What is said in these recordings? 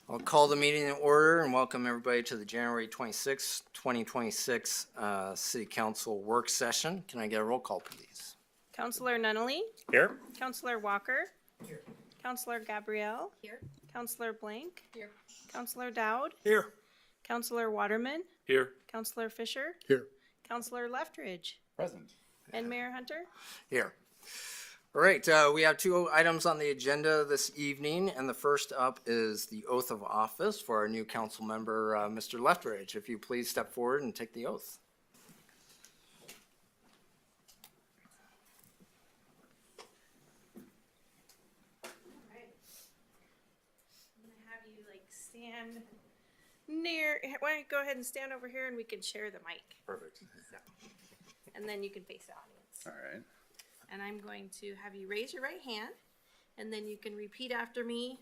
I'll call the meeting in order and welcome everybody to the January 26, 2026 City Council work session. Can I get a roll call, please? Councillor Nunnally. Here. Councillor Walker. Here. Councillor Gabrielle. Here. Councillor Blank. Here. Councillor Dowd. Here. Councillor Waterman. Here. Councillor Fisher. Here. Councillor Leftridge. Present. And Mayor Hunter. Here. All right, we have two items on the agenda this evening, and the first up is the oath of office for our new council member, Mr. Leftridge. If you please step forward and take the oath. Stand near. Why don't you go ahead and stand over here and we can share the mic. Perfect. So, and then you can face the audience. All right. And I'm going to have you raise your right hand, and then you can repeat after me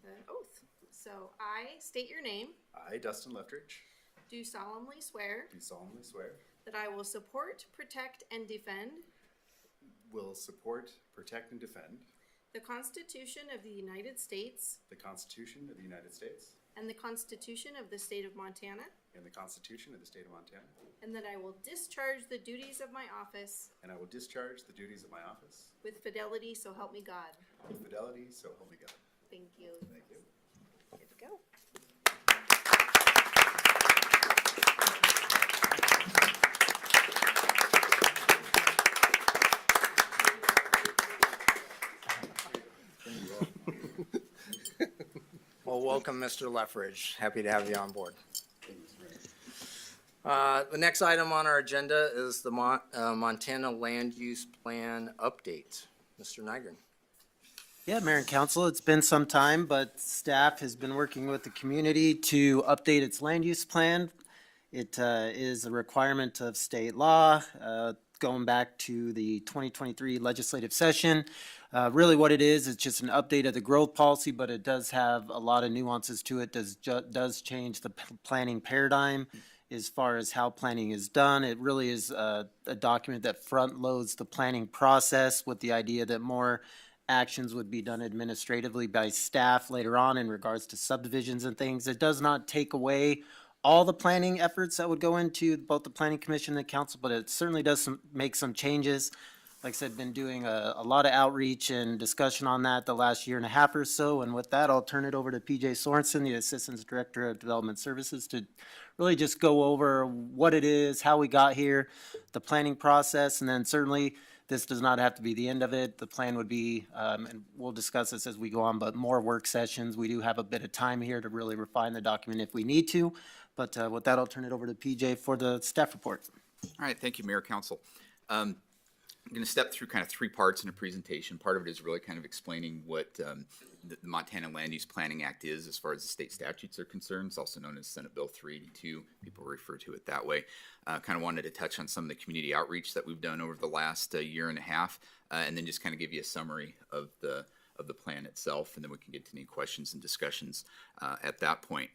the oath. So I state your name. I, Dustin Leftridge, Do solemnly swear do solemnly swear that I will support, protect, and defend will support, protect, and defend the Constitution of the United States the Constitution of the United States and the Constitution of the State of Montana, and the Constitution of the State of Montana, and that I will discharge the duties of my office and I will discharge the duties of my office with fidelity, so help me God. with fidelity, so help me God. Thank you. Thank you. Good to go. Well, welcome, Mr. Leftridge. Happy to have you on board. The next item on our agenda is the Montana Land Use Plan update. Mr. Nygren. Yeah, Mayor and Council, it's been some time, but staff has been working with the community to update its land use plan. It is a requirement of state law, going back to the 2023 legislative session. Really what it is, it's just an update of the growth policy, but it does have a lot of nuances to it. Does change the planning paradigm as far as how planning is done. It really is a document that front loads the planning process with the idea that more actions would be done administratively by staff later on in regards to subdivisions and things. It does not take away all the planning efforts that would go into both the planning commission and the council, but it certainly does make some changes. Like I said, been doing a lot of outreach and discussion on that the last year and a half or so. And with that, I'll turn it over to PJ Sorensen, the Assistant Director of Development Services, to really just go over what it is, how we got here, the planning process, and then certainly this does not have to be the end of it. The plan would be, and we'll discuss this as we go on, but more work sessions. We do have a bit of time here to really refine the document if we need to. But with that, I'll turn it over to PJ for the staff report. All right, thank you, Mayor, Council. I'm going to step through kind of three parts in a presentation. Part of it is really kind of explaining what the Montana Land Use Planning Act is as far as the state statutes are concerned. It's also known as Senate Bill 382. People refer to it that way. Kind of wanted to touch on some of the community outreach that we've done over the last year and a half, and then just kind of give you a summary of the plan itself, and then we can get to any questions and discussions at that point.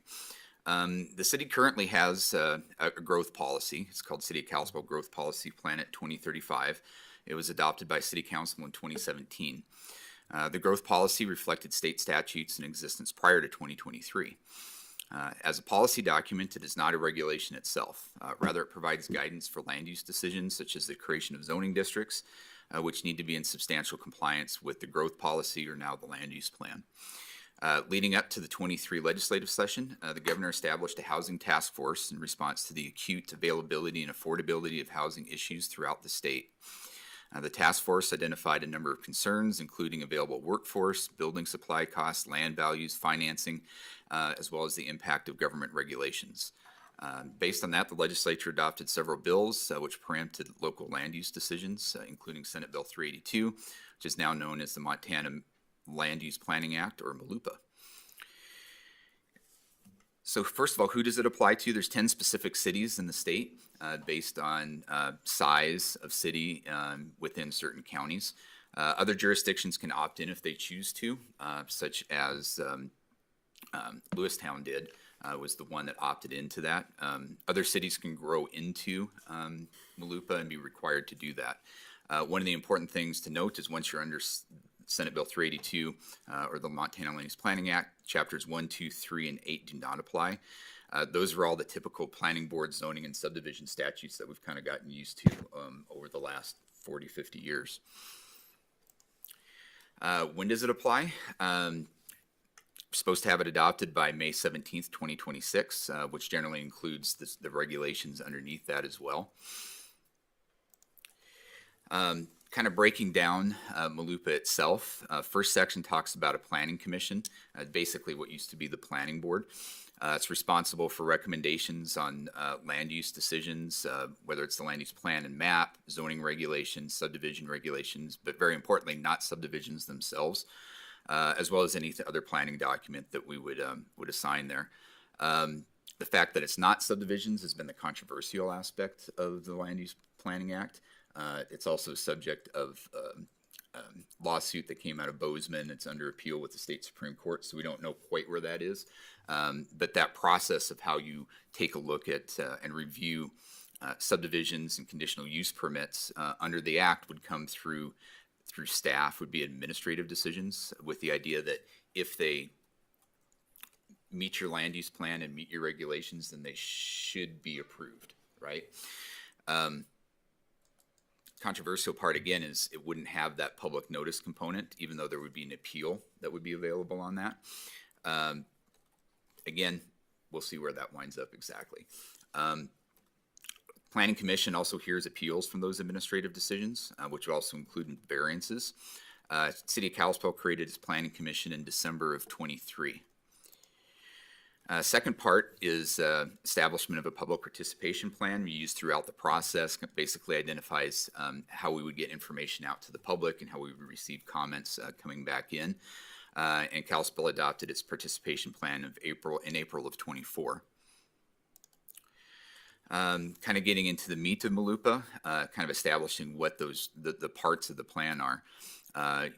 The city currently has a growth policy. It's called City of Kalispell Growth Policy Planet 2035. It was adopted by City Council in 2017. The growth policy reflected state statutes in existence prior to 2023. As a policy document, it is not a regulation itself. Rather, it provides guidance for land use decisions such as the creation of zoning districts, which need to be in substantial compliance with the growth policy or now the land use plan. Leading up to the 23 legislative session, the governor established a housing task force in response to the acute availability and affordability of housing issues throughout the state. The task force identified a number of concerns, including available workforce, building supply costs, land values, financing, as well as the impact of government regulations. Based on that, the legislature adopted several bills which preempted local land use decisions, including Senate Bill 382, which is now known as the Montana Land Use Planning Act, or MLUPA. So first of all, who does it apply to? There's 10 specific cities in the state based on size of city within certain counties. Other jurisdictions can opt in if they choose to, such as Lewistown did, was the one that opted into that. Other cities can grow into MLUPA and be required to do that. One of the important things to note is once you're under Senate Bill 382, or the Montana Land Use Planning Act. Chapters 1, 2, 3, and 8 do not apply. Those are all the typical planning board, zoning, and subdivision statutes that we've kind of gotten used to over the last 40, 50 years. When does it apply? Supposed to have it adopted by May 17th, 2026, which generally includes the regulations underneath that as well. Kind of breaking down MLUPA itself. First section talks about a planning commission, basically what used to be the planning board. It's responsible for recommendations on land use decisions, whether it's the land use plan and map, zoning regulations, subdivision regulations, but very importantly, not subdivisions themselves, as well as any other planning document that we would assign there. The fact that it's not subdivisions has been the controversial aspect of the Land Use Planning Act. It's also subject of lawsuit that came out of Bozeman. It's under appeal with the state Supreme Court, so we don't know quite where that is. But that process of how you take a look at and review subdivisions and conditional use permits under the act would come through staff, would be administrative decisions, with the idea that if they meet your land use plan and meet your regulations, then they should be approved, right? Controversial part again is it wouldn't have that public notice component, even though there would be an appeal that would be available on that. Again, we'll see where that winds up exactly. Planning Commission also hears appeals from those administrative decisions, which also include variances. City of Kalispell created its Planning Commission in December of 23. Second part is establishment of a public participation plan we use throughout the process. Basically identifies how we would get information out to the public and how we would receive comments coming back in. And Kalispell adopted its participation plan in April of 24. Kind of getting into the meat of MLUPA, kind of establishing what the parts of the plan are.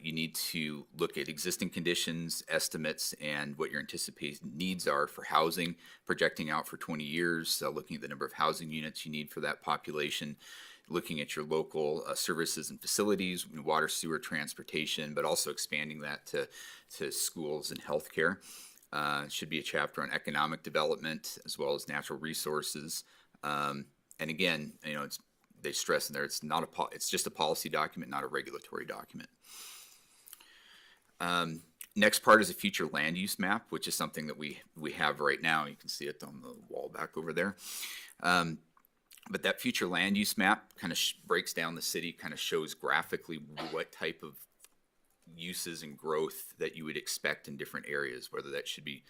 You need to look at existing conditions, estimates, and what your anticipated needs are for housing, projecting out for 20 years, looking at the number of housing units you need for that population, looking at your local services and facilities, water, sewer, transportation, but also expanding that to schools and healthcare. Should be a chapter on economic development as well as natural resources. And again, they stress in there it's just a policy document, not a regulatory document. Next part is a future land use map, which is something that we have right now. You can see it on the wall back over there. But that future land use map kind of breaks down the city, kind of shows graphically what type of uses and growth that you would expect in different areas, whether that should be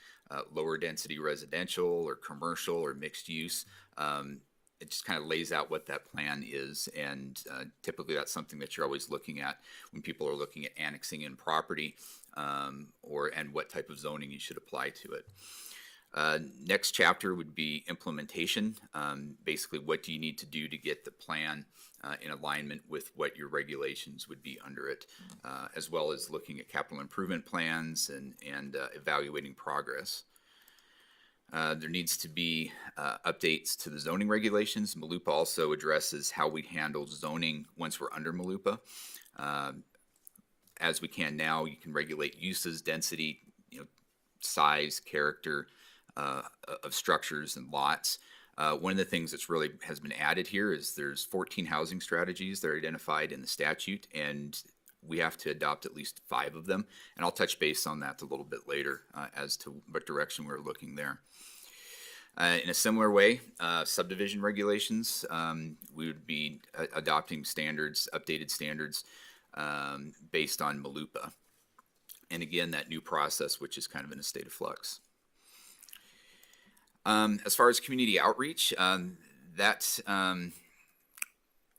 lower density residential or commercial or mixed use. It just kind of lays out what that plan is, and typically that's something that you're always looking at when people are looking at annexing in property and what type of zoning you should apply to it. Next chapter would be implementation. Basically, what do you need to do to get the plan in alignment with what your regulations would be under it, as well as looking at capital improvement plans and evaluating progress. There needs to be updates to the zoning regulations. MLUPA also addresses how we handle zoning once we're under MLUPA. As we can now, you can regulate uses, density, size, character of structures and lots. One of the things that's really has been added here is there's 14 housing strategies that are identified in the statute, and we have to adopt at least 5 of them. And I'll touch base on that a little bit later as to what direction we're looking there. In a similar way, subdivision regulations, we would be adopting standards, updated standards based on MLUPA. And again, that new process, which is kind of in a state of flux. As far as community outreach, that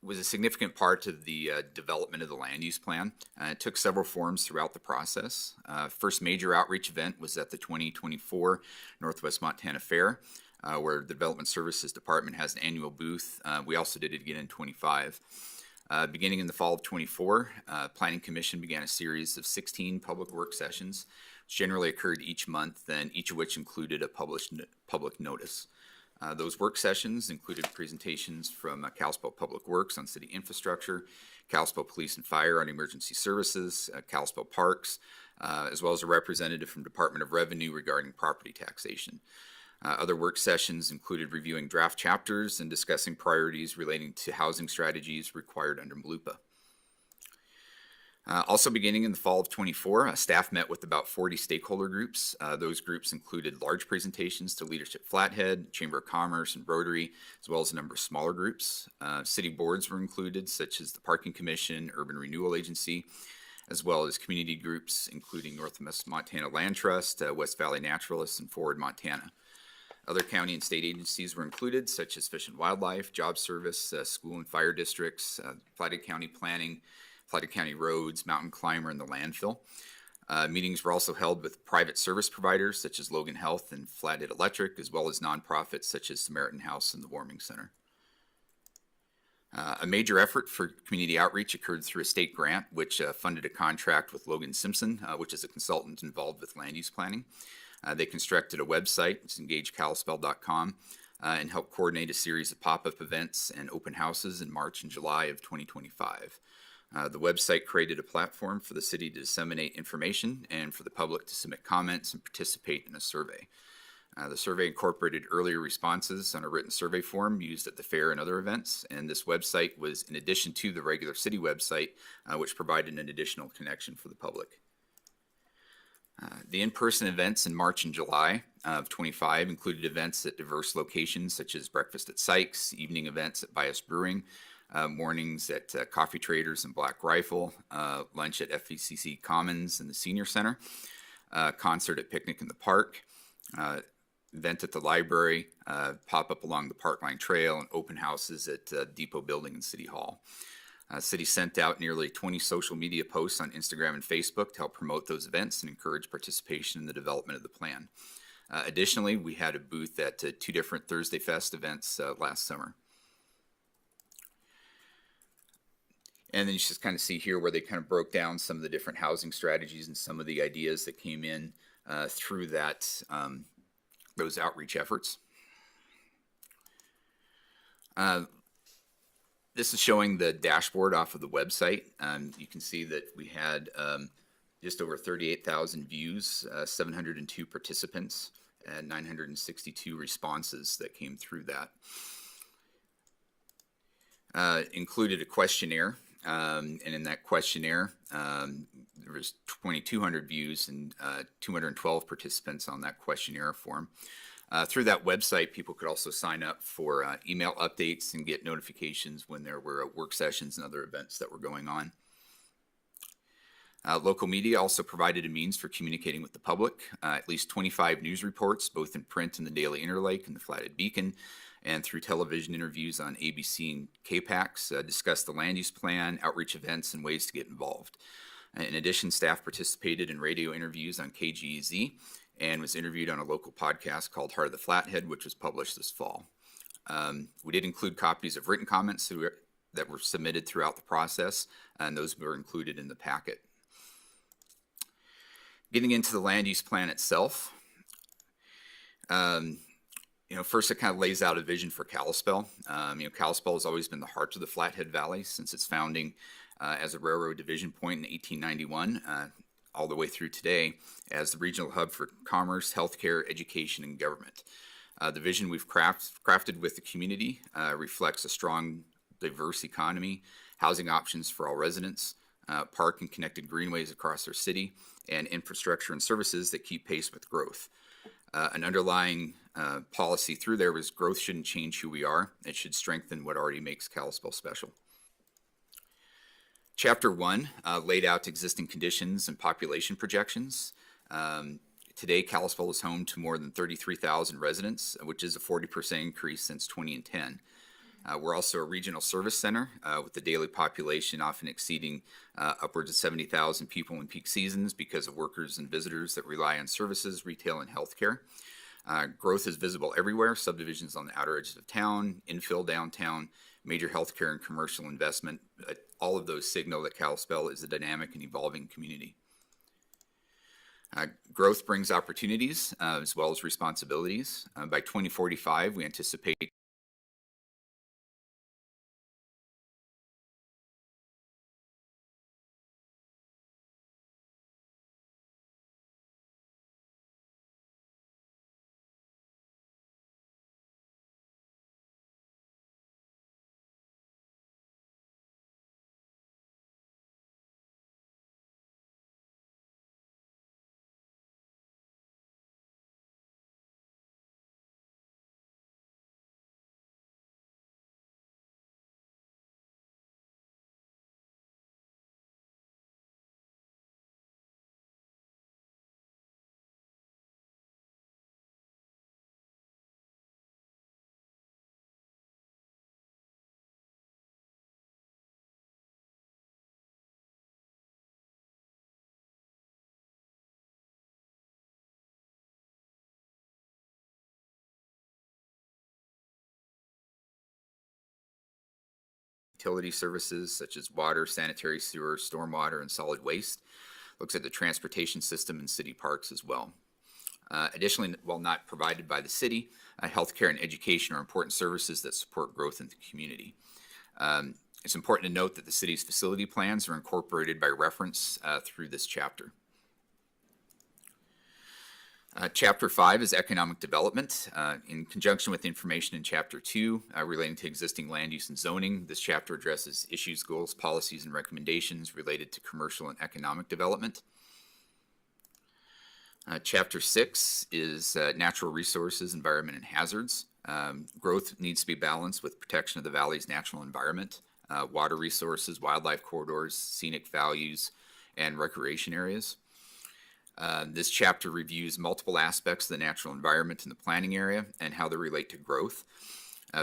was a significant part of the development of the land use plan. It took several forms throughout the process. First major outreach event was at the 2024 Northwest Montana Fair, where the Development Services Department has an annual booth. We also did it again in 25. Beginning in the fall of 24, Planning Commission began a series of 16 public work sessions, which generally occurred each month, and each of which included a public notice. Those work sessions included presentations from Kalispell Public Works on city infrastructure, Kalispell Police and Fire on emergency services, Kalispell Parks, as well as a representative from Department of Revenue regarding property taxation. Other work sessions included reviewing draft chapters and discussing priorities relating to housing strategies required under MLUPA. Also beginning in the fall of 24, staff met with about 40 stakeholder groups. Those groups included large presentations to Leadership Flathead, Chamber of Commerce, and Rotary, as well as a number of smaller groups. City boards were included, such as the Parking Commission, Urban Renewal Agency, as well as community groups, including Northwest Montana Land Trust, West Valley Naturalists, and Forward Montana. Other county and state agencies were included, such as Fish and Wildlife, Job Service, school and fire districts, Flathead County Planning, Flathead County Roads, Mountain Climber, and the landfill. Meetings were also held with private service providers such as Logan Health and Flathead Electric, as well as nonprofits such as Samaritan House and the Warming Center. A major effort for community outreach occurred through a state grant, which funded a contract with Logan Simpson, which is a consultant involved with land use planning. They constructed a website, it's engagekalispell.com, and helped coordinate a series of pop-up events and open houses in March and July of 2025. The website created a platform for the city to disseminate information and for the public to submit comments and participate in a survey. The survey incorporated earlier responses on a written survey form used at the fair and other events, and this website was in addition to the regular city website, which provided an additional connection for the public. The in-person events in March and July of 25 included events at diverse locations such as breakfast at Sykes, evening events at Bias Brewing, mornings at Coffee Traders and Black Rifle, lunch at FECC Commons and the Senior Center, concert at Picnic in the Park, event at the library, pop-up along the Parkline Trail, and open houses at Depot Building and City Hall. City sent out nearly 20 social media posts on Instagram and Facebook to help promote those events and encourage participation in the development of the plan. Additionally, we had a booth at 2 different Thursday Fest events last summer. And then you just kind of see here where they kind of broke down some of the different housing strategies and some of the ideas that came in through that those outreach efforts. This is showing the dashboard off of the website. You can see that we had just over 38,000 views, 702 participants, and 962 responses that came through that. Included a questionnaire. And in that questionnaire, there was 2,200 views and 212 participants on that questionnaire form. Through that website, people could also sign up for email updates and get notifications when there were work sessions and other events that were going on. Local media also provided a means for communicating with the public. At least 25 news reports, both in print in the Daily Interlake and the Flathead Beacon, and through television interviews on ABC and KPAX, discussed the land use plan, outreach events, and ways to get involved. In addition, staff participated in radio interviews on KGEZ and was interviewed on a local podcast called Heart of the Flathead, which was published this fall. We did include copies of written comments that were submitted throughout the process, and those were included in the packet. Getting into the land use plan itself, first it kind of lays out a vision for Kalispell. Kalispell has always been the heart of the Flathead Valley since its founding as a railroad division point in 1891, all the way through today as the regional hub for commerce, healthcare, education, and government. The vision we've crafted with the community reflects a strong, diverse economy, housing options for all residents, park and connected greenways across our city, and infrastructure and services that keep pace with growth. An underlying policy through there was growth shouldn't change who we are. It should strengthen what already makes Kalispell special. Chapter 1 laid out existing conditions and population projections. Today, Kalispell is home to more than 33,000 residents, which is a 40% increase since 2010. We're also a regional service center with the daily population often exceeding upwards of 70,000 people in peak seasons because of workers and visitors that rely on services, retail, and healthcare. Growth is visible everywhere, subdivisions on the outer edges of town, infill downtown, major healthcare and commercial investment. All of those signal that Kalispell is a dynamic and evolving community. Growth brings opportunities as well as responsibilities. By 2045, we anticipate utility services such as water, sanitary sewer, stormwater, and solid waste. Looks at the transportation system and city parks as well. Additionally, while not provided by the city, healthcare and education are important services that support growth in the community. It's important to note that the city's facility plans are incorporated by reference through this chapter. Chapter 5 is economic development. In conjunction with information in Chapter 2 relating to existing land use and zoning, this chapter addresses issues, goals, policies, and recommendations related to commercial and economic development. Chapter 6 is natural resources, environment, and hazards. Growth needs to be balanced with protection of the valley's natural environment, water resources, wildlife corridors, scenic values, and recreation areas. This chapter reviews multiple aspects of the natural environment in the planning area and how they relate to growth.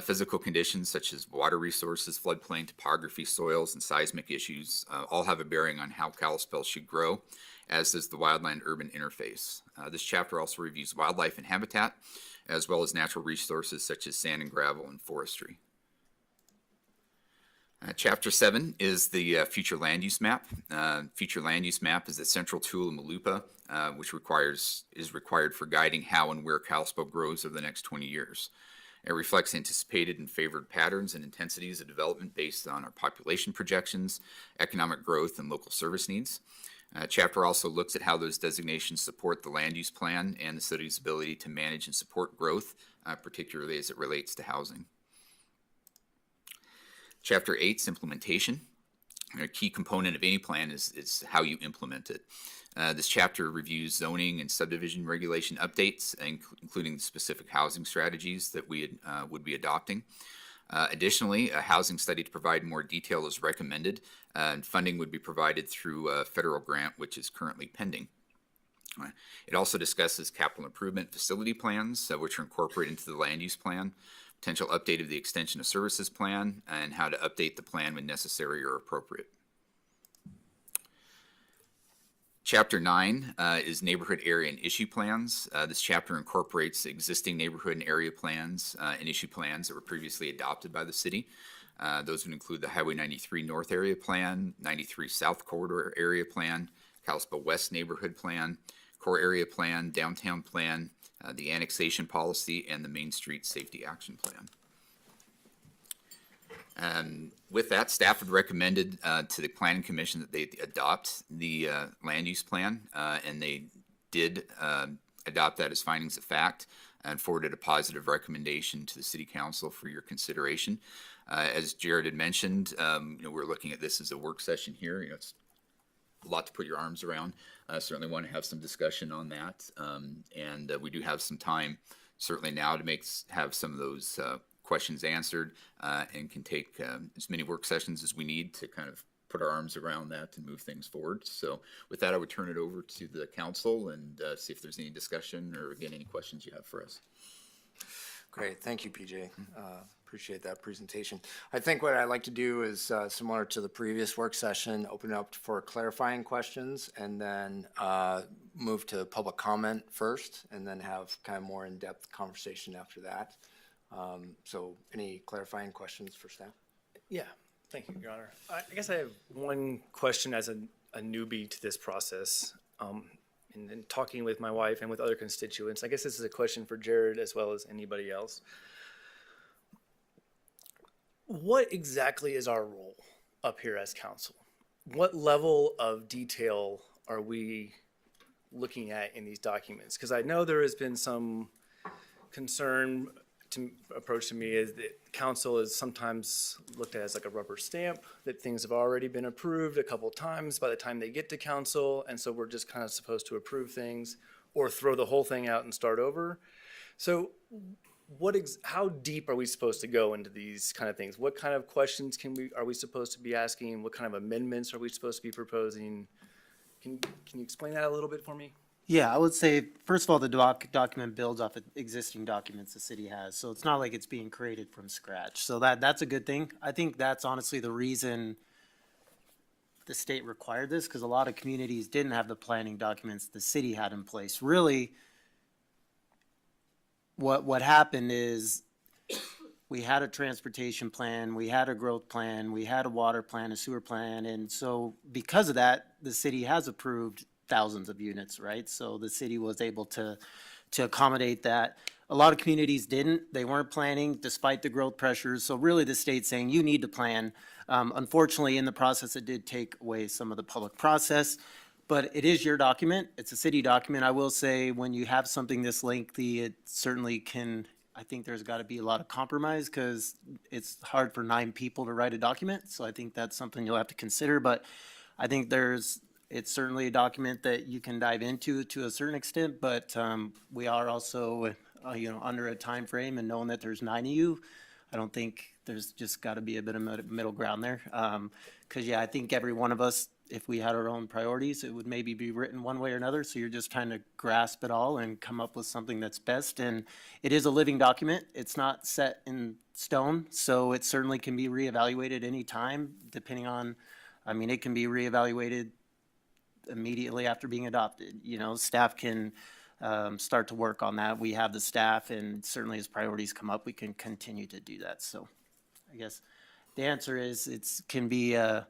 Physical conditions such as water resources, floodplain topography, soils, and seismic issues all have a bearing on how Kalispell should grow, as does the wildland-urban interface. This chapter also reviews wildlife and habitat, as well as natural resources such as sand and gravel and forestry. Chapter 7 is the future land use map. Future land use map is the central tool in MALUPA, which is required for guiding how and where Kalispell grows over the next 20 years. It reflects anticipated and favored patterns and intensities of development based on our population projections, economic growth, and local service needs. Chapter also looks at how those designations support the land use plan and the city's ability to manage and support growth, particularly as it relates to housing. Chapter 8 is implementation. A key component of any plan is how you implement it. This chapter reviews zoning and subdivision regulation updates, including the specific housing strategies that we would be adopting. Additionally, a housing study to provide more detail is recommended, and funding would be provided through a federal grant, which is currently pending. It also discusses capital improvement facility plans, which are incorporated into the land use plan, potential update of the extension of services plan, and how to update the plan when necessary or appropriate. Chapter 9 is neighborhood area and issue plans. This chapter incorporates existing neighborhood and area plans and issue plans that were previously adopted by the city. Those would include the Highway 93 North Area Plan, 93 South Corridor Area Plan, Kalispell West Neighborhood Plan, Core Area Plan, Downtown Plan, the Annexation Policy, and the Main Street Safety Action Plan. With that, staff had recommended to the Planning Commission that they adopt the land use plan, and they did adopt that as findings of fact and forwarded a positive recommendation to the City Council for your consideration. As Jared had mentioned, we're looking at this as a work session here. It's a lot to put your arms around. I certainly want to have some discussion on that, and we do have some time certainly now to have some of those questions answered, and can take as many work sessions as we need to kind of put our arms around that and move things forward. So with that, I would turn it over to the council and see if there's any discussion or again any questions you have for us. Great, thank you, PJ. Appreciate that presentation. I think what I'd like to do is similar to the previous work session, open it up for clarifying questions and then move to public comment first and then have kind of more in-depth conversation after that. So any clarifying questions for staff? Yeah, thank you, Your Honor. I guess I have one question as a newbie to this process. in talking with my wife and with other constituents, I guess this is a question for Jared as well as anybody else. What exactly is our role up here as council? What level of detail are we looking at in these documents? Because I know there has been some concern approach to me is that council is sometimes looked at as like a rubber stamp, that things have already been approved a couple times by the time they get to council, and so we're just kind of supposed to approve things or throw the whole thing out and start over. So how deep are we supposed to go into these kind of things? What kind of questions are we supposed to be asking? What kind of amendments are we supposed to be proposing? Can you explain that a little bit for me? Yeah, I would say, first of all, the document builds off of existing documents the city has, so it's not like it's being created from scratch. So that's a good thing. I think that's honestly the reason the state required this, because a lot of communities didn't have the planning documents the city had in place. Really, what happened is we had a transportation plan, we had a growth plan, we had a water plan, a sewer plan, and so because of that, the city has approved thousands of units, right? So the city was able to accommodate that. A lot of communities didn't. They weren't planning despite the growth pressures. So really the state's saying you need to plan. Unfortunately, in the process, it did take away some of the public process, but it is your document. It's a city document. I will say when you have something this lengthy, it certainly can, I think there's got to be a lot of compromise because it's hard for 9 people to write a document. So I think that's something you'll have to consider, but I think it's certainly a document that you can dive into to a certain extent, but we are also, under a time frame, and knowing that there's 9 of you, I don't think there's just got to be a bit of middle ground there. Because I think every one of us, if we had our own priorities, it would maybe be written one way or another. So you're just trying to grasp it all and come up with something that's best. And it is a living document. It's not set in stone, so it certainly can be reevaluated any time, depending on. It can be reevaluated immediately after being adopted. Staff can start to work on that. We have the staff, and certainly as priorities come up, we can continue to do that. So I guess the answer is it can be a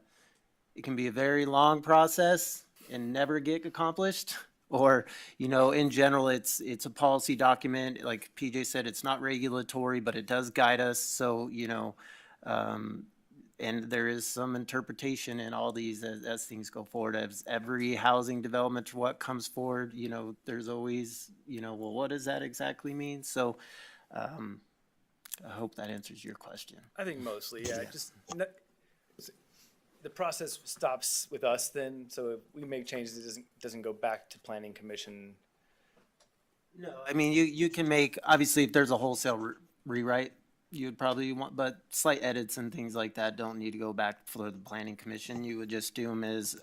very long process and never get accomplished. Or, in general, it's a policy document. Like PJ said, it's not regulatory, but it does guide us. So, and there is some interpretation in all these as things go forward. As every housing development, what comes forward, there's always, well, what does that exactly mean? So I hope that answers your question. I think mostly, yeah. Just the process stops with us then, so if we make changes, it doesn't go back to planning commission. No, you can make, obviously, if there's a wholesale rewrite, you'd probably want, but slight edits and things like that don't need to go back for the planning commission. You would just do them as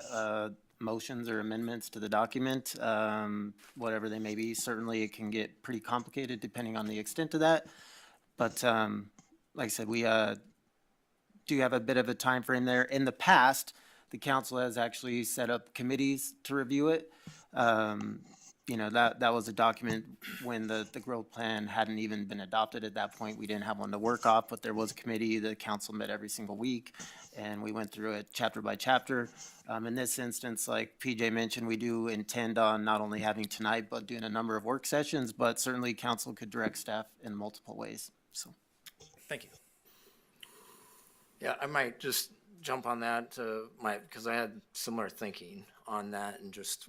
motions or amendments to the document, whatever they may be. Certainly it can get pretty complicated depending on the extent of that. But like I said, we do have a bit of a time frame there. In the past, the council has actually set up committees to review it. That was a document when the growth plan hadn't even been adopted at that point. We didn't have one to work off, but there was a committee. The council met every single week, and we went through it chapter by chapter. In this instance, like PJ mentioned, we do intend on not only having tonight, but doing a number of work sessions, but certainly council could direct staff in multiple ways. So, Thank you. Yeah, I might just jump on that because I had similar thinking on that, and just,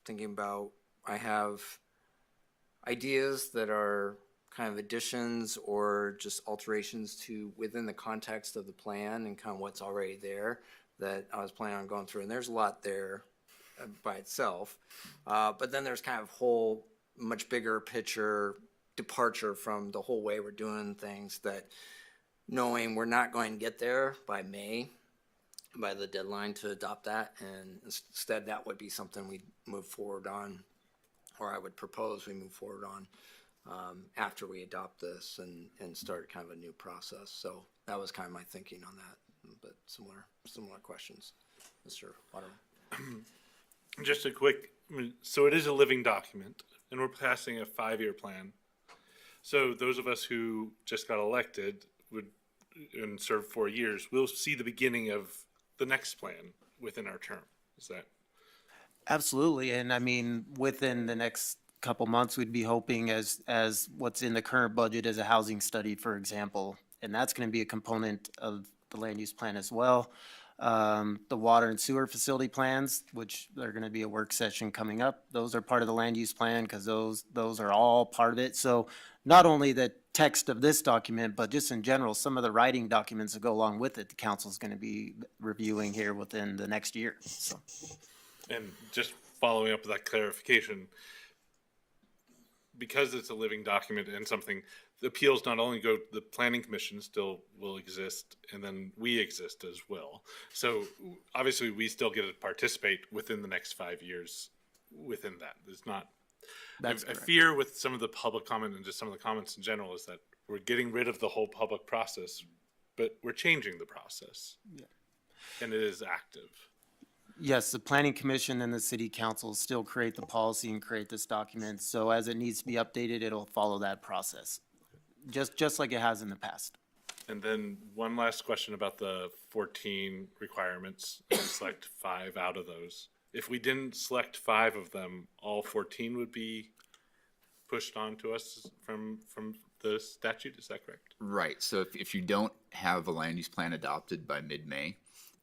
thinking about, I have ideas that are kind of additions or just alterations to within the context of the plan and kind of what's already there that I was planning on going through. And there's a lot there by itself. But then there's kind of whole much bigger picture departure from the whole way we're doing things, that knowing we're not going to get there by May, by the deadline to adopt that, and instead that would be something we move forward on, or I would propose we move forward on after we adopt this and start kind of a new process. So that was kind of my thinking on that, but similar questions. Mr. Waterman. Just a quick, so it is a living document, and we're passing a 5-year plan. So those of us who just got elected and served 4 years, we'll see the beginning of the next plan within our term. Is that? Absolutely, and I mean, within the next couple months, we'd be hoping as what's in the current budget as a housing study, for example, and that's gonna be a component of the land use plan as well. The water and sewer facility plans, which are gonna be a work session coming up, those are part of the land use plan, cause those are all part of it. So not only the text of this document, but just in general, some of the writing documents that go along with it, the council's gonna be reviewing here within the next year, so. And just following up with that clarification, because it's a living document and something, the appeals not only go, the planning commission still will exist, and then we exist as well. So obviously, we still get to participate within the next 5 years within that. It's not, I fear with some of the public comment and just some of the comments in general is that we're getting rid of the whole public process, but we're changing the process. Yeah. And it is active. Yes, the planning commission and the city council still create the policy and create this document. So as it needs to be updated, it'll follow that process, just like it has in the past. And then one last question about the 14 requirements. We select 5 out of those. If we didn't select 5 of them, all 14 would be pushed on to us from the statute. Is that correct? Right. So if you don't have a land use plan adopted by mid-May,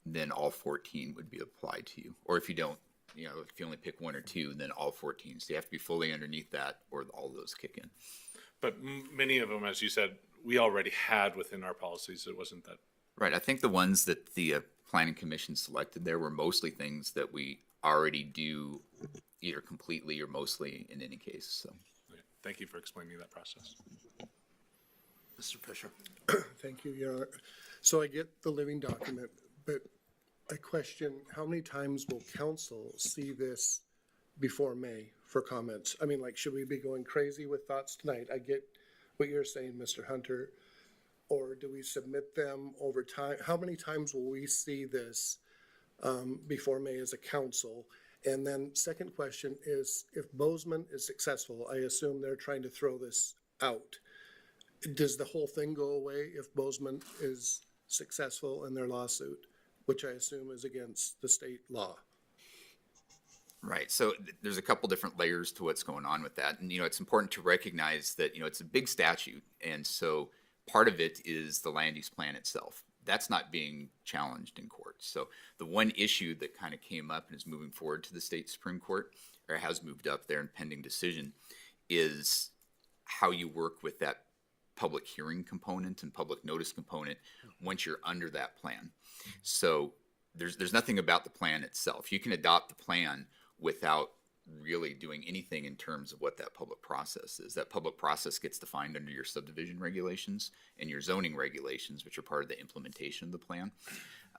then all 14 would be applied to you. Or if you don't, if you only pick 1 or 2, then all 14. So you have to be fully underneath that, or all those kick in. But many of them, as you said, we already had within our policies. It wasn't that. Right. I think the ones that the planning commission selected there were mostly things that we already do either completely or mostly in any case. So Okay. Thank you for explaining that process. Mr. Fisher. Thank you, Your Honor. So I get the living document, but I question, how many times will council see this before May for comments? I mean, like, should we be going crazy with thoughts tonight? I get what you're saying, Mr. Hunter. Or do we submit them over time? How many times will we see this before May as a council? And then second question is, if Bozeman is successful, I assume they're trying to throw this out. Does the whole thing go away if Bozeman is successful in their lawsuit, which I assume is against the state law? Right. So there's a couple different layers to what's going on with that. And, it's important to recognize that, it's a big statute. And so part of it is the land use plan itself. That's not being challenged in court. So the one issue that kind of came up and is moving forward to the state Supreme Court, or has moved up there in pending decision, is how you work with that public hearing component and public notice component once you're under that plan. So there's nothing about the plan itself. You can adopt the plan without really doing anything in terms of what that public process is. That public process gets defined under your subdivision regulations and your zoning regulations, which are part of the implementation of the plan.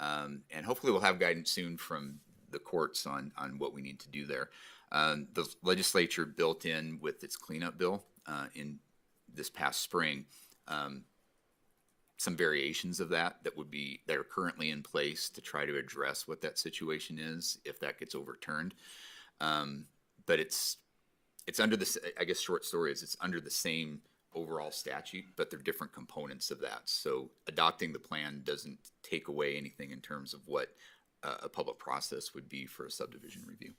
And hopefully we'll have guidance soon from the courts on what we need to do there. The legislature built in with its cleanup bill in this past spring some variations of that are currently in place to try to address what that situation is if that gets overturned. But it's under this, I guess short story is it's under the same overall statute, but they're different components of that. So adopting the plan doesn't take away anything in terms of what a public process would be for a subdivision review.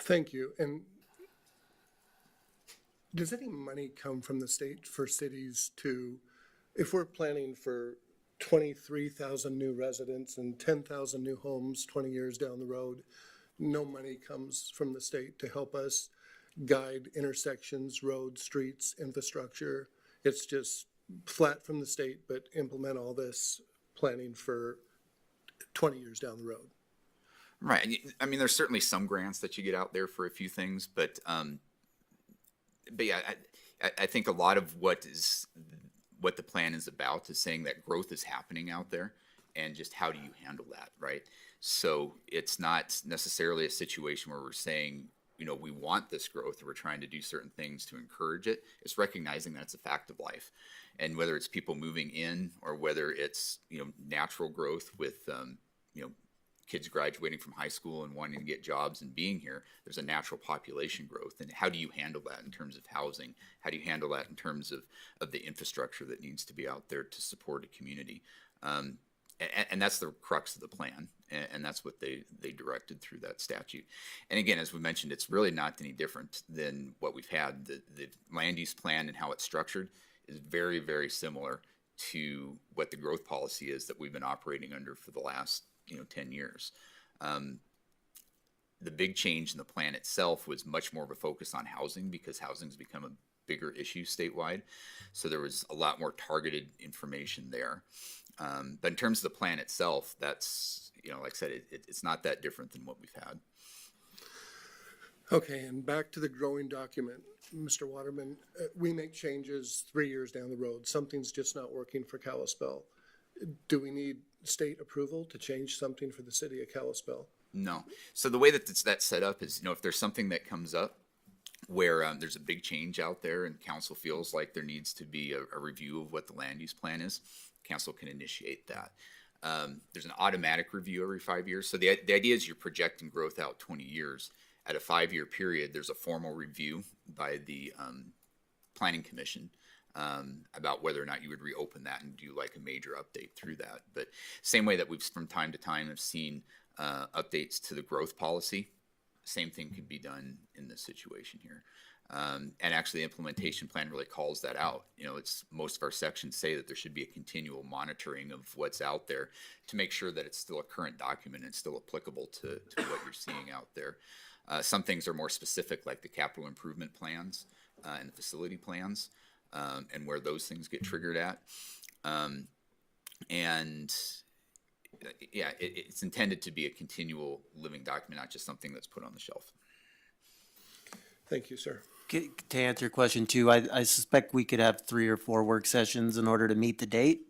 Thank you. And does any money come from the state for cities to, if we're planning for 23,000 new residents and 10,000 new homes 20 years down the road, no money comes from the state to help us guide intersections, roads, streets, infrastructure? It's just flat from the state, but implement all this planning for 20 years down the road. Right. I mean, there's certainly some grants that you get out there for a few things, but yeah, I think a lot of what the plan is about is saying that growth is happening out there, and just how do you handle that, right? So it's not necessarily a situation where we're saying, we want this growth, or we're trying to do certain things to encourage it. It's recognizing that it's a fact of life, and whether it's people moving in or whether it's natural growth with kids graduating from high school and wanting to get jobs and being here, there's a natural population growth. And how do you handle that in terms of housing? How do you handle that in terms of the infrastructure that needs to be out there to support a community? and that's the crux of the plan, and that's what they directed through that statute. And again, as we mentioned, it's really not any different than what we've had. The land use plan and how it's structured is very, very similar to what the growth policy is that we've been operating under for the last 10 years. The big change in the plan itself was much more of a focus on housing, because housing has become a bigger issue statewide. So there was a lot more targeted information there. But in terms of the plan itself, that's, like I said, it's not that different than what we've had. Okay, and back to the growing document, Mr. Waterman, we make changes 3 years down the road. Something's just not working for Kalispell. Do we need state approval to change something for the city of Kalispell? No. So the way that that's set up is, if there's something that comes up where there's a big change out there and council feels like there needs to be a review of what the land use plan is, council can initiate that. There's an automatic review every 5 years. So the idea is you're projecting growth out 20 years. At a 5-year period, there's a formal review by the planning commission about whether or not you would reopen that and do like a major update through that. But same way that we've from time to time have seen updates to the growth policy, same thing could be done in this situation here. And actually the implementation plan really calls that out. It's most of our sections say that there should be a continual monitoring of what's out there to make sure that it's still a current document and still applicable to what you're seeing out there. Some things are more specific, like the capital improvement plans and the facility plans, and where those things get triggered at. It's intended to be a continual living document, not just something that's put on the shelf. Thank you, sir. To answer your question too, I suspect we could have 3 or 4 work sessions in order to meet the date.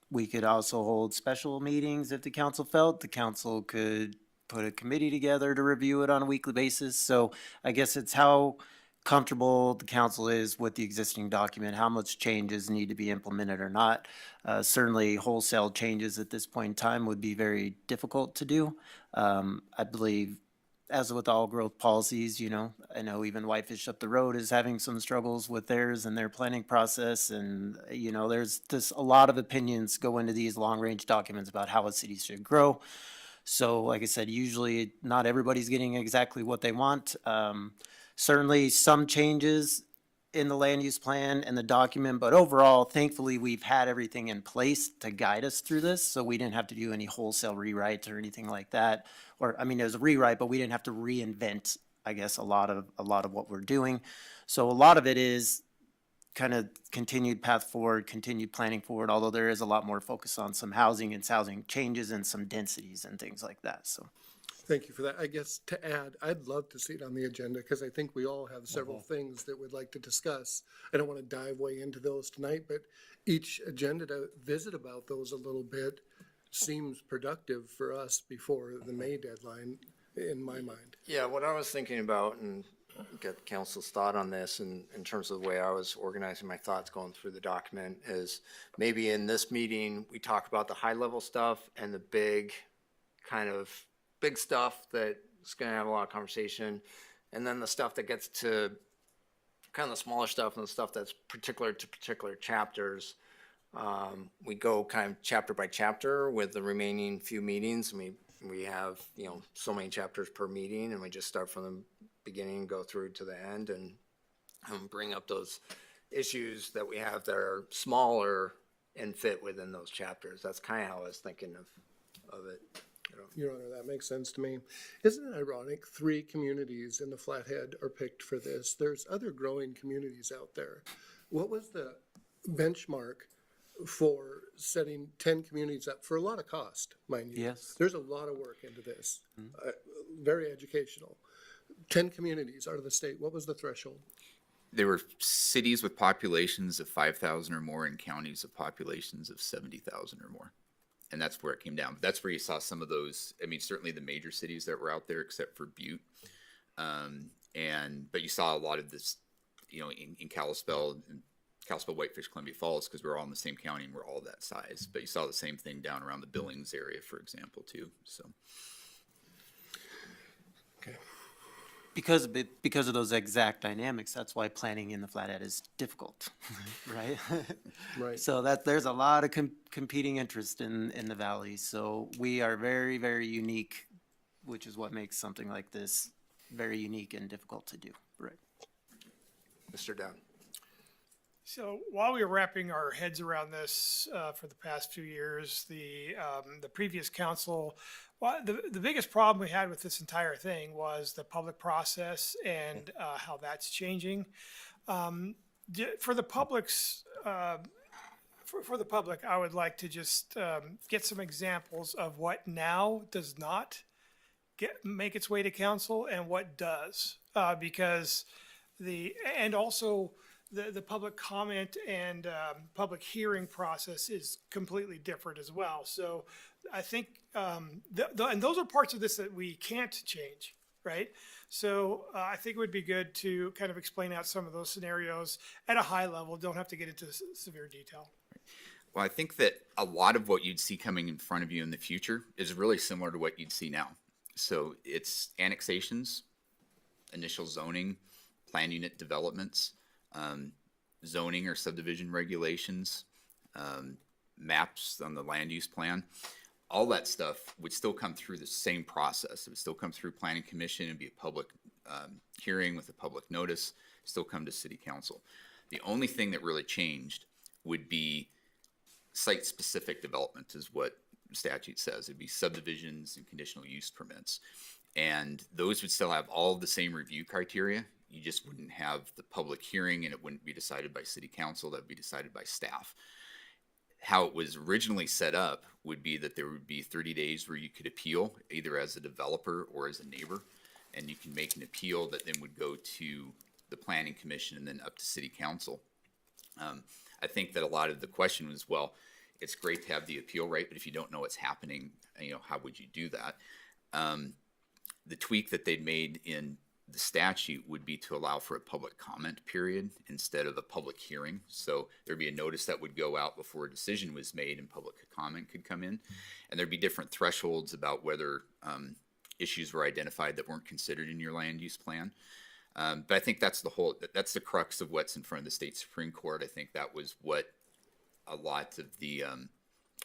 We could also hold special meetings if the council felt. The council could put a committee together to review it on a weekly basis. So I guess it's how comfortable the council is with the existing document, how much changes need to be implemented or not. Certainly wholesale changes at this point in time would be very difficult to do. I believe, as with all growth policies, I know even Whitefish up the road is having some struggles with theirs and their planning process. And, there's just a lot of opinions go into these long-range documents about how a city should grow. So like I said, usually not everybody's getting exactly what they want. Certainly some changes in the land use plan and the document, but overall, thankfully, we've had everything in place to guide us through this. So we didn't have to do any wholesale rewrites or anything like that. Or, there was a rewrite, but we didn't have to reinvent, I guess, a lot of what we're doing. So a lot of it is kind of continued path forward, continued planning forward, although there is a lot more focus on some housing and housing changes and some densities and things like that. So Thank you for that. I guess to add, I'd love to see it on the agenda because I think we all have several things that we'd like to discuss. I don't want to dive way into those tonight, but each agenda to visit about those a little bit seems productive for us before the May deadline, in my mind. Yeah, what I was thinking about, and get council's thought on this, and in terms of the way I was organizing my thoughts going through the document, is maybe in this meeting, we talk about the high level stuff and the big stuff that's gonna have a lot of conversation. And then the stuff that gets to kind of the smaller stuff and the stuff that's particular to particular chapters, we go kind of chapter by chapter with the remaining few meetings. We have, so many chapters per meeting, and we just start from the beginning, go through to the end, and bring up those issues that we have that are smaller and fit within those chapters. That's kind of how I was thinking of it. Your Honor, that makes sense to me. Isn't it ironic? 3 communities in the Flathead are picked for this. There's other growing communities out there. What was the benchmark for setting 10 communities up for a lot of cost, mind you? Yes. There's a lot of work into this. Very educational. 10 communities out of the state. What was the threshold? There were cities with populations of 5,000 or more and counties of populations of 70,000 or more. And that's where it came down. That's where you saw some of those, certainly the major cities that were out there, except for Butte. But you saw a lot of this, in Kalispell, Whitefish, Columbia Falls, because we're all in the same county and we're all that size. But you saw the same thing down around the Billings area, for example, too. So. Okay. Because of those exact dynamics, that's why planning in the Flathead is difficult, right? Right. So there's a lot of competing interest in the valley. So we are very, very unique, which is what makes something like this very unique and difficult to do. Right. Mr. Down. So while we were wrapping our heads around this for the past few years, the previous council, the biggest problem we had with this entire thing was the public process and how that's changing. For the public's for the public, I would like to just get some examples of what now does not make its way to council and what does, because and also the public comment and public hearing process is completely different as well. So I think, and those are parts of this that we can't change, right? So I think it would be good to kind of explain out some of those scenarios at a high level. Don't have to get into severe detail. Well, I think that a lot of what you'd see coming in front of you in the future is really similar to what you'd see now. So it's annexations, initial zoning, plan unit developments, zoning or subdivision regulations, maps on the land use plan. All that stuff would still come through the same process. It would still come through planning commission and be a public hearing with a public notice, still come to city council. The only thing that really changed would be site-specific development is what statute says. It'd be subdivisions and conditional use permits. And those would still have all the same review criteria. You just wouldn't have the public hearing and it wouldn't be decided by city council. That would be decided by staff. How it was originally set up would be that there would be 30 days where you could appeal either as a developer or as a neighbor. And you can make an appeal that then would go to the planning commission and then up to city council. I think that a lot of the question was, well, it's great to have the appeal right, but if you don't know what's happening, how would you do that? The tweak that they'd made in the statute would be to allow for a public comment period instead of a public hearing. So there'd be a notice that would go out before a decision was made and public comment could come in. And there'd be different thresholds about whether issues were identified that weren't considered in your land use plan. But I think that's the crux of what's in front of the state Supreme Court. I think that was what a lot of the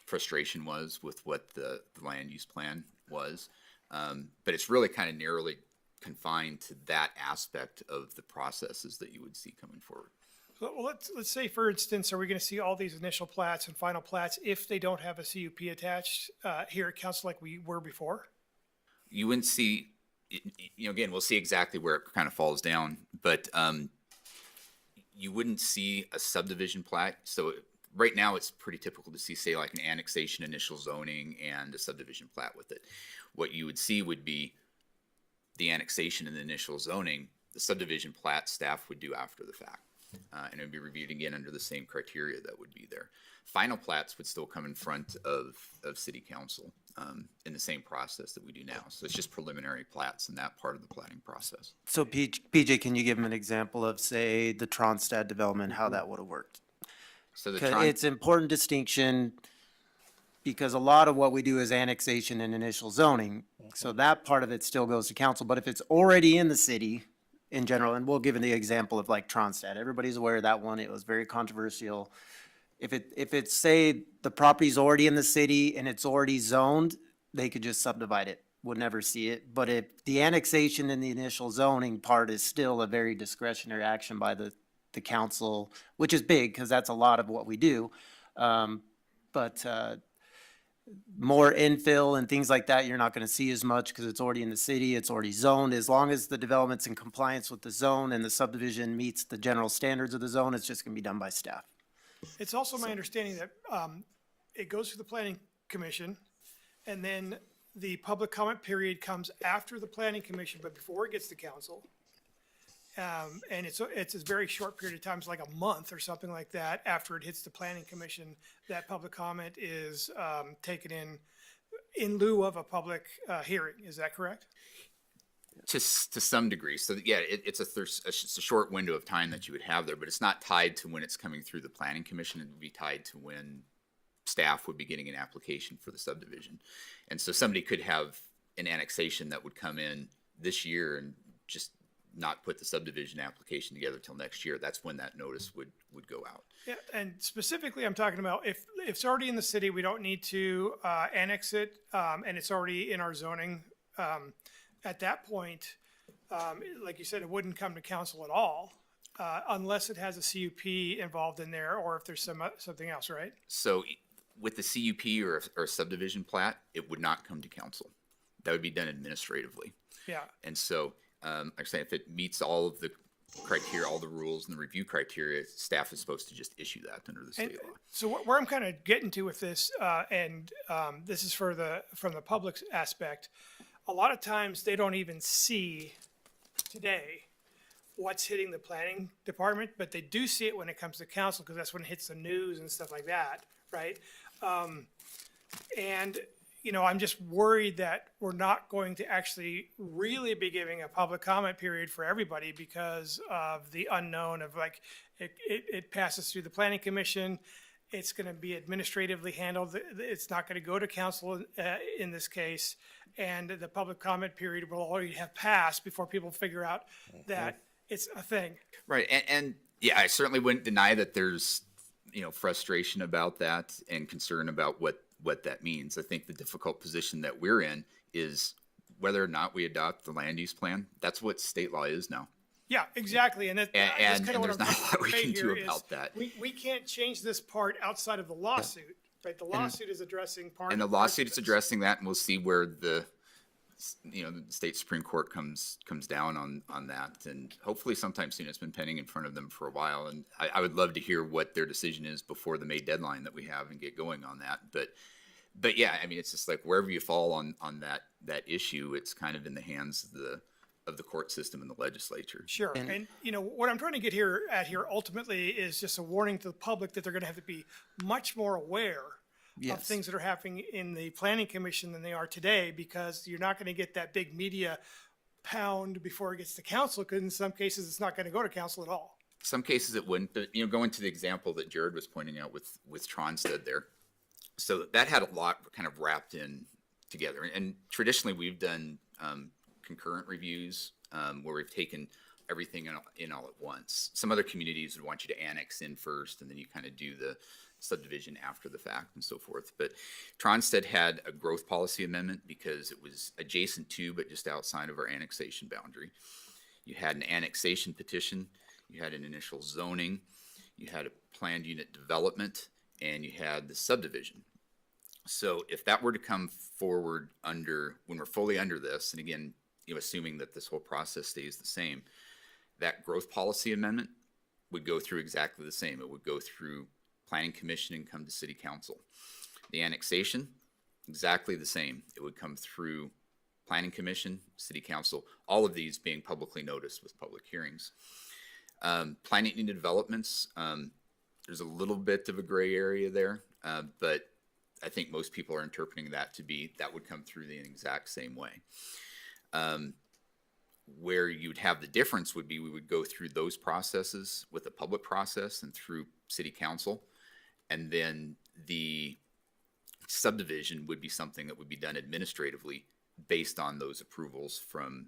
frustration was with what the land use plan was. But it's really kind of narrowly confined to that aspect of the processes that you would see coming forward. Well, let's say, for instance, are we going to see all these initial plats and final plats if they don't have a CUP attached here at council like we were before? You wouldn't see, again, we'll see exactly where it kind of falls down, but you wouldn't see a subdivision plat. So right now it's pretty typical to see, say, like an annexation, initial zoning, and a subdivision plat with it. What you would see would be the annexation and the initial zoning. The subdivision plat staff would do after the fact. And it would be reviewed again under the same criteria that would be there. Final plats would still come in front of city council in the same process that we do now. So it's just preliminary plats in that part of the platting process. So PJ, can you give him an example of, say, the Tronstad development, how that would have worked? So 'Cause it's important distinction because a lot of what we do is annexation and initial zoning. So that part of it still goes to council, but if it's already in the city in general, and we'll give the example of like Tronstad, everybody's aware of that one. It was very controversial. If it's, say, the property's already in the city and it's already zoned, they could just subdivide it, would never see it. But if the annexation and the initial zoning part is still a very discretionary action by the council, which is big because that's a lot of what we do. But more infill and things like that, you're not going to see as much because it's already in the city, it's already zoned. As long as the development's in compliance with the zone and the subdivision meets the general standards of the zone, it's just going to be done by staff. It's also my understanding that it goes through the planning commission, and then the public comment period comes after the planning commission, but before it gets to council. And it's a very short period of time, it's like a month or something like that, after it hits the planning commission, that public comment is taken in lieu of a public hearing. Is that correct? To some degree. So yeah, it's a short window of time that you would have there, but it's not tied to when it's coming through the planning commission. It would be tied to when staff would be getting an application for the subdivision. And so somebody could have an annexation that would come in this year and just not put the subdivision application together till next year, that's when that notice would go out. Yeah, and specifically, I'm talking about if it's already in the city, we don't need to annex it, and it's already in our zoning. At that point, like you said, it wouldn't come to council at all, unless it has a CUP involved in there, or if there's something else, right? So with the CUP or a subdivision plat, it would not come to council. That would be done administratively. Yeah. And so, like I say, if it meets all of the criteria, all the rules and the review criteria, staff is supposed to just issue that under the And state law. so where I'm kind of getting to with this, and this is from the public aspect, a lot of times they don't even see today what's hitting the planning department, but they do see it when it comes to council, because that's when it hits the news and stuff like that, right? And, you know, I'm just worried that we're not going to actually really be giving a public comment period for everybody because of the unknown of like, it passes through the planning commission. It's going to be administratively handled. It's not going to go to council in this case. And the public comment period will already have passed before people figure out that it's a thing. Right. And yeah, I certainly wouldn't deny that there's, you know, frustration about that and concern about what that means. I think the difficult position that we're in is whether or not we adopt the land use plan. That's what state law is now. Yeah, exactly. And that's And kind of what there's I'm not a lot we trying to can say do here is about that. we can't change this part outside of the lawsuit, right? The lawsuit is addressing part. And the parts of lawsuit is this. addressing that, and we'll see where the, you know, the state Supreme Court comes down on that. And hopefully sometime soon. It's been pending in front of them for a while. And I would love to hear what their decision is before the May deadline that we have and get going on that. But yeah, I mean, it's just like wherever you fall on that issue, it's kind of in the hands of the court system and the legislature. Sure. And, you know, what I'm trying to get here ultimately is just a warning to the public that they're going to have to be much more aware of Yes. things that are happening in the planning commission than they are today, because you're not going to get that big media pound before it gets to council, because in some cases it's not going to go to council at all. Some cases it wouldn't, but, you know, going to the example that Jared was pointing out with Tronstead there. So that had a lot kind of wrapped in together. And traditionally we've done concurrent reviews where we've taken everything in all at once. Some other communities would want you to annex in first, and then you kind of do the subdivision after the fact and so forth. But Tronstead had a growth policy amendment because it was adjacent to, but just outside of our annexation boundary. You had an annexation petition, you had an initial zoning, you had a planned unit development, and you had the subdivision. So if that were to come forward when we're fully under this, and again, you know, assuming that this whole process stays the same, that growth policy amendment would go through exactly the same. It would go through planning commission and come to city council. The annexation, exactly the same. It would come through planning commission, city council, all of these being publicly noticed with public hearings. Planning unit developments, there's a little bit of a gray area there, but I think most people are interpreting that to be that would come through the exact same way. Where you'd have the difference would be we would go through those processes with a public process and through city council, and then the subdivision would be something that would be done administratively based on those approvals from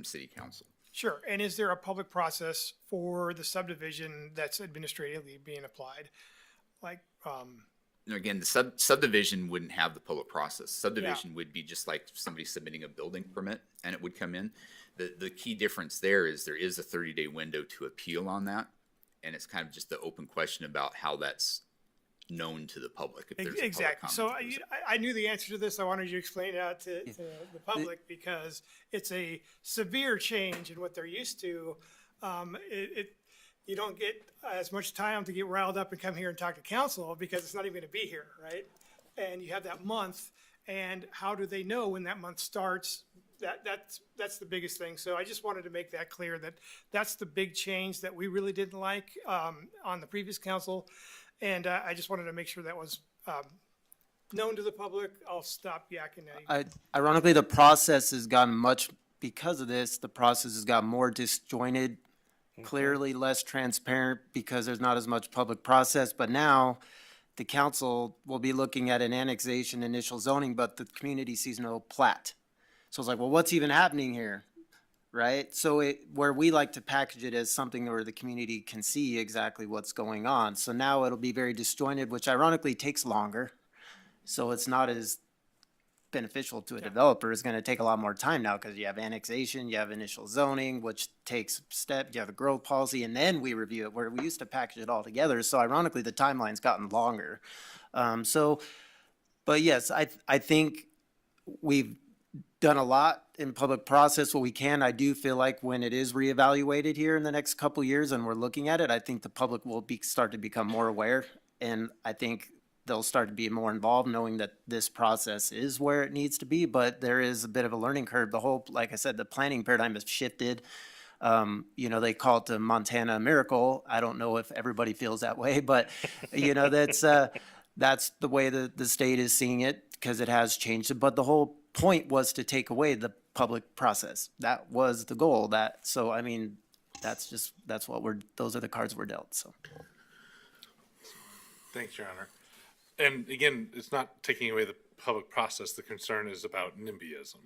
city council. Sure. And is there a public process for the subdivision that's administratively being applied? Like, Now, again, the subdivision wouldn't have the public process. Subdivision would be just like somebody submitting a building permit, and it would come in. The key difference there is a 30-day window to appeal on that, and it's kind of just the open question about how that's known to the public. If there's a public exactly. So comment. I knew the answer to this. I wanted you to explain it out to the public, because it's a severe change in what they're used to. You don't get as much time to get riled up and come here and talk to council because it's not even going to be here, right? And you have that month, and how do they know when that month starts? That's the biggest thing. So I just wanted to make that clear, that that's the big change that we really didn't like on the previous council. And I just wanted to make sure that was known to the public. I'll stop yakking now. Ironically, the process has gotten because of this, the process has gotten more disjointed, clearly less transparent, because there's not as much public process. But now the council will be looking at an annexation initial zoning, but the community sees no plat. So it's like, well, what's even happening here? right? So where we like to package it as something where the community can see exactly what's going on. So now it'll be very disjointed, which ironically takes longer. So it's not as beneficial to a developer. It's going to take a lot more time now because you have annexation, you have initial zoning, which takes you have a growth policy, and then we review it, where we used to package it all together. So ironically, the timeline's gotten longer. But yes, I think we've done a lot in public process what we can. I do feel like when it is reevaluated here in the next couple years and we're looking at it, I think the public will start to become more aware. And I think they'll start to be more involved, knowing that this process is where it needs to be, but there is a bit of a learning curve. The whole, like I said, the planning paradigm has shifted. They call it the Montana miracle. I don't know if everybody feels that way, but that's the way the state is seeing it because it has changed. But the whole point was to take away the public process. That was the goal. That's what those are the cards we're dealt. So. Thanks, Your Honor. And again, it's not taking away the public process. The concern is about NIMBYism.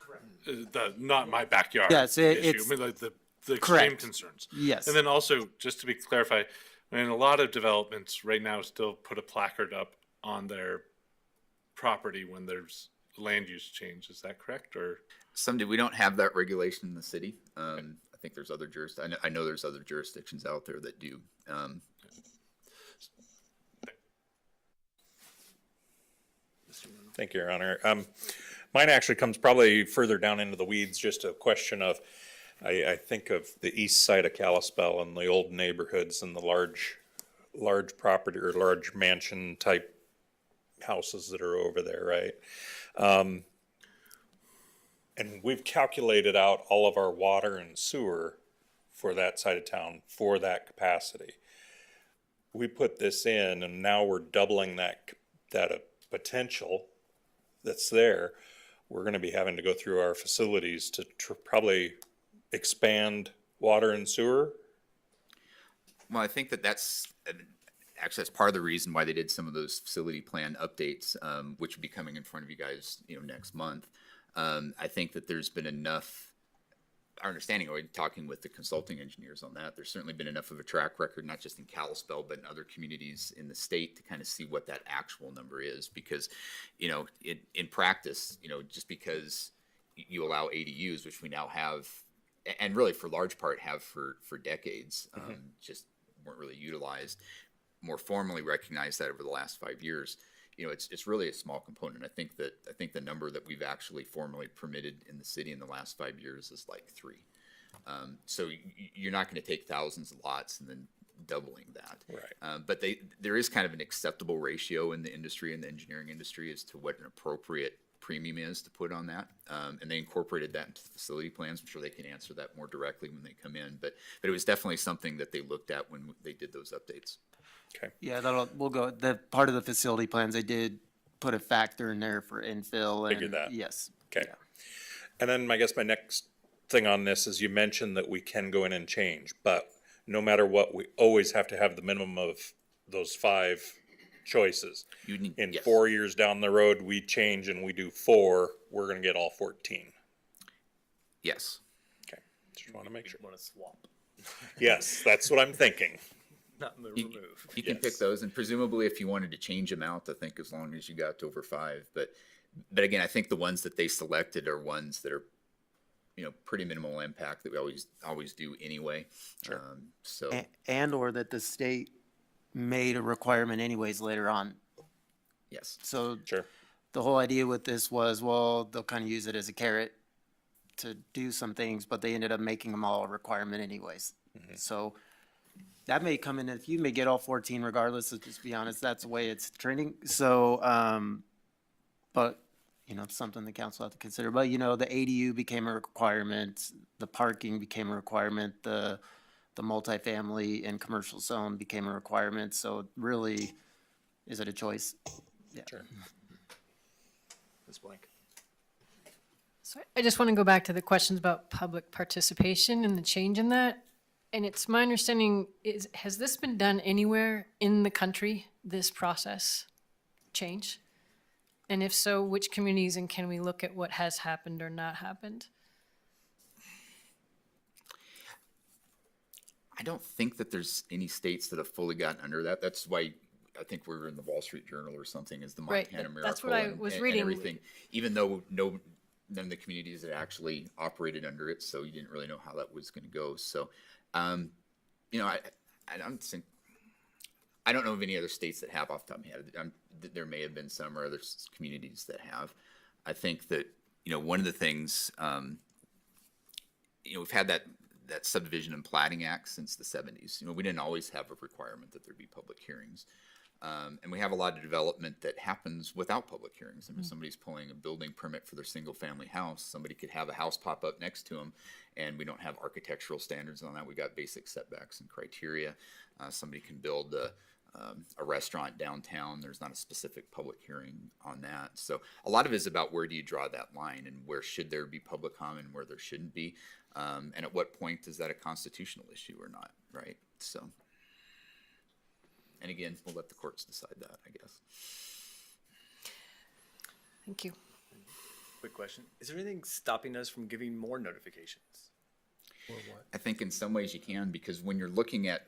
Correct. Not my backyard yes, issue. It's I mean, like the extreme correct. concerns. Yes. And then also, just to be clarified, I mean, a lot of developments right now still put a placard up on their property when there's land use change. Is that correct? Or We don't have that regulation in the city. I think there's other I know there's other jurisdictions out there that do. Thank you, Your Honor. Mine actually comes probably further down into the weeds, just a question of, I think of the east side of Kalispell and the old neighborhoods and the large property or large mansion type houses that are over there, right? And we've calculated out all of our water and sewer for that side of town for that capacity. We put this in and now we're doubling that potential that's there. We're going to be having to go through our facilities to probably expand water and sewer. Well, I think that's part of the reason why they did some of those facility plan updates, which will be coming in front of you guys, next month. I think that there's been enough, our understanding, or talking with the consulting engineers on that, there's certainly been enough of a track record, not just in Kalispell, but in other communities in the state to kind of see what that actual number is. Because, in practice, just because you allow ADUs, which we now have, and really for large part have for decades, just weren't really utilized, more formally recognized that over the last 5 years. It's really a small component. I think the number that we've actually formally permitted in the city in the last 5 years is like 3. So you're not going to take thousands of lots and then doubling that. Right. But there is kind of an acceptable ratio in the industry, in the engineering industry, as to what an appropriate premium is to put on that. And they incorporated that into the facility plans. I'm sure they can answer that more directly when they come in. But it was definitely something that they looked at when they did those updates. Okay. Yeah, we'll go. The part of the facility plans, they did put a factor in there for infill. Figured that. Yes. Okay. Yeah. And then I guess my next thing on this is you mentioned that we can go in and change, but no matter what, we always have to have the minimum of those 5 choices. Yes. 4 years down the road, we change and we do 4, we're going to get all 14. Yes. Okay. Just want to make sure. Want to swap, Yes, that's what I'm thinking. not move, You remove. can pick Yes. those, and presumably if you wanted to change them out, I think as long as you got to over 5. But again, I think the ones that they selected are ones that are, pretty minimal impact that we always do anyway. Sure. Or that the state made a requirement anyways later on. Yes. So Sure. the whole idea with this was, well, they'll kind of use it as a carrot to do some things, but they ended up making them all a requirement anyways. So that may come in, if you may get all 14 regardless, let's just be honest, that's the way it's trending. So, but, it's something the council have to consider. But, the ADU became a requirement, the parking became a requirement, the multifamily and commercial zone became a requirement. So really, is it a choice? Yeah. Sure. Ms. Blank. So I just want to go back to the questions about public participation and the change in that. And it's my understanding, has this been done anywhere in the country, this process change? And if so, which communities, and can we look at what has happened or not happened? I don't think that there's any states that have fully gotten under that. That's why I think we were in the Wall Street Journal or something as the Right, Montana Miracle. that's what I and- was and reading. everything, even though none of the communities had actually operated under it, so you didn't really know how that was going to go. So, you know, I don't think. I don't know of any other states that have off the top of my head. There may have been some or other communities that have. I think that, you know, one of the things, you know, we've had that subdivision and plating act since the 70s. You know, we didn't always have a requirement that there be public hearings. And we have a lot of development that happens without public hearings. I mean, somebody's pulling a building permit for their single family house. Somebody could have a house pop up next to them, and we don't have architectural standards on that. We got basic setbacks and criteria. Somebody can build a restaurant downtown. There's not a specific public hearing on that. So a lot of it is about where do you draw that line and where should there be public comment and where there shouldn't be. And at what point is that a constitutional issue or not, right? So, and again, we'll let the courts decide that, I guess. Thank you. Quick question. Is there anything stopping us from giving more notifications? I think in some ways you can, because when you're looking at,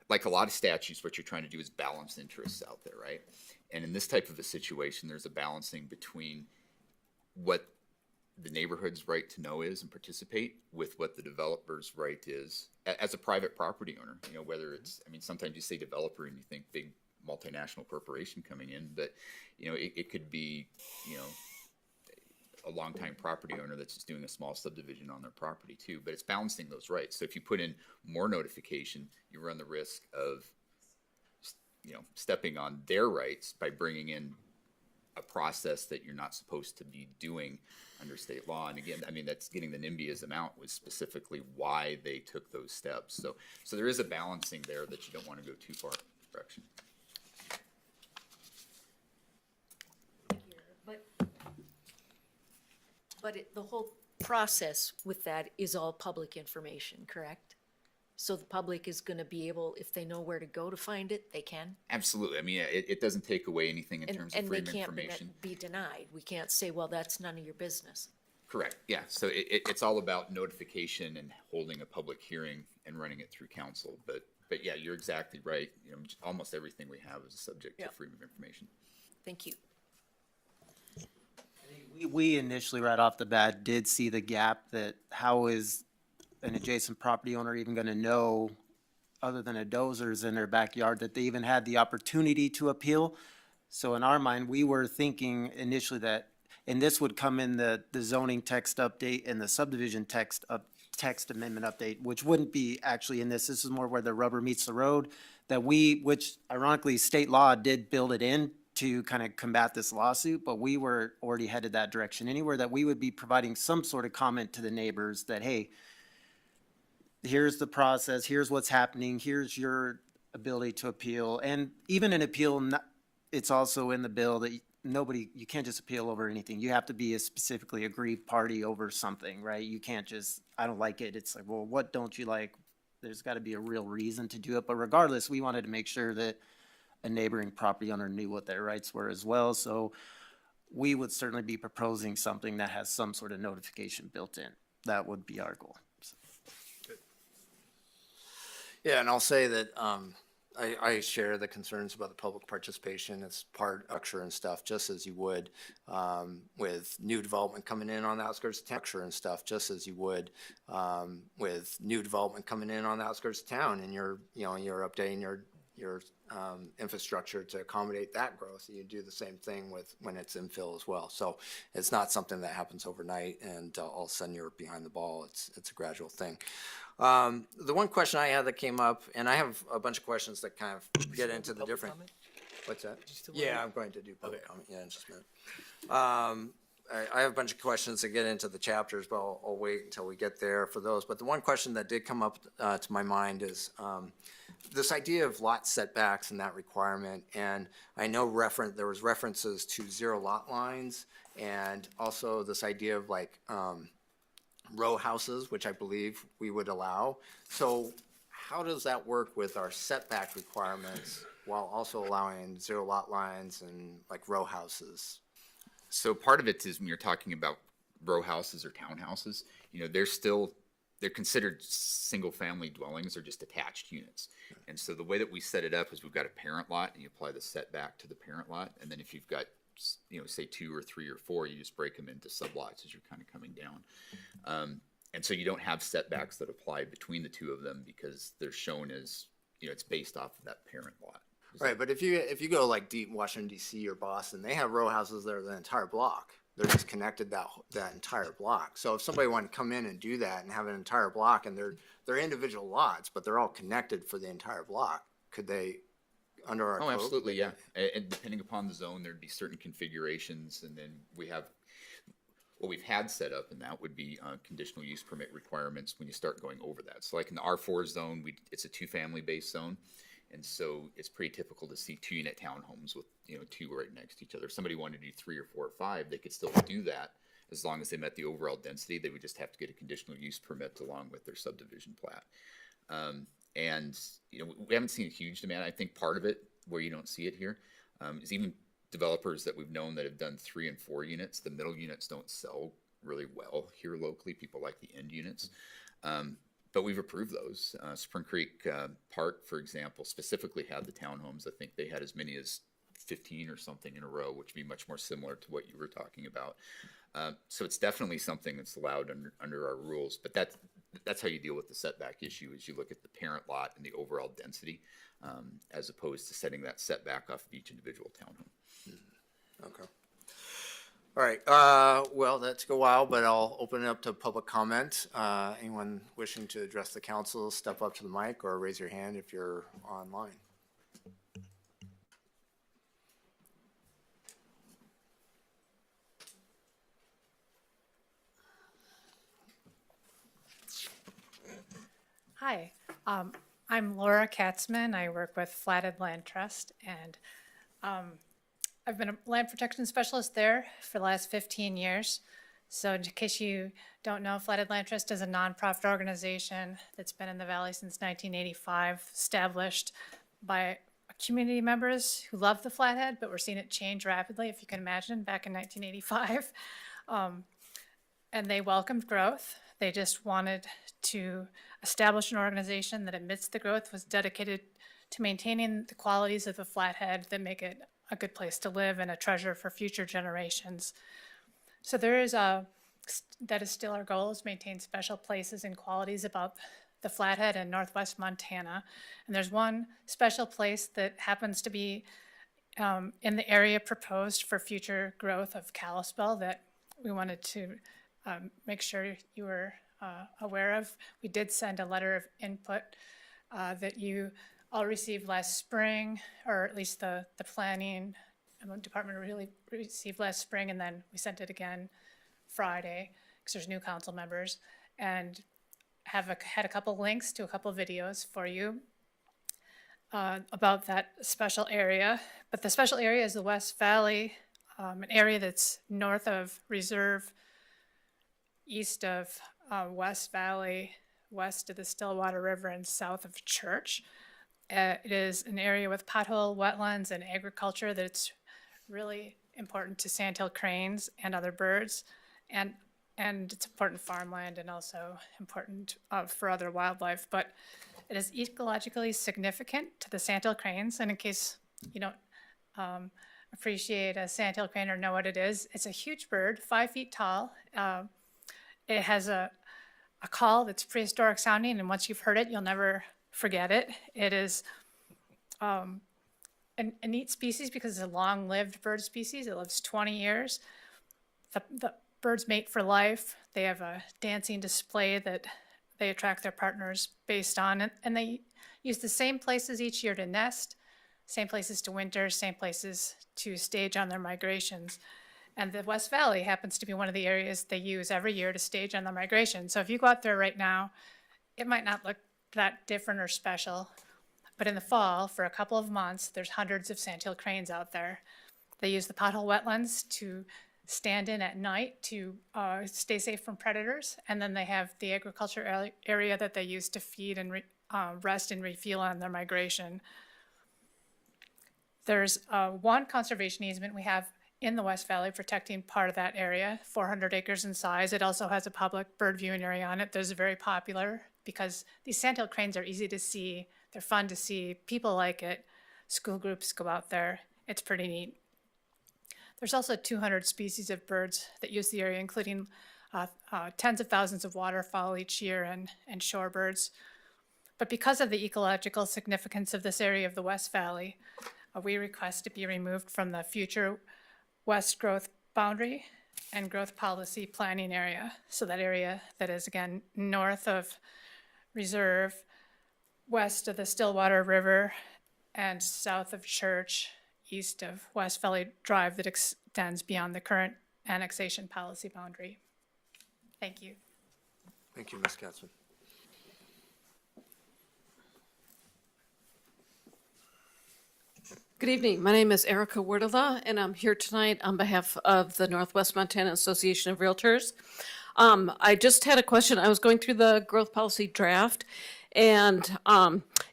like a lot of statutes, what you're trying to do is balance interests out there, right? And in this type of a situation, there's a balancing between what the neighborhood's right to know is and participate with what the developer's right is as a private property owner. You know, whether it's, I mean, sometimes you say developer and you think big multinational corporation coming in, but, you know, it could be, you know, a longtime property owner that's just doing a small subdivision on their property too, but it's balancing those rights. So if you put in more notification, you run the risk of, you know, stepping on their rights by bringing in a process that you're not supposed to be doing under state law. And again, I mean, that's getting the NIMBYism out was specifically why they took those steps. So there is a balancing there that you don't want to go too far in that direction. But the whole process with that is all public information, correct? So the public is gonna be able, if they know where to go to find it, they can? Absolutely. I mean, it doesn't take away anything in terms of And they freedom of can't information. be denied. We can't say, well, that's none of your business. Correct, yeah. So it's all about notification and holding a public hearing and running it through council. But yeah, you're exactly right. You know, almost everything we have is subject to freedom of information. Thank you. We initially, right off the bat, did see the gap that how is an adjacent property owner even gonna know, other than a dozer's in their backyard, that they even had the opportunity to appeal? So in our mind, we were thinking initially that, and this would come in the zoning text update and the subdivision text amendment update, which wouldn't be actually in this. This is more where the rubber meets the road, that which ironically, state law did build it in to kind of combat this lawsuit, but we were already headed that direction. Anywhere that we would be providing some sort of comment to the neighbors that, hey, here's the process, here's what's happening, here's your ability to appeal. And even an appeal, it's also in the bill that you can't just appeal over anything. You have to be a specifically aggrieved party over something, right? You can't just, I don't like it. It's like, well, what don't you like? There's got to be a real reason to do it. But regardless, we wanted to make sure that a neighboring property owner knew what their rights were as well. So we would certainly be proposing something that has some sort of notification built in. That would be our goal. So. Yeah, and I'll say that I share the concerns about the public participation as part of structure and stuff, just as you would with new development coming in on the outskirts of town and stuff, just as you would with new development coming in on the outskirts of town, and you're updating your infrastructure to accommodate that growth. You do the same thing with when it's infill as well. So it's not something that happens overnight and all of a sudden you're behind the ball. It's a gradual thing. The one question I had that came up, and I have a bunch of questions that kind of get into the different. Comment? What's that? Yeah, I'm going to do public comment. Yeah, in just a minute. I have a bunch of questions that get into the chapters, but I'll wait until we get there for those. But the one question that did come up to my mind is this idea of lot setbacks and that requirement. And I know there was references to 0 lot lines, and also this idea of like row houses, which I believe we would allow. So how does that work with our setback requirements while also allowing 0 lot lines and like row houses? So part of it is when you're talking about row houses or townhouses, you know, they're still they're considered single-family dwellings or just attached units. And so the way that we set it up is we've got a parent lot, and you apply the setback to the parent lot. And then if you've got, say 2 or 3 or 4, you just break them into sublots as you're kind of coming down. And so you don't have setbacks that apply between the two of them because they're shown as, it's based off of that parent lot. Right, but if you go like deep Washington D.C. or Boston, they have row houses that are the entire block. They're just connected that entire block. So if somebody wanted to come in and do that and have an entire block, and they're individual lots, but they're all connected for the entire block, could they, under our Oh, code? absolutely, yeah. And depending upon the zone, there'd be certain configurations, and then what we've had set up, and that would be conditional use permit requirements when you start going over that. So like in the R4 zone, it's a 2-family based zone. And so it's pretty typical to see 2-unit townhomes with, 2 right next to each other. If somebody wanted to do 3 or 4 or 5, they could still do that as long as they met the overall density. They would just have to get a conditional use permit along with their subdivision plat. And, we haven't seen a huge demand. I think part of it, where you don't see it here, is even developers that we've known that have done 3 and 4 units. The middle units don't sell really well here locally. People like the end units. But we've approved those. Spring Creek Park, for example, specifically had the townhomes. I think they had as many as 15 or something in a row, which would be much more similar to what you were talking about. So it's definitely something that's allowed under our rules. But that's how you deal with the setback issue, is you look at the parent lot and the overall density, as opposed to setting that setback off of each individual townhome. Okay. All right, well, that took a while, but I'll open it up to public comment. Anyone wishing to address the council, step up to the mic or raise your hand if you're online. Hi, I'm Laura Katzman. I work with Flathead Land Trust, and I've been a land protection specialist there for the last 15 years. So in case you don't know, Flathead Land Trust is a nonprofit organization that's been in the Valley since 1985, established by community members who love the Flathead, but we're seeing it change rapidly, if you can imagine, back in 1985. And they welcomed growth. They just wanted to establish an organization that, amidst the growth, was dedicated to maintaining the qualities of the Flathead that make it a good place to live and a treasure for future generations. So that is still our goal, is maintain special places and qualities about the Flathead and Northwest Montana. And there's one special place that happens to be in the area proposed for future growth of Kalispell that we wanted to make sure you were aware of. We did send a letter of input that you all received last spring, or at least the planning department really received last spring, and then we sent it again Friday because there's new council members, and had a couple links to a couple videos for you about that special area. But the special area is the West Valley, an area that's north of Reserve, east of West Valley, west of the Stillwater River, and south of Church. It is an area with pothole wetlands and agriculture that's really important to sandhill cranes and other birds, and it's important farmland and also important for other wildlife. But it is ecologically significant to the sandhill cranes. And in case you don't appreciate a sandhill crane or know what it is, it's a huge bird, 5 feet tall. It has a call that's prehistoric sounding, and once you've heard it, you'll never forget it. It is a neat species because it's a long-lived bird species. It lives 20 years. The birds mate for life. They have a dancing display that they attract their partners based on, and they use the same places each year to nest, same places to winter, same places to stage on their migrations. And the West Valley happens to be one of the areas they use every year to stage on their migration. So if you go out there right now, it might not look that different or special, but in the fall, for a couple of months, there's hundreds of sandhill cranes out there. They use the pothole wetlands to stand in at night to stay safe from predators, and then they have the agriculture area that they use to feed and rest and refuel on their migration. There's one conservation easement we have in the West Valley, protecting part of that area, 400 acres in size. It also has a public bird viewing area on it that is very popular because these sandhill cranes are easy to see. They're fun to see. People like it. School groups go out there. It's pretty neat. There's also 200 species of birds that use the area, including tens of thousands of waterfowl each year and shorebirds. But because of the ecological significance of this area of the West Valley, we request to be removed from the future West growth boundary and growth policy planning area. So that area that is, again, north of Reserve, west of the Stillwater River, and south of Church, east of West Valley Drive that extends beyond the current annexation policy boundary. Thank you. Thank you, Ms. Katzman. Good evening. My name is Erica Wardala, and I'm here tonight on behalf of the Northwest Montana Association of Realtors. I just had a question. I was going through the growth policy draft, and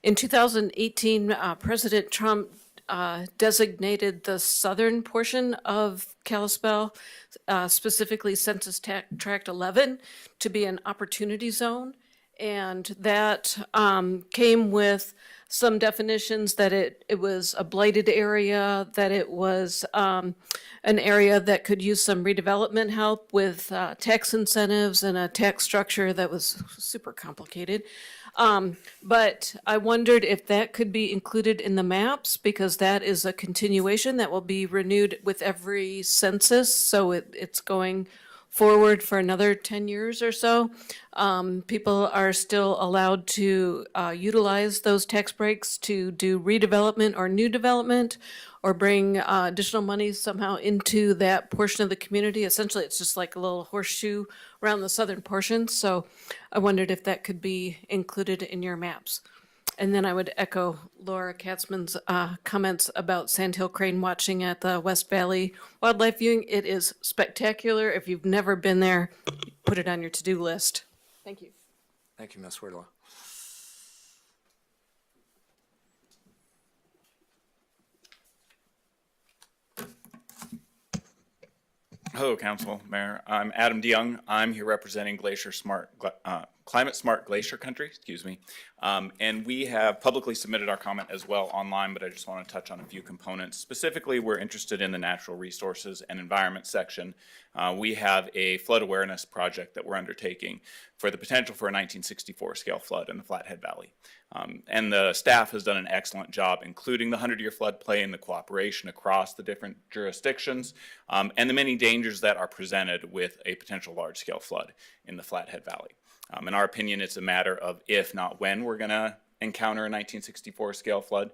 in 2018, President Trump designated the southern portion of Kalispell, specifically Census Tract 11, to be an opportunity zone. And that came with some definitions that it was a blighted area, that it was an area that could use some redevelopment help with tax incentives and a tax structure that was super complicated. But I wondered if that could be included in the maps, because that is a continuation that will be renewed with every census. So it's going forward for another 10 years or so. People are still allowed to utilize those tax breaks to do redevelopment or new development, or bring additional money somehow into that portion of the community. Essentially, it's just like a little horseshoe around the southern portion. So I wondered if that could be included in your maps. And then I would echo Laura Katzman's comments about sandhill crane watching at the West Valley Wildlife Viewing. It is spectacular. If you've never been there, put it on your to-do list. Thank you. Thank you, Ms. Wardlaw. Hello, Council, Mayor. I'm Adam DeYoung. I'm here representing Climate Smart Glacier Country, and we have publicly submitted our comment as well online, but I just want to touch on a few components. Specifically, we're interested in the natural resources and environment section. We have a flood awareness project that we're undertaking for the potential for a 1964 scale flood in the Flathead Valley. And the staff has done an excellent job, including the 100-year floodplain, the cooperation across the different jurisdictions, and the many dangers that are presented with a potential large-scale flood in the Flathead Valley. In our opinion, it's a matter of if, not when, we're going to encounter a 1964 scale flood.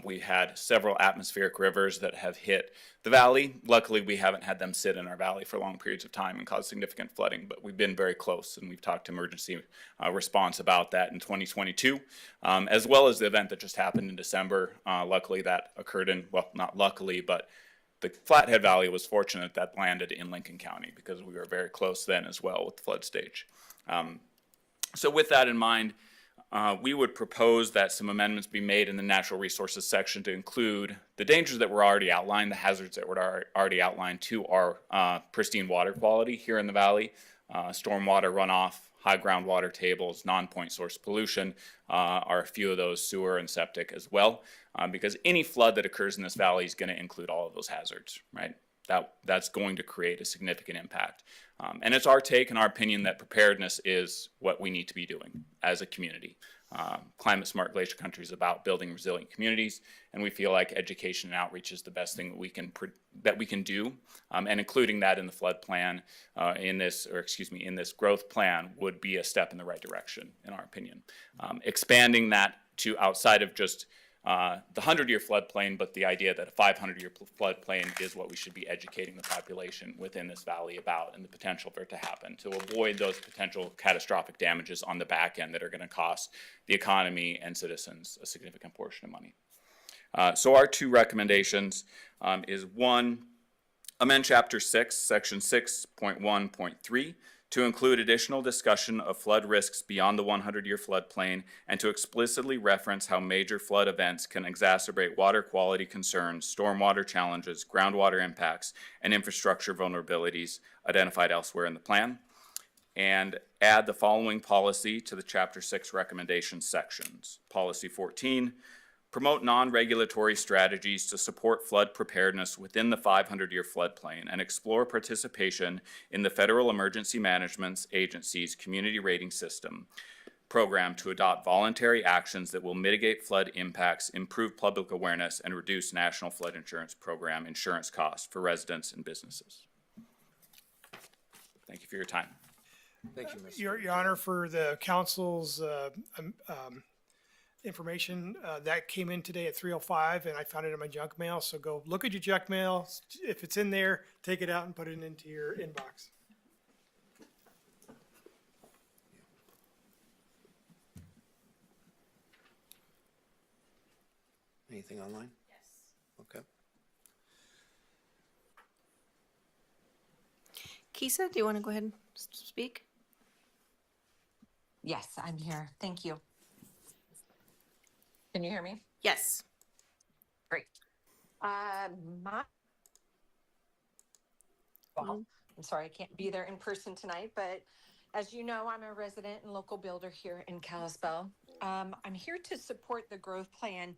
We had several atmospheric rivers that have hit the valley. Luckily, we haven't had them sit in our valley for long periods of time and cause significant flooding, but we've been very close, and we've talked to emergency response about that in 2022, as well as the event that just happened in December. Luckily, that occurred in, well, not luckily, but the Flathead Valley was fortunate that landed in Lincoln County, because we were very close then as well with the flood stage. So with that in mind, we would propose that some amendments be made in the natural resources section to include the dangers that were already outlined, the hazards that were already outlined to our pristine water quality here in the valley, stormwater runoff, high groundwater tables, non-point source pollution are a few of those, sewer and septic as well, because any flood that occurs in this valley is going to include all of those hazards, right? That's going to create a significant impact. And it's our take and our opinion that preparedness is what we need to be doing as a community. Climate Smart Glacier Country is about building resilient communities, and we feel like education and outreach is the best thing that we can do, and including that in the flood plan, in this growth plan would be a step in the right direction, in our opinion. Expanding that to outside of just the 100-year floodplain, but the idea that a 500-year floodplain is what we should be educating the population within this valley about, and the potential for it to happen, to avoid those potential catastrophic damages on the back end that are going to cost the economy and citizens a significant portion of money. So our two recommendations is one, amend Chapter 6, Section 6.1.3 to include additional discussion of flood risks beyond the 100-year floodplain, and to explicitly reference how major flood events can exacerbate water quality concerns, stormwater challenges, groundwater impacts, and infrastructure vulnerabilities identified elsewhere in the plan, and add the following policy to the Chapter 6 recommendation sections. Policy 14, promote non-regulatory strategies to support flood preparedness within the 500-year floodplain and explore participation in the Federal Emergency Management Agency's Community Rating System program to adopt voluntary actions that will mitigate flood impacts, improve public awareness, and reduce National Flood Insurance Program insurance costs for residents and businesses. Thank you for your time. Thank you, Mr. Your Honor, for the council's information, that came in today at 3:05, and I found it in my junk mail, so go look at your junk mail. If it's in there, take it out and put it into your inbox. Anything online? Yes. Okay. Kisa, do you want to go ahead and speak? Yes, I'm here. Thank you. Can you hear me? Yes. Great. Well, I'm sorry I can't be there in person tonight, but as you know, I'm a resident and local builder here in Kalispell. I'm here to support the growth plan,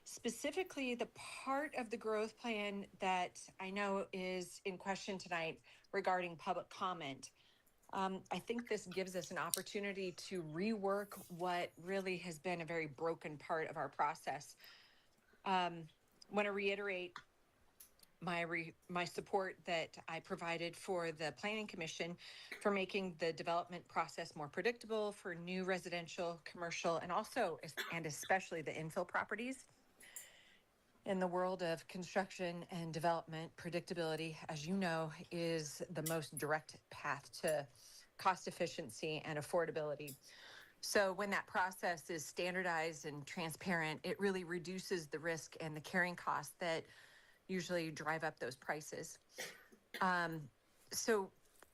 specifically the part of the growth plan that I know is in question tonight regarding public comment. I think this gives us an opportunity to rework what really has been a very broken part of our process. Want to reiterate my support that I provided for the Planning Commission for making the development process more predictable for new residential, commercial, and also and especially the infill properties. In the world of construction and development, predictability, as you know, is the most direct path to cost efficiency and affordability. So when that process is standardized and transparent, it really reduces the risk and the carrying costs that usually drive up those prices. So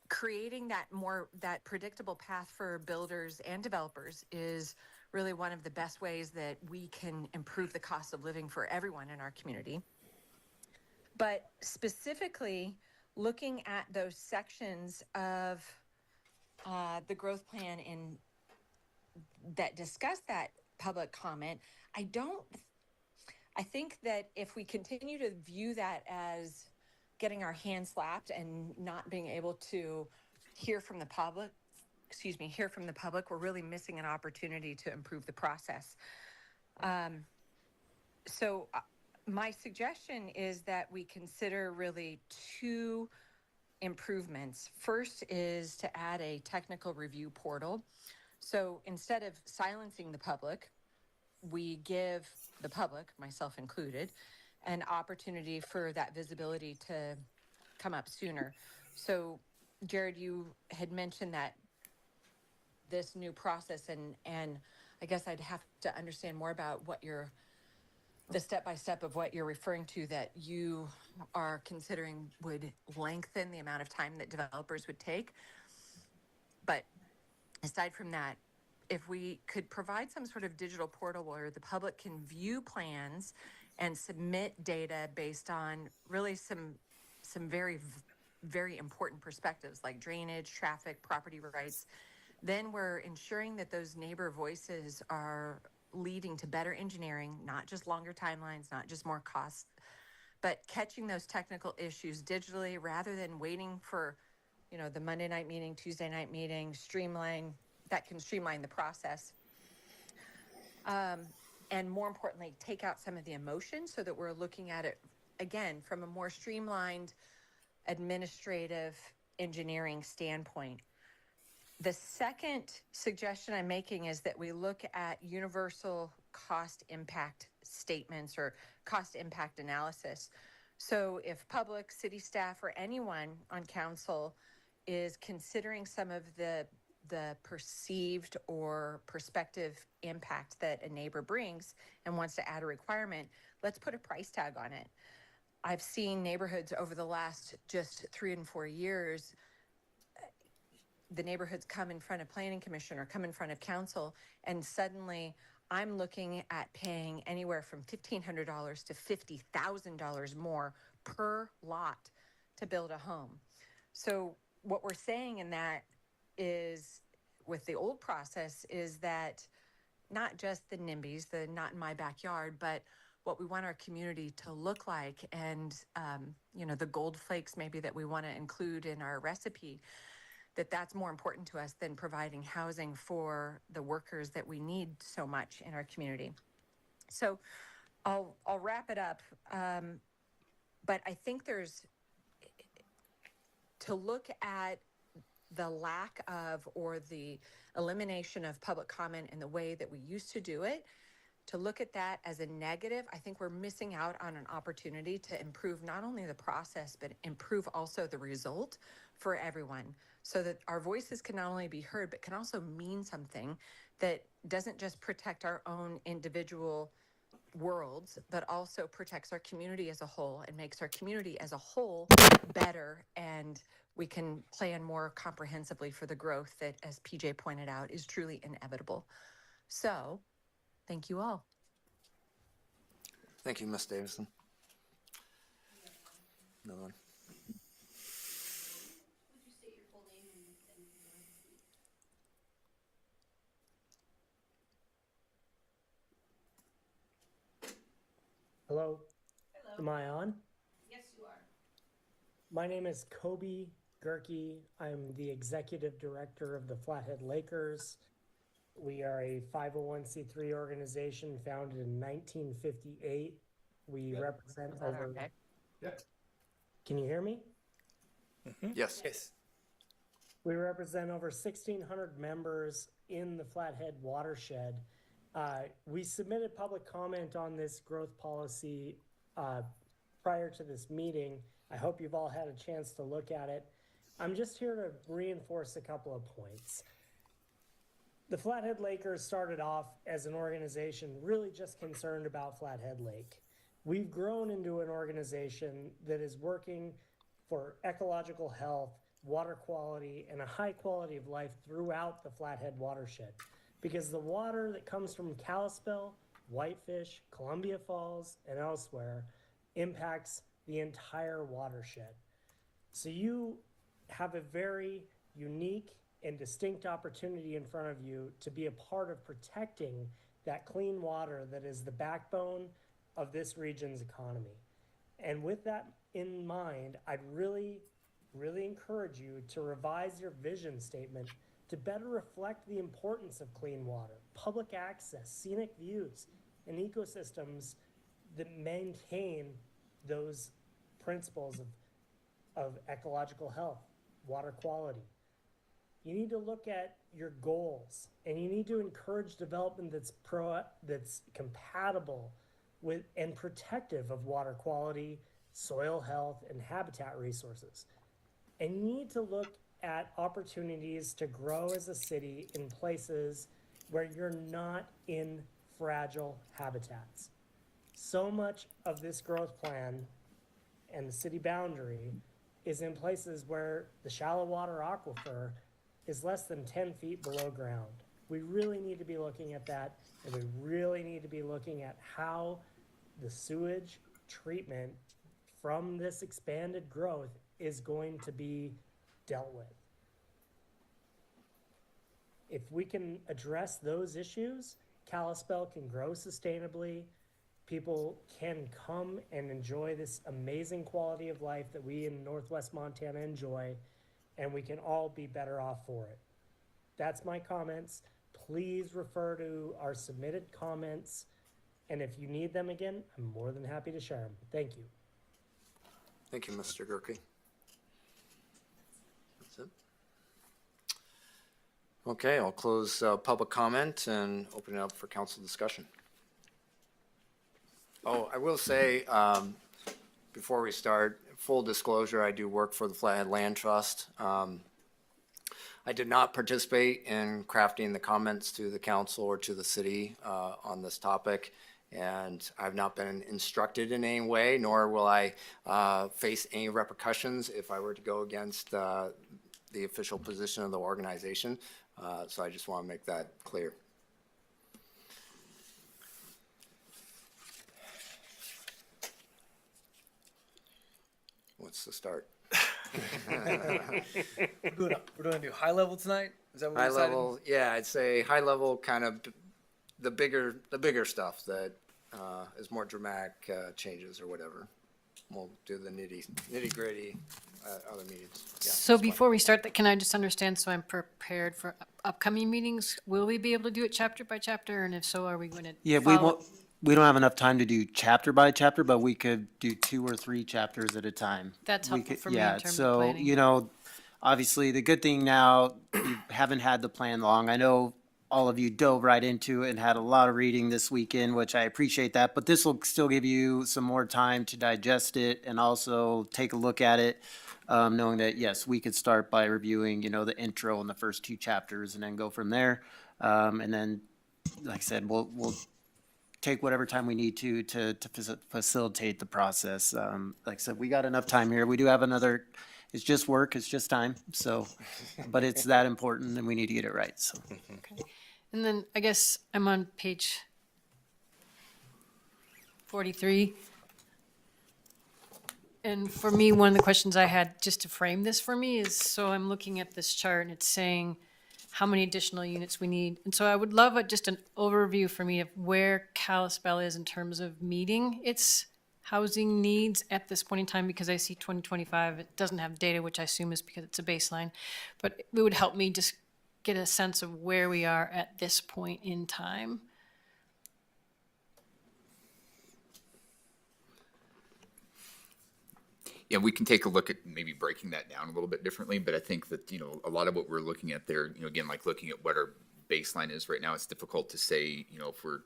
creating that predictable path for builders and developers is really one of the best ways that we can improve the cost of living for everyone in our community. But specifically, looking at those sections of the growth plan that discuss that public comment, I think that if we continue to view that as getting our hands slapped and not being able to hear from the public, we're really missing an opportunity to improve the process. So my suggestion is that we consider really two improvements. First is to add a technical review portal. So instead of silencing the public, we give the public, myself included, an opportunity for that visibility to come up sooner. So Jared, you had mentioned that this new process, and I guess I'd have to understand more about what the step-by-step of what you're referring to that you are considering would lengthen the amount of time that developers would take. But aside from that, if we could provide some sort of digital portal where the public can view plans and submit data based on really some very, very important perspectives like drainage, traffic, property rights, then we're ensuring that those neighbor voices are leading to better engineering, not just longer timelines, not just more costs, but catching those technical issues digitally rather than waiting for, the Monday night meeting, Tuesday night meeting, that can streamline the process. And more importantly, take out some of the emotion so that we're looking at it, again, from a more streamlined administrative engineering standpoint. The second suggestion I'm making is that we look at universal cost impact statements or cost impact analysis. So if public, city staff, or anyone on council is considering some of the perceived or prospective impact that a neighbor brings and wants to add a requirement, let's put a price tag on it. I've seen neighborhoods over the last just 3 and 4 years the neighborhoods come in front of planning commission or come in front of council, and suddenly I'm looking at paying anywhere from $1,500 to $50,000 more per lot to build a home. So what we're saying in that is, with the old process, is that not just the NIMBYs, the not in my backyard, but what we want our community to look like, and the gold flakes maybe that we want to include in our recipe, that's more important to us than providing housing for the workers that we need so much in our community. So I'll wrap it up. But I think to look at the lack of or the elimination of public comment in the way that we used to do it, to look at that as a negative, I think we're missing out on an opportunity to improve not only the process, but improve also the result for everyone, so that our voices can not only be heard, but can also mean something that doesn't just protect our own individual worlds, but also protects our community as a whole and makes our community as a whole better, and we can plan more comprehensively for the growth that, as PJ pointed out, is truly inevitable. So, thank you all. Thank you, Ms. Davison. No one. Hello. Am I on? Yes, you are. My name is Kobe Gerke. I'm the executive director of the Flathead Lakers. We are a 501c3 organization founded in 1958. We represent over. Okay. Can you hear me? Yes. Yes. We represent over 1,600 members in the Flathead watershed. We submitted public comment on this growth policy prior to this meeting. I hope you've all had a chance to look at it. I'm just here to reinforce a couple of points. The Flathead Lakers started off as an organization really just concerned about Flathead Lake. We've grown into an organization that is working for ecological health, water quality, and a high quality of life throughout the Flathead watershed. Because the water that comes from Kalispell, Whitefish, Columbia Falls, and elsewhere impacts the entire watershed. So you have a very unique and distinct opportunity in front of you to be a part of protecting that clean water that is the backbone of this region's economy. And with that in mind, I'd really encourage you to revise your vision statement to better reflect the importance of clean water, public access, scenic views, and ecosystems that maintain those principles of ecological health, water quality. You need to look at your goals, and you need to encourage development that's compatible with and protective of water quality, soil health, and habitat resources. And you need to look at opportunities to grow as a city in places where you're not in fragile habitats. So much of this growth plan and the city boundary is in places where the shallow water aquifer is less than 10 feet below ground. We really need to be looking at that, and we really need to be looking at how the sewage treatment from this expanded growth is going to be dealt with. If we can address those issues, Kalispell can grow sustainably. People can come and enjoy this amazing quality of life that we in Northwest Montana enjoy, and we can all be better off for it. That's my comments. Please refer to our submitted comments, and if you need them again, I'm more than happy to share them. Thank you. Thank you, Mr. Gerke. That's it. Okay, I'll close public comment and open it up for council discussion. Oh, I will say, before we start, full disclosure, I do work for the Flathead Land Trust. I did not participate in crafting the comments to the council or to the city on this topic, and I've not been instructed in any way, nor will I face any repercussions if I were to go against the official position of the organization. So I just want to make that clear. What's the start? We're gonna do high level tonight? Is that what we High decided? level, yeah, I'd say high level, kind of the bigger stuff that is more dramatic changes or whatever. We'll do the nitty gritty other meetings. Yeah, So that's fine. before we start that, can I just understand so I'm prepared for upcoming meetings? Will we be able to do it chapter by chapter? And if so, are we going to? Yeah, we don't have enough time to do chapter by chapter, but we could do 2 or 3 chapters at a time. That's We helpful could- for me in yeah, terms of so, planning. you know, obviously the good thing now, you haven't had the plan long. I know all of you dove right into it and had a lot of reading this weekend, which I appreciate that, but this will still give you some more time to digest it and also take a look at it, knowing that, yes, we could start by reviewing, you know, the intro and the first 2 chapters and then go from there. And then, like I said, we'll take whatever time we need to facilitate the process. Like I said, we got enough time here. We do have another, it's just work, it's just time. So, but it's that important and we need to get it right, so. And then I guess I'm on page 43. And for me, one of the questions I had just to frame this for me is, so I'm looking at this chart and it's saying how many additional units we need. And so I would love just an overview for me of where Kalispell is in terms of meeting its housing needs at this point in time, because I see 2025, it doesn't have data, which I assume is because it's a baseline. But it would help me just get a sense of where we are at this point in time. Yeah, we can take a look at maybe breaking that down a little bit differently, but I think that, you know, a lot of what we're looking at there, you know, again, like looking at what our baseline is right now, it's difficult to say, you know, if we're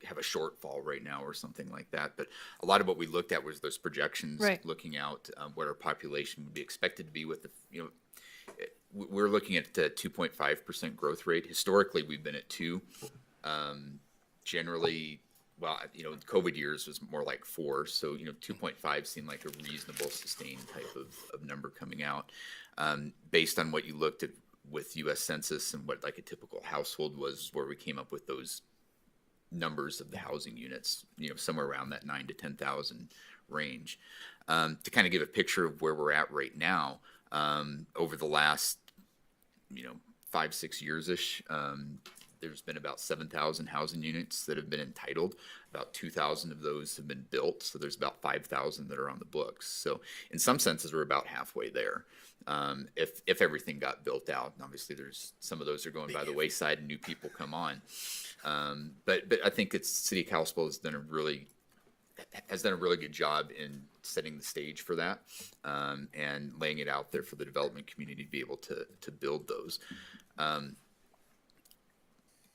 have a shortfall right now or something like that. But a lot of what we looked at was those projections, Right. looking out what our population would be expected to be with the, you know, we're looking at a 2.5% growth rate. Historically, we've been at 2. Generally, well, you know, COVID years was more like 4. So, you know, 2.5 seemed like a reasonable, sustained type of number coming out. Based on what you looked at with U.S. Census and what like a typical household was, where we came up with those numbers of the housing units, you know, somewhere around that 9,000 to 10,000 range. To kind of give a picture of where we're at right now, over the last, you know, 5-6 years-ish, there's been about 7,000 housing units that have been entitled. About 2,000 of those have been built, so there's about 5,000 that are on the books. So in some senses, we're about halfway there. If everything got built out, and obviously there's some of those are going by the wayside and new people come on. But I think it's City of Kalispell has done a really good job in setting the stage for that, and laying it out there for the development community to be able to build those.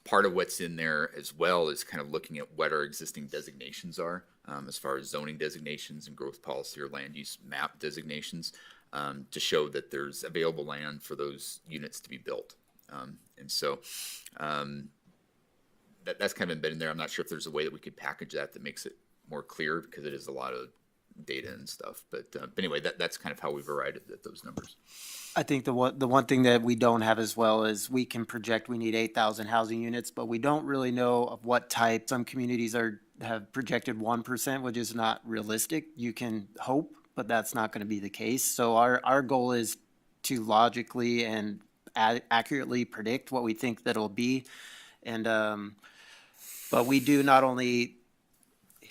Part of what's in there as well is kind of looking at what our existing designations are, as far as zoning designations and growth policy or land use map designations, to show that there's available land for those units to be built. And so that's kind of embedded in there. I'm not sure if there's a way that we could package that makes it more clear, because it is a lot of data and stuff. But anyway, that's kind of how we've arrived at those numbers. I think the one thing that we don't have as well is we can project we need 8,000 housing units, but we don't really know of what type. Some communities have projected 1%, which is not realistic. You can hope, but that's not going to be the case. So our goal is to logically and accurately predict what we think that it'll be. And but we do not only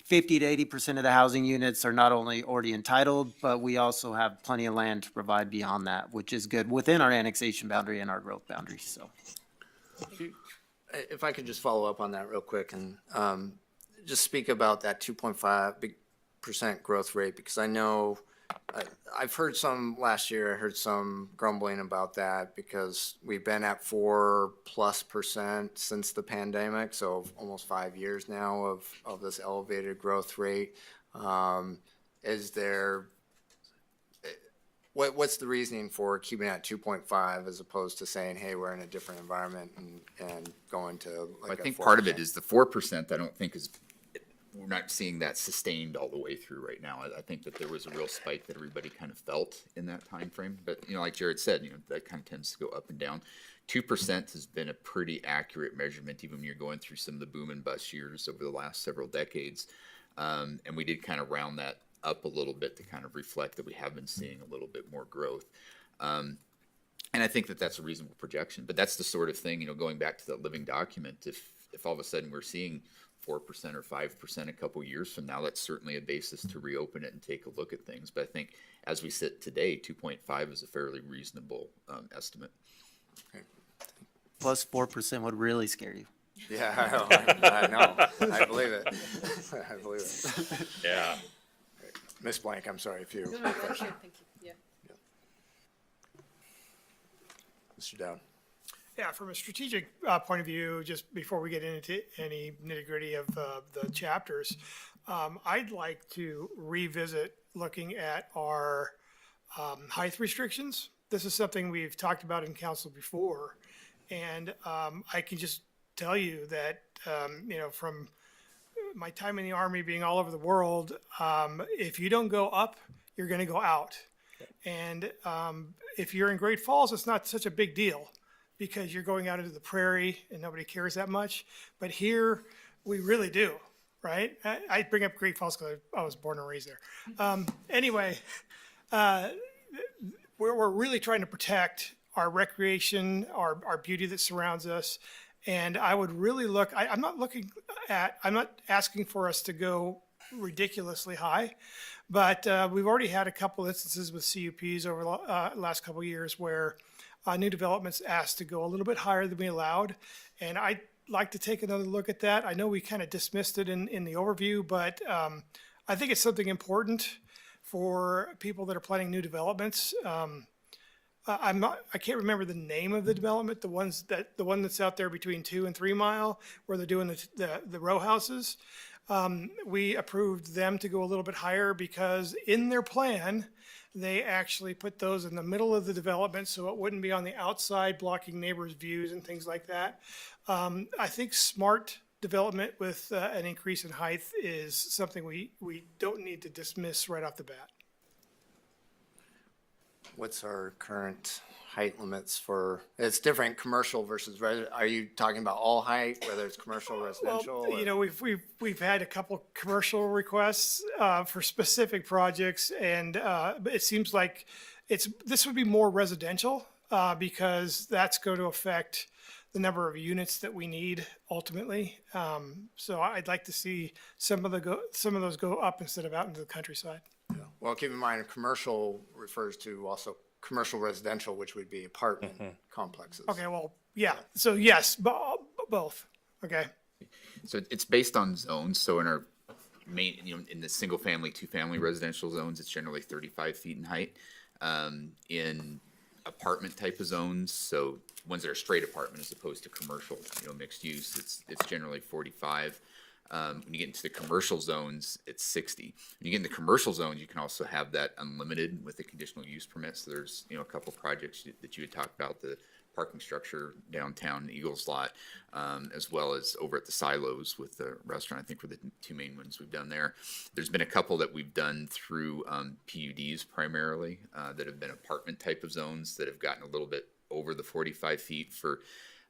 50 to 80% of the housing units are not only already entitled, but we also have plenty of land to provide beyond that, which is good within our annexation boundary and our growth boundaries. So, If I could just follow up on that real quick and just speak about that 2.5% growth rate, because I know I've heard some last year, I heard some grumbling about that because we've been at 4+% since the pandemic. So almost 5 years now of this elevated growth rate. Is there, what's the reasoning for keeping it at 2.5 as opposed to saying, hey, we're in a different environment and going to like I think part of it is the 4%. I don't think is we're not seeing that sustained all the way through right now. I think that there was a real spike that everybody kind of felt in that time frame. But, you know, like Jared said, you know, that kind of tends to go up and down. 2% has been a pretty accurate measurement, even when you're going through some of the boom and bust years over the last several decades. And we did kind of round that up a little bit to kind of reflect that we have been seeing a little bit more growth. And I think that that's a reasonable projection, but that's the sort of thing, you know, going back to the living document, if all of a sudden we're seeing 4% or 5% a couple years from now, that's certainly a basis to reopen it and take a look at things. But I think as we sit today, 2.5 is a fairly reasonable estimate. Okay. Plus 4% would really scare you. Yeah, I know. I believe it. I believe it. Yeah. Ms. Blank, I'm sorry if you. No, thank you. Yeah. Mr. Dowd. Yeah, from a strategic point of view, just before we get into any nitty-gritty of the chapters, I'd like to revisit looking at our height restrictions. This is something we've talked about in council before, and I can just tell you that, you know, from my time in the Army being all over the world, if you don't go up, you're going to go out. And if you're in Great Falls, it's not such a big deal because you're going out into the prairie and nobody cares that much. But here, we really do, right? I bring up Great Falls because I was born and raised there. Anyway, we're really trying to protect our recreation, our beauty that surrounds us. And I would really look, I'm not asking for us to go ridiculously high, but we've already had a couple instances with CUPs over the last couple of years where new developments asked to go a little bit higher than we allowed. And I'd like to take another look at that. I know we kind of dismissed it in the overview, but I think it's something important for people that are planning new developments. I can't remember the name of the development, the one that's out there between 2 and 3 Mile, where they're doing the row houses. We approved them to go a little bit higher because in their plan, they actually put those in the middle of the development so it wouldn't be on the outside blocking neighbors' views and things like that. I think smart development with an increase in height is something we don't need to dismiss right off the bat. What's our current height limits for, it's different commercial versus are you talking about all height, whether it's commercial, residential? Well, you know, we've had a couple commercial requests for specific projects, and it seems like this would be more residential because that's going to affect the number of units that we need ultimately. So I'd like to see some of those go up instead of out into the countryside. Yeah. Well, keep in mind, commercial refers to also commercial residential, which would be apartment complexes. Okay, well, yeah. So yes, both. Okay. So it's based on zones. So in our main, you know, in the single family, 2-family residential zones, it's generally 35 feet in height. In apartment type of zones, so ones that are straight apartment as opposed to commercial, you know, mixed use, it's generally 45. When you get into the commercial zones, it's 60. When you get in the commercial zones, you can also have that unlimited with the conditional use permit. So there's, you know, a couple projects that you had talked about, the parking structure downtown Eagles Lot, as well as over at the Silos with the restaurant. I think were the 2 main ones we've done there. There's been a couple that we've done through PUDs primarily that have been apartment type of zones that have gotten a little bit over the 45 feet for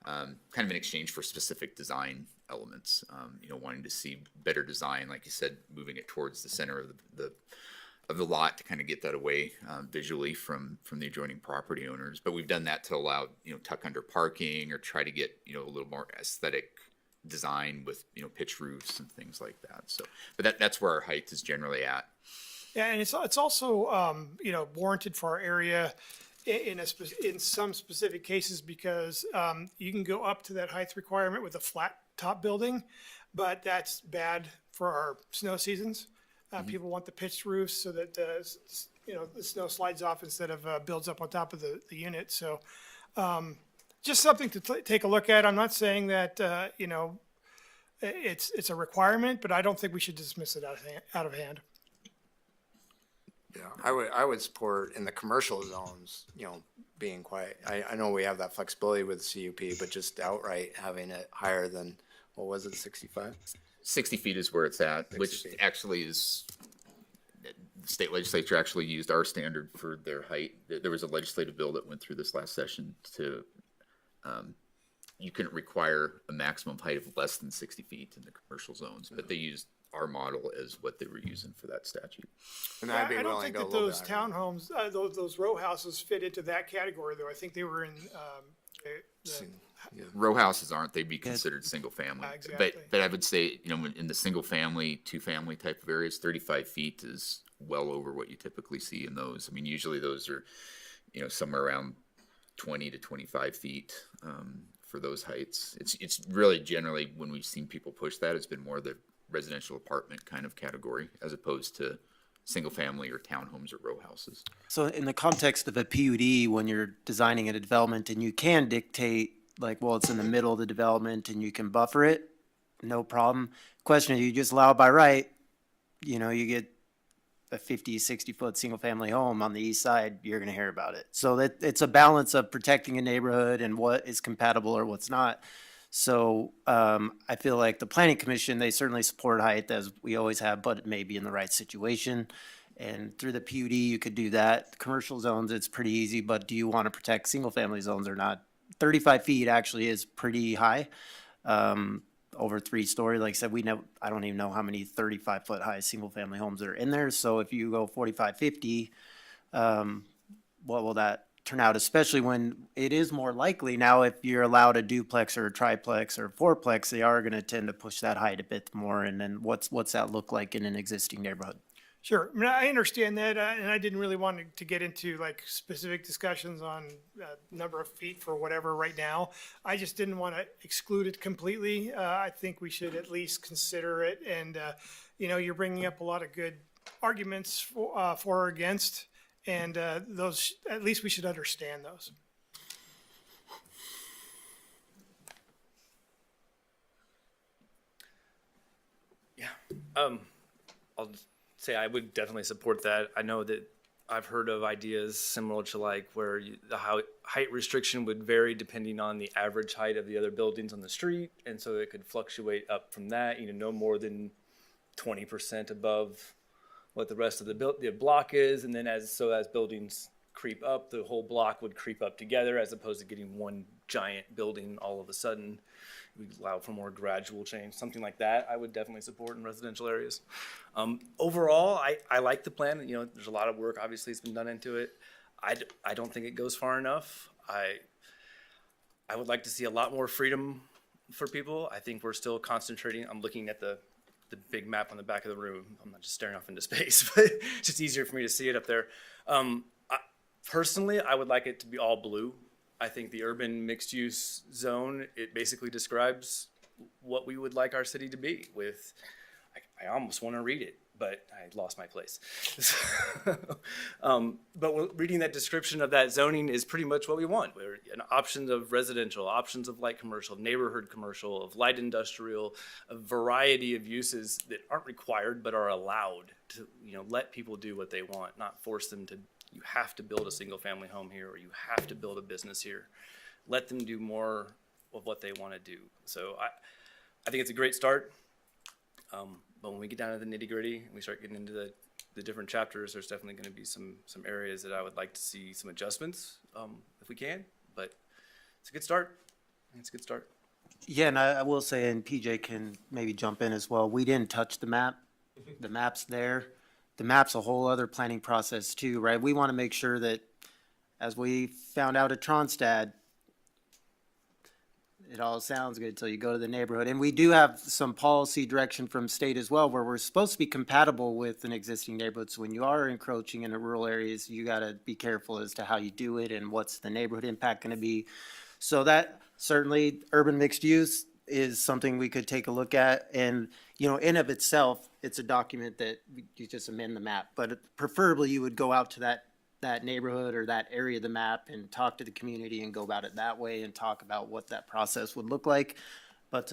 kind of in exchange for specific design elements, you know, wanting to see better design, like you said, moving it towards the center of the lot to kind of get that away visually from the adjoining property owners. But we've done that to allow, you know, tuck under parking or try to get, you know, a little more aesthetic design with, you know, pitch roofs and things like that. So, but that's where our height is generally at. Yeah, and it's also you know, warranted for our area in some specific cases because you can go up to that height requirement with a flat top building, but that's bad for our snow seasons. People want the pitched roofs so that you know, the snow slides off instead of builds up on top of the unit. So just something to take a look at. I'm not saying that you know, it's a requirement, but I don't think we should dismiss it out of hand. Yeah, I would support in the commercial zones, you know, being quiet. I know we have that flexibility with CUP, but just outright having it higher than, what was it, 65? 60 feet is where it's at, which actually is, the state legislature actually used our standard for their height. There was a legislative bill that went through this last session to, you couldn't require a maximum height of less than 60 feet in the commercial zones, but they used our model as what they were using for that statute. And I'd be I don't willing think to go a that little those bit higher. townhomes, those row houses fit into that category, though. I think they were in, Row houses aren't, they'd be considered single family. Exactly. But I would say, in the single family, two family type of areas, 35 feet is well over what you typically see in those. I mean, usually those are, somewhere around 20 to 25 feet, for those heights. It's really generally, when we've seen people push that, it's been more the residential apartment kind of category as opposed to single family or townhomes or row houses. So in the context of a PUD, when you're designing a development and you can dictate like, well, it's in the middle of the development and you can buffer it, no problem. Question is, you just allow it by right, you get a 50, 60-foot single-family home on the east side, you're going to hear about it. So that it's a balance of protecting a neighborhood and what is compatible or what's not. So I feel like the Planning Commission, they certainly support height, as we always have, but it may be in the right situation. And through the PUD, you could do that. Commercial zones, it's pretty easy, but do you want to protect single-family zones or not? 35 feet actually is pretty high. Over 3-story, like I said, I don't even know how many 35-foot high single-family homes are in there. So if you go 45, 50, what will that turn out? Especially when it is more likely now, if you're allowed a duplex or a triplex or a fourplex, they are going to tend to push that height a bit more. And then what's that look like in an existing neighborhood? Sure. I mean, I understand that, and I didn't really want to get into like specific discussions on number of feet for whatever right now. I just didn't want to exclude it completely. I think we should at least consider it. And, you're bringing up a lot of good arguments for or against, and those, at least we should understand those. Yeah. I'll say I would definitely support that. I know that I've heard of ideas similar to like where the height restriction would vary depending on the average height of the other buildings on the street. And so it could fluctuate up from that, no more than 20% above what the rest of the block is. And then as buildings creep up, the whole block would creep up together as opposed to getting one giant building all of a sudden. We allow for more gradual change, something like that. I would definitely support in residential areas. Overall, I like the plan. There's a lot of work obviously has been done into it. I don't think it goes far enough. I would like to see a lot more freedom for people. I think we're still concentrating. I'm looking at the big map on the back of the room. I'm not just staring off into space, but it's just easier for me to see it up there. Personally, I would like it to be all blue. I think the urban mixed-use zone, it basically describes what we would like our city to be with. I almost want to read it, but I lost my place. But reading that description of that zoning is pretty much what we want. We're an options of residential, options of light commercial, neighborhood commercial, of light industrial, a variety of uses that aren't required but are allowed to, let people do what they want, not force them to. You have to build a single family home here, or you have to build a business here. Let them do more of what they want to do. So I think it's a great start. But when we get down to the nitty gritty and we start getting into the different chapters, there's definitely going to be some areas that I would like to see some adjustments if we can. But it's a good start. It's a good start. Yeah, and I will say, and PJ can maybe jump in as well, we didn't touch the map. The map's there. The map's a whole other planning process too, right? We want to make sure that, as we found out at Tronstad, it all sounds good until you go to the neighborhood. And we do have some policy direction from state as well, where we're supposed to be compatible with an existing neighborhood. So when you are encroaching into rural areas, you got to be careful as to how you do it and what's the neighborhood impact going to be. So that certainly urban mixed use is something we could take a look at. And, in of itself, it's a document that you just amend the map. But preferably you would go out to that neighborhood or that area of the map and talk to the community and go about it that way and talk about what that process would look like. But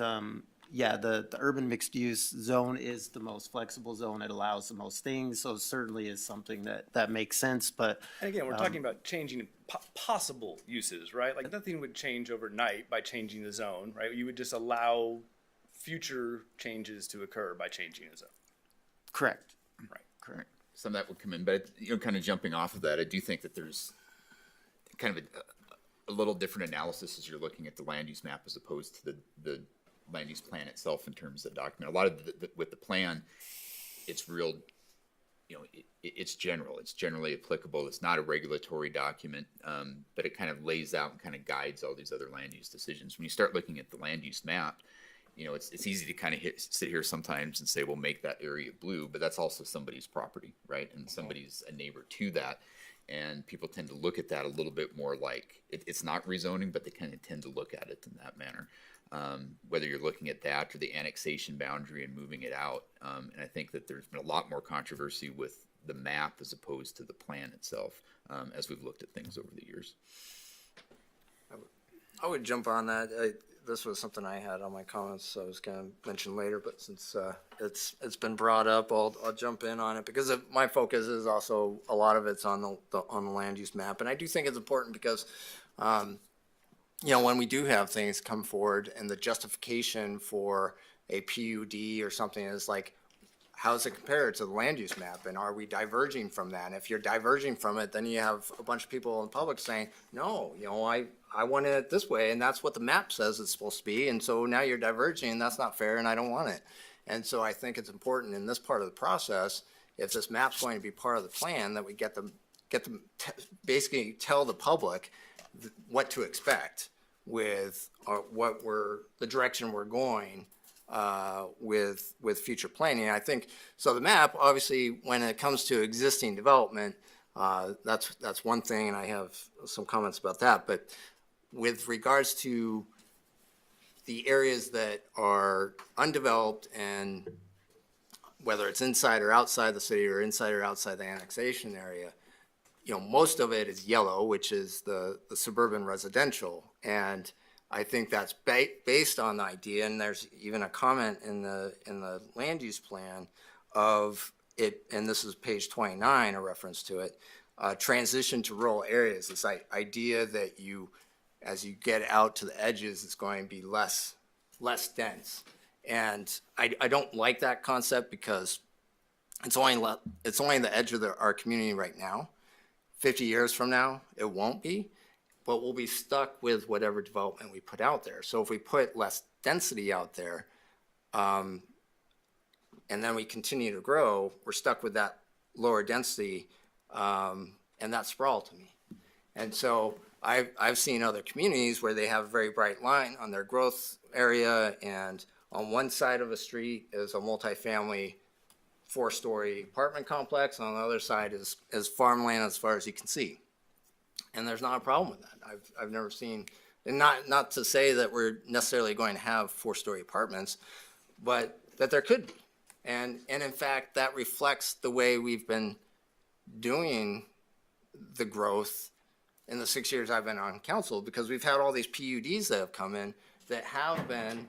yeah, the urban mixed use zone is the most flexible zone. It allows the most things. So it certainly is something that makes sense. But and again, we're talking about changing possible uses, right? Like nothing would change overnight by changing the zone, right? You would just allow future changes to occur by changing a zone. Correct. Correct. Some of that would come in, but kind of jumping off of that, I do think that there's kind of a little different analysis as you're looking at the land use map as opposed to the land use plan itself in terms of the document. A lot of with the plan, it's real, it's general. It's generally applicable. It's not a regulatory document, but it kind of lays out and kind of guides all these other land use decisions. When you start looking at the land use map, it's easy to kind of sit here sometimes and say, well, make that area blue, but that's also somebody's property, right? And somebody's a neighbor to that. And people tend to look at that a little bit more like it's not rezoning, but they kind of tend to look at it in that manner. Whether you're looking at that or the annexation boundary and moving it out. And I think that there's been a lot more controversy with the map as opposed to the plan itself as we've looked at things over the years. I would jump on that. This was something I had on my comments, so I was going to mention later, but since it's been brought up, I'll jump in on it because my focus is also a lot of it's on the land use map, and I do think it's important because when we do have things come forward and the justification for a PUD or something is like, how does it compare to the land use map? And are we diverging from that? And if you're diverging from it, then you have a bunch of people in the public saying, no, I want it this way, and that's what the map says it's supposed to be. And so now you're diverging, and that's not fair, and I don't want it. And so I think it's important in this part of the process, if this map's going to be part of the plan, that we get them basically tell the public what to expect with the direction we're going with future planning. I think so. The map, obviously, when it comes to existing development, that's one thing, and I have some comments about that. But with regards to the areas that are undeveloped, and whether it's inside or outside the city or inside or outside the annexation area, most of it is yellow, which is the suburban residential. And I think that's based on the idea, and there's even a comment in the land use plan of it, and this is page 29, a reference to it, transition to rural areas. This idea that as you get out to the edges, it's going to be less dense. And I don't like that concept because it's only the edge of our community right now. 50 years from now, it won't be. But we'll be stuck with whatever development we put out there. So if we put less density out there, and then we continue to grow, we're stuck with that lower density, and that's sprawl to me. And so I've seen other communities where they have a very bright line on their growth area, and on one side of a street is a multifamily 4-story apartment complex, on the other side is farmland as far as you can see. And there's not a problem with that. I've never seen, and not to say that we're necessarily going to have 4-story apartments, but that there could be. And in fact, that reflects the way we've been doing the growth in the 6 years I've been on council, because we've had all these PUDs that have come in that have been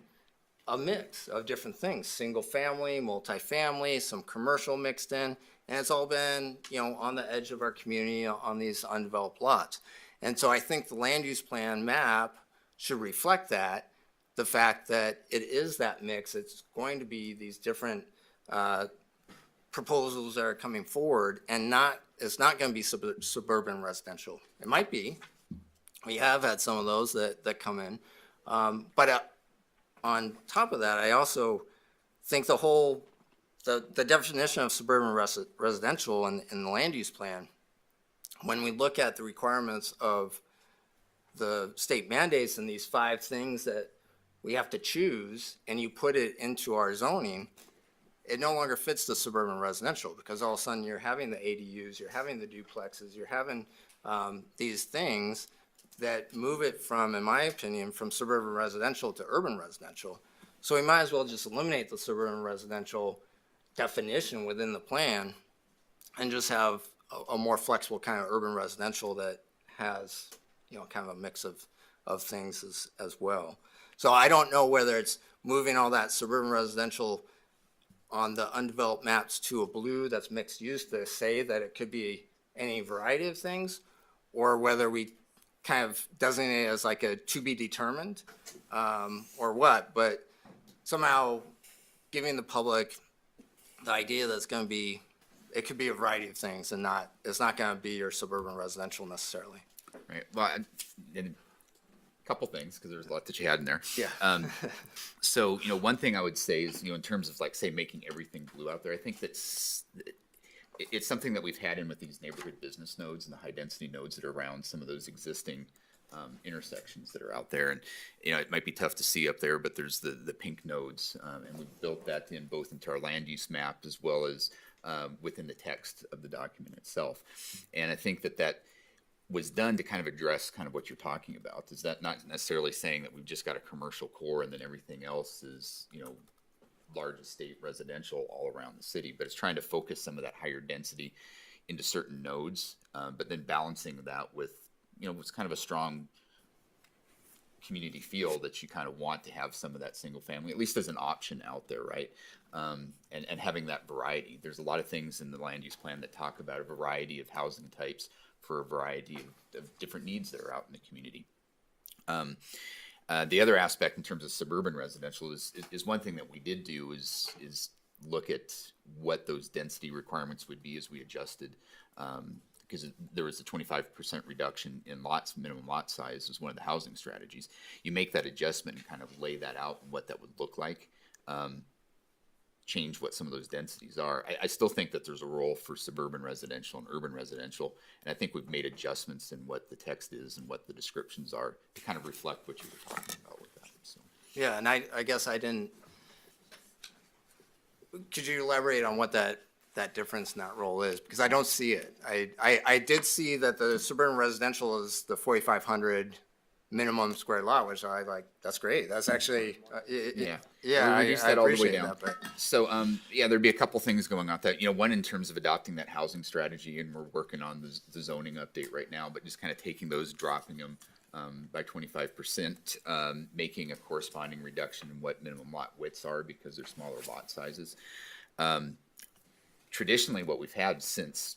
a mix of different things, single family, multifamily, some commercial mixed in, and it's all been, on the edge of our community on these undeveloped lots. And so I think the land use plan map should reflect that, the fact that it is that mix. It's going to be these different proposals that are coming forward, and it's not going to be suburban residential. It might be. We have had some of those that come in. But on top of that, I also think the definition of suburban residential in the land use plan, when we look at the requirements of the state mandates and these 5 things that we have to choose, and you put it into our zoning, it no longer fits the suburban residential, because all of a sudden you're having the ADUs, you're having the duplexes, you're having these things that move it from, in my opinion, from suburban residential to urban residential. So we might as well just eliminate the suburban residential definition within the plan and just have a more flexible kind of urban residential that has, kind of a mix of things as well. So I don't know whether it's moving all that suburban residential on the undeveloped maps to a blue that's mixed use to say that it could be any variety of things, or whether we kind of designate it as like a to be determined, or what. But somehow giving the public the idea that it's going to be, it could be a variety of things and it's not going to be your suburban residential necessarily. Right. Well, and a couple things, because there's a lot that you had in there. Yeah. So, one thing I would say is, in terms of say making everything blue out there, I think it's something that we've had in with these neighborhood business nodes and the high density nodes that are around some of those existing intersections that are out there. And, it might be tough to see up there, but there's the pink nodes. And we've built that in both into our land use map as well as within the text of the document itself. And I think that was done to kind of address kind of what you're talking about. Is that not necessarily saying that we've just got a commercial core and then everything else is, large estate residential all around the city, but it's trying to focus some of that higher density into certain nodes, but then balancing that with, what's kind of a strong community feel that you kind of want to have some of that single family, at least as an option out there, right? And having that variety. There's a lot of things in the land use plan that talk about a variety of housing types for a variety of different needs that are out in the community. The other aspect in terms of suburban residential is one thing that we did do is look at what those density requirements would be as we adjusted, because there was a 25% reduction in minimum lot size as one of the housing strategies. You make that adjustment and kind of lay that out and what that would look like, change what some of those densities are. I still think that there's a role for suburban residential and urban residential, and I think we've made adjustments in what the text is and what the descriptions are to kind of reflect what you were talking about with that. So. Yeah, and I guess I didn't, could you elaborate on what that difference in that role is? Because I don't see it. I did see that the suburban residential is the 4,500 minimum square lot, which I like. That's great. That's actually yeah. Yeah, We reduced I that all the way appreciate down. that. But So, there'd be a couple things going on that, one in terms of adopting that housing strategy, and we're working on the zoning update right now, but just kind of taking those, dropping them by 25%, making a corresponding reduction in what minimum lot widths are because they're smaller lot sizes. Traditionally, what we've had since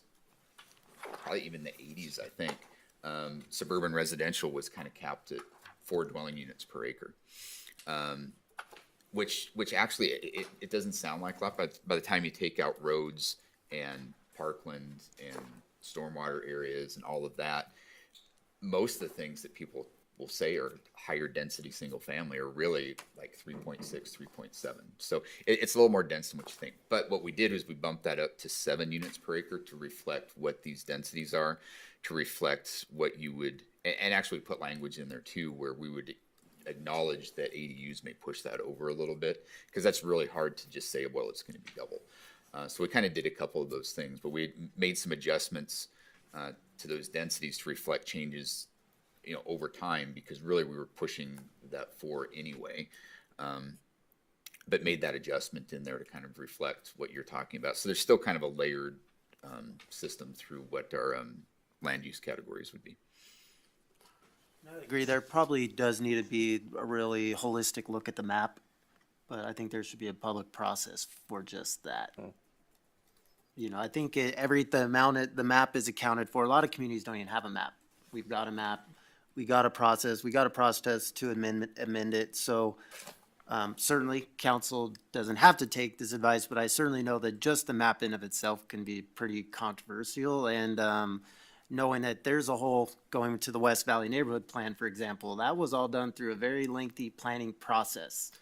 probably even the 80s, I think, suburban residential was kind of capped at 4 dwelling units per acre. Which actually, it doesn't sound like a lot, but by the time you take out roads and parkland and stormwater areas and all of that, most of the things that people will say are higher density single family are really like 3.6, 3.7. So it's a little more dense than what you think. But what we did was we bumped that up to 7 units per acre to reflect what these densities are, to reflect what you would, and actually put language in there too, where we would acknowledge that ADUs may push that over a little bit, because that's really hard to just say, well, it's going to be double. So we kind of did a couple of those things, but we made some adjustments to those densities to reflect changes, over time, because really we were pushing that 4 anyway, but made that adjustment in there to kind of reflect what you're talking about. So there's still kind of a layered system through what our land use categories would be. I agree. There probably does need to be a really holistic look at the map, but I think there should be a public process for just that. I think the map is accounted for. A lot of communities don't even have a map. We've got a map. We got a process to amend it. So certainly council doesn't have to take this advice, but I certainly know that just the map in of itself can be pretty controversial. And knowing that there's a whole, going to the West Valley Neighborhood Plan, for example, that was all done through a very lengthy planning process.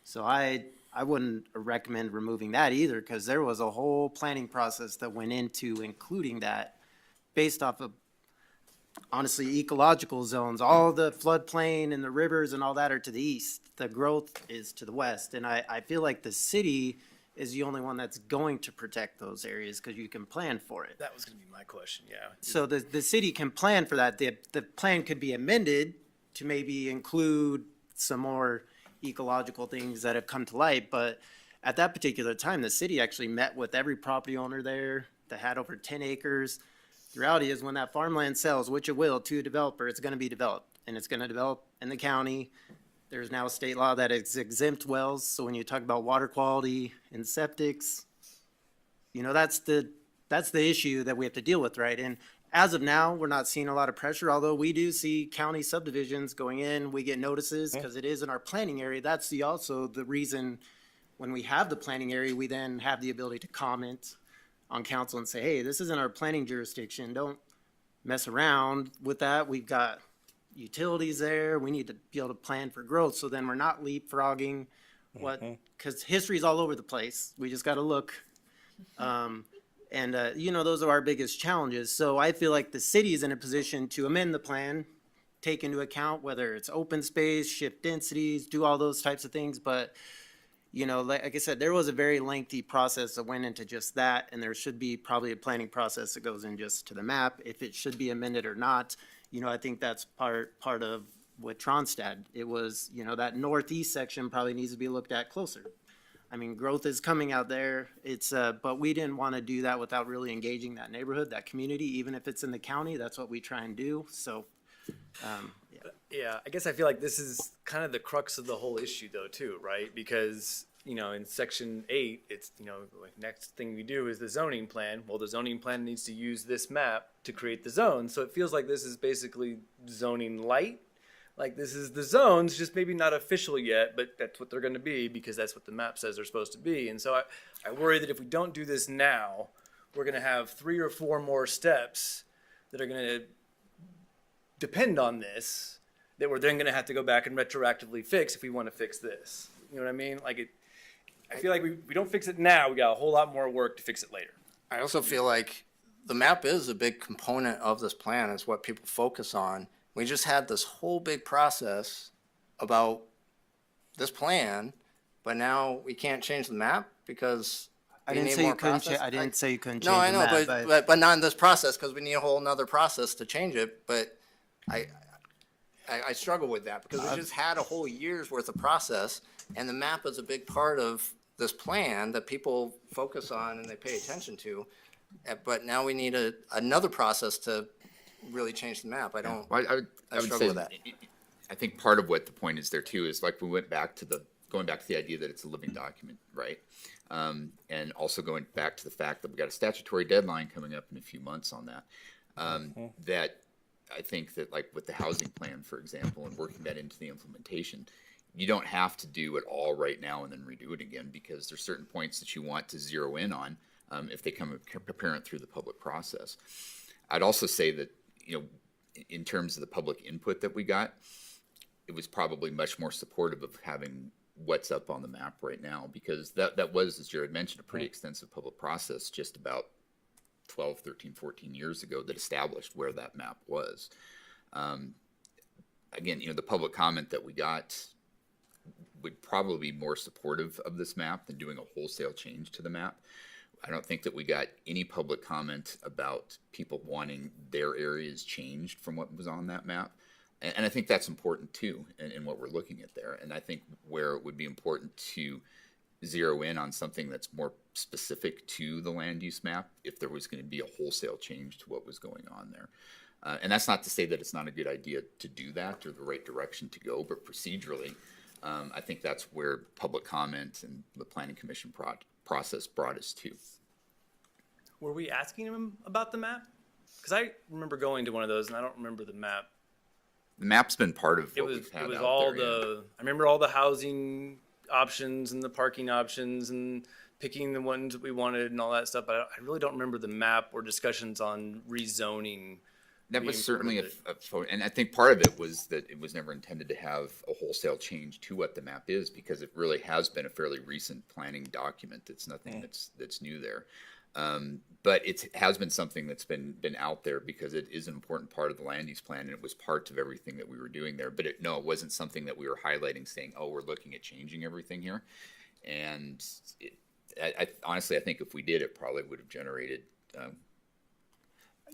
So I wouldn't recommend removing that either, because there was a whole planning process that went into including that based off of, honestly, ecological zones. All the floodplain and the rivers and all that are to the east. The growth is to the west. And I feel like the city is the only one that's going to protect those areas because you can plan for it. That was going to be my question, yeah. So the city can plan for that. The plan could be amended to maybe include some more ecological things that have come to light. But at that particular time, the city actually met with every property owner there that had over 10 acres. The reality is when that farmland sells, which it will, to a developer, it's going to be developed. And it's going to develop in the county. There's now a state law that is exempt wells. So when you talk about water quality and septics, that's the issue that we have to deal with, right? And as of now, we're not seeing a lot of pressure, although we do see county subdivisions going in. We get notices because it is in our planning area. That's also the reason when we have the planning area, we then have the ability to comment on council and say, hey, this is in our planning jurisdiction. Don't mess around with that. We've got utilities there. We need to be able to plan for growth. So then we're not leapfrogging because history is all over the place. We just got to look. Those are our biggest challenges. So I feel like the city is in a position to amend the plan, take into account whether it's open space, shift densities, do all those types of things. But, like I said, there was a very lengthy process that went into just that. And there should be probably a planning process that goes in just to the map, if it should be amended or not. I think that's part of what Tronstad. It was, that northeast section probably needs to be looked at closer. I mean, growth is coming out there. But we didn't want to do that without really engaging that neighborhood, that community, even if it's in the county. That's what we try and do. So, Yeah, I guess I feel like this is kind of the crux of the whole issue though, too, right? Because, in section 8, it's, like next thing we do is the zoning plan. Well, the zoning plan needs to use this map to create the zone. So it feels like this is basically zoning light. Like this is the zones, just maybe not official yet, but that's what they're going to be because that's what the map says they're supposed to be. And so I worry that if we don't do this now, we're going to have 3 or 4 more steps that are going to depend on this that we're then going to have to go back and retroactively fix if we want to fix this. You know what I mean? I feel like we don't fix it now. We got a whole lot more work to fix it later. I also feel like the map is a big component of this plan. It's what people focus on. We just had this whole big process about this plan, but now we can't change the map because I we didn't need say more you couldn't. process. I didn't say you couldn't No, change I the know, map, but not in this process because we need a whole nother process to change it. But I struggle with that because we just had a whole year's worth of process, and the map is a big part of this plan that people focus on and they pay attention to. But now we need another process to really change the map. I would struggle say with that. I think part of what the point is there too is like we went back to going back to the idea that it's a living document, right? And also going back to the fact that we got a statutory deadline coming up in a few months on that. That I think that like with the housing plan, for example, and working that into the implementation, you don't have to do it all right now and then redo it again because there's certain points that you want to zero in on if they come apparent through the public process. I'd also say that, in terms of the public input that we got, it was probably much more supportive of having what's up on the map right now because that was, as Jared mentioned, a pretty extensive public process just about 12, 13, 14 years ago that established where that map was. Again, the public comment that we got would probably be more supportive of this map than doing a wholesale change to the map. I don't think that we got any public comment about people wanting their areas changed from what was on that map. And I think that's important too in what we're looking at there. And I think where it would be important to zero in on something that's more specific to the land use map if there was going to be a wholesale change to what was going on there. And that's not to say that it's not a good idea to do that or the right direction to go, but procedurally, I think that's where public comment and the planning commission process brought us to. Were we asking him about the map? Because I remember going to one of those and I don't remember the map. The map's been part of It what was we've had it was out all there, I remember all the housing options and the parking options and picking the ones that we wanted and all that stuff. But I really don't remember the map or discussions on rezoning. That was being certainly part of and I think part of it was that it was never intended to have a wholesale change to what the map is because it really has been a fairly recent planning document. It's nothing that's new there. But it has been something that's been out there because it is an important part of the land use plan and it was part of everything that we were doing there. But it wasn't something that we were highlighting saying, oh, we're looking at changing everything here. And honestly, I think if we did, it probably would have generated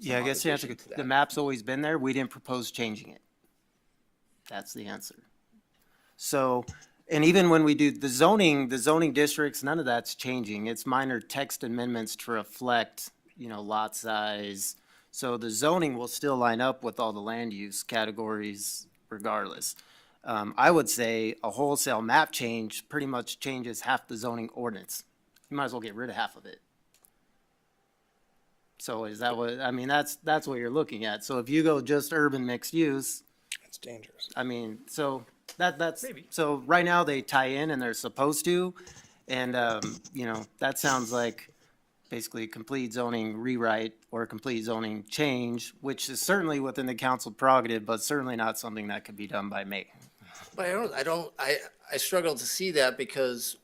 I guess the answer, the map's always been there. We didn't propose changing it. That's the answer. So, and even when we do the zoning districts, none of that's changing. It's minor text amendments to reflect, lot size. So the zoning will still line up with all the land use categories regardless. I would say a wholesale map change pretty much changes half the zoning ordinance. You might as well get rid of half of it. So is that what, I mean, that's what you're looking at. So if you go just urban mixed use, It's dangerous. I mean, so that's, Maybe. so right now they tie in and they're supposed to. And, you know, that sounds like basically complete zoning rewrite or complete zoning change, which is certainly within the council prerogative, but certainly not something that could be done by me. But I struggle to see that because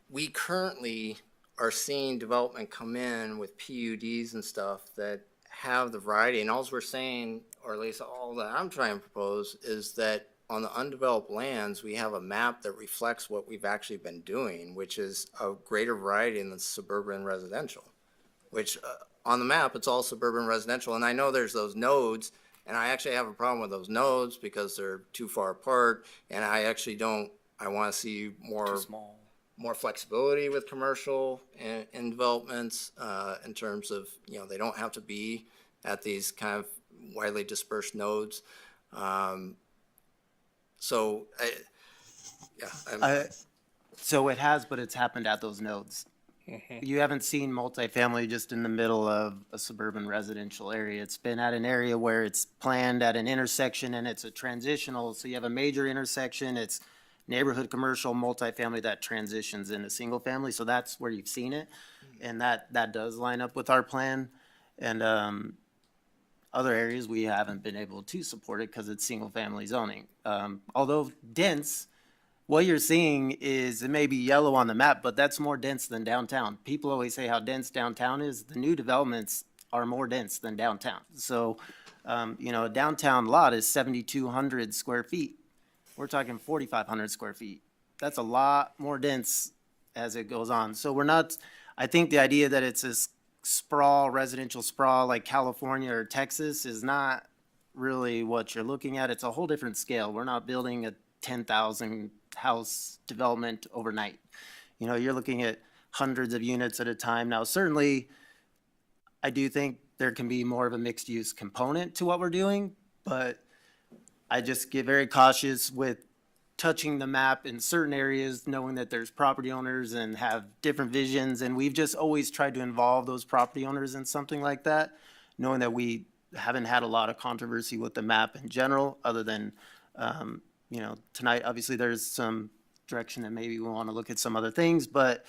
we currently are seeing development come in with PUDs and stuff that have the variety, and all we're saying, or at least all that I'm trying to propose, is that on the undeveloped lands, we have a map that reflects what we've actually been doing, which is a greater variety in the suburban residential, which on the map, it's all suburban residential. And I know there's those nodes, and I actually have a problem with those nodes because they're too far apart, and I actually don't, I want to see more flexibility with commercial and developments in terms of, you know, they don't have to be at these kind of widely dispersed nodes. So So it has, but it's happened at those nodes. You haven't seen multifamily just in the middle of a suburban residential area. It's been at an area where it's planned at an intersection and it's a transitional. So you have a major intersection, it's neighborhood commercial multifamily that transitions into single family. So that's where you've seen it. And that does line up with our plan. And other areas we haven't been able to support it because it's single family zoning. Although dense, what you're seeing is, it may be yellow on the map, but that's more dense than downtown. People always say how dense downtown is. The new developments are more dense than downtown. So, you know, a downtown lot is 7,200 square feet. We're talking 4,500 square feet. That's a lot more dense as it goes on. So we're not, I think the idea that it's this sprawl, residential sprawl like California or Texas is not really what you're looking at. It's a whole different scale. We're not building a 10,000 house development overnight. You know, you're looking at hundreds of units at a time. Now, certainly, I do think there can be more of a mixed use component to what we're doing, but I just get very cautious with touching the map in certain areas, knowing that there's property owners and have different visions. And we've just always tried to involve those property owners in something like that, knowing that we haven't had a lot of controversy with the map in general, other than, you know, tonight, obviously there's some direction that maybe we want to look at some other things, but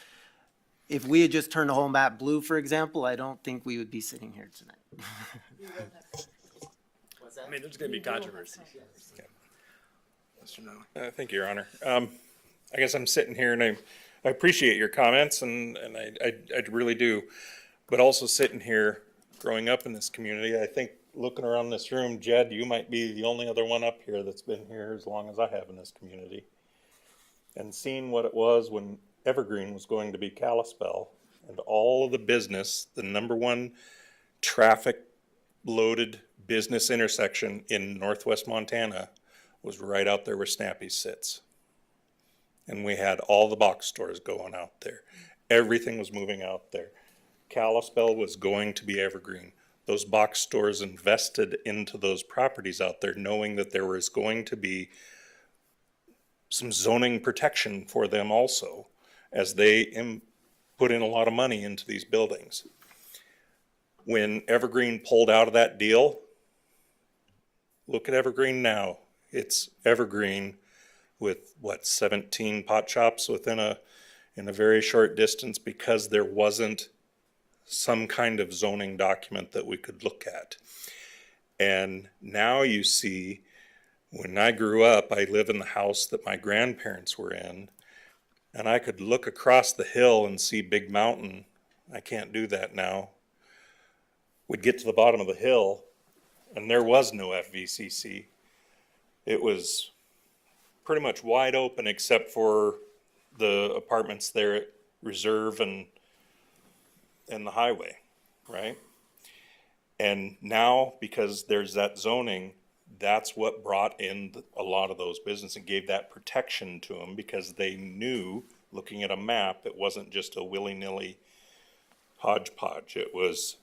if we had just turned the whole map blue, for example, I don't think we would be sitting here tonight. I mean, there's going to be controversy. Thank you, Your Honor. I guess I'm sitting here and I appreciate your comments and I really do. But also sitting here, growing up in this community, I think looking around this room, Jed, you might be the only other one up here that's been here as long as I have in this community. And seeing what it was when Evergreen was going to be Kalispell and all of the business, the number one traffic loaded business intersection in northwest Montana was right out there where Snappy's sits. And we had all the box stores going out there. Everything was moving out there. Kalispell was going to be Evergreen. Those box stores invested into those properties out there, knowing that there was going to be some zoning protection for them also, as they put in a lot of money into these buildings. When Evergreen pulled out of that deal, look at Evergreen now. It's Evergreen with 17 pot shops in a very short distance because there wasn't some kind of zoning document that we could look at. And now you see, when I grew up, I live in the house that my grandparents were in, and I could look across the hill and see Big Mountain. I can't do that now. We'd get to the bottom of the hill, and there was no FVCC. It was pretty much wide open except for the apartments there at Reserve and the highway, right? And now, because there's that zoning, that's what brought in a lot of those businesses and gave that protection to them, because they knew, looking at a map, it wasn't just a willy-nilly hodgepodge. It was,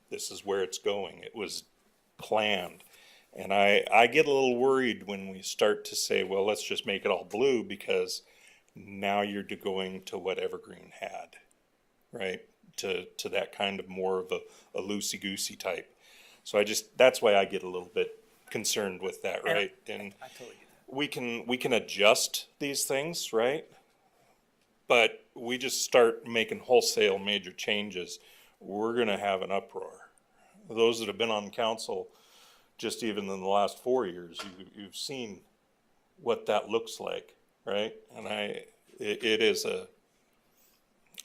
this is where it's going. It was planned. And I get a little worried when we start to say, well, let's just make it all blue, because now you're going to what Evergreen had, right? to that kind of more of a loosey-goosey type. So that's why I get a little bit concerned with that, right? And I totally get we can adjust these things, right? But we just start making wholesale major changes, we're gonna have an uproar. Those that have been on council, just even in the last 4 years, you've seen what that looks like, right? And it is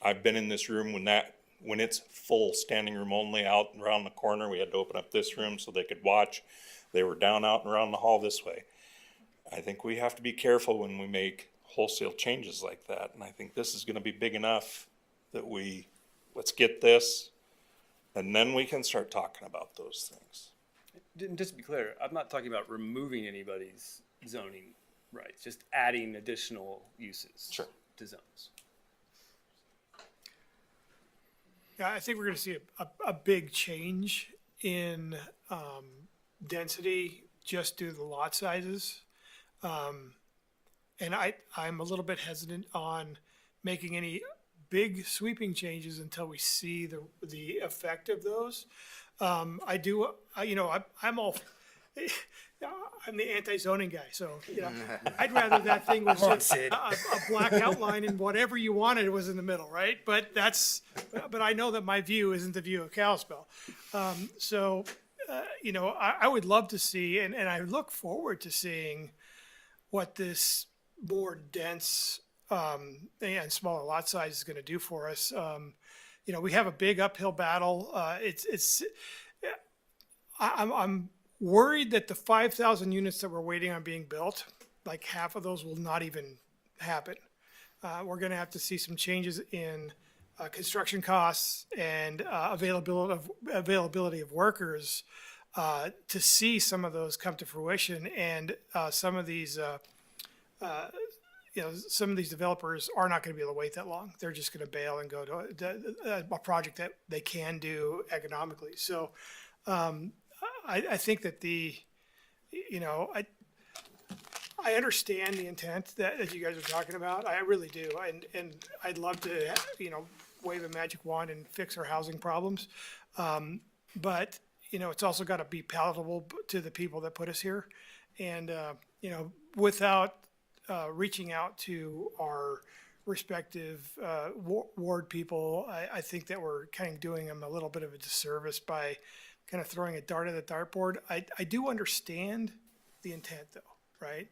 I've been in this room when it's full, standing room only, out and around the corner. We had to open up this room so they could watch. They were down out and around the hall this way. I think we have to be careful when we make wholesale changes like that. And I think this is gonna be big enough that let's get this, and then we can start talking about those things. And just to be clear, I'm not talking about removing anybody's zoning rights, just adding additional uses to zones. Yeah, I think we're going to see a big change in density just due to the lot sizes. And I'm a little bit hesitant on making any big sweeping changes until we see the effect of those. I'm the anti-zoning guy, so, I'd rather that thing was just a black outline and whatever you wanted was in the middle, right? But I know that my view isn't the view of Kalispell. I would love to see, and I look forward to seeing what this more dense and smaller lot size is going to do for us. We have a big uphill battle. I'm worried that the 5,000 units that we're waiting on being built, like half of those will not even happen. We're going to have to see some changes in construction costs and availability of workers to see some of those come to fruition. And some of these developers are not going to be able to wait that long. They're just going to bail and go to a project that they can do economically. So I think that I understand the intent that you guys are talking about. I really do. And I'd love to, wave a magic wand and fix our housing problems. But, it's also got to be palatable to the people that put us here. And, without reaching out to our respective ward people, I think that we're kind of doing them a little bit of a disservice by kind of throwing a dart at the dartboard. I do understand the intent though, right?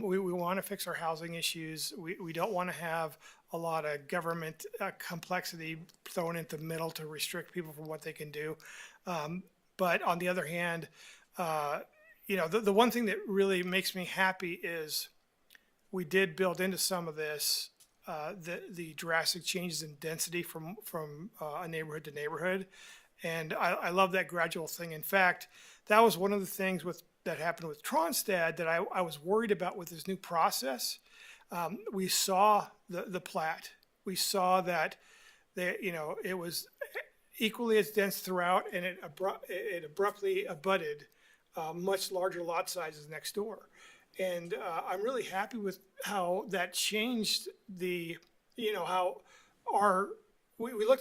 We want to fix our housing issues. We don't want to have a lot of government complexity thrown into the middle to restrict people from what they can do. But on the other hand, the one thing that really makes me happy is we did build into some of this the drastic changes in density from a neighborhood to neighborhood. And I love that gradual thing. In fact, that was one of the things that happened with Tronstad that I was worried about with this new process. We saw the plat. We saw that it was equally as dense throughout, and it abruptly abutted much larger lot sizes next door. And I'm really happy with how that changed we looked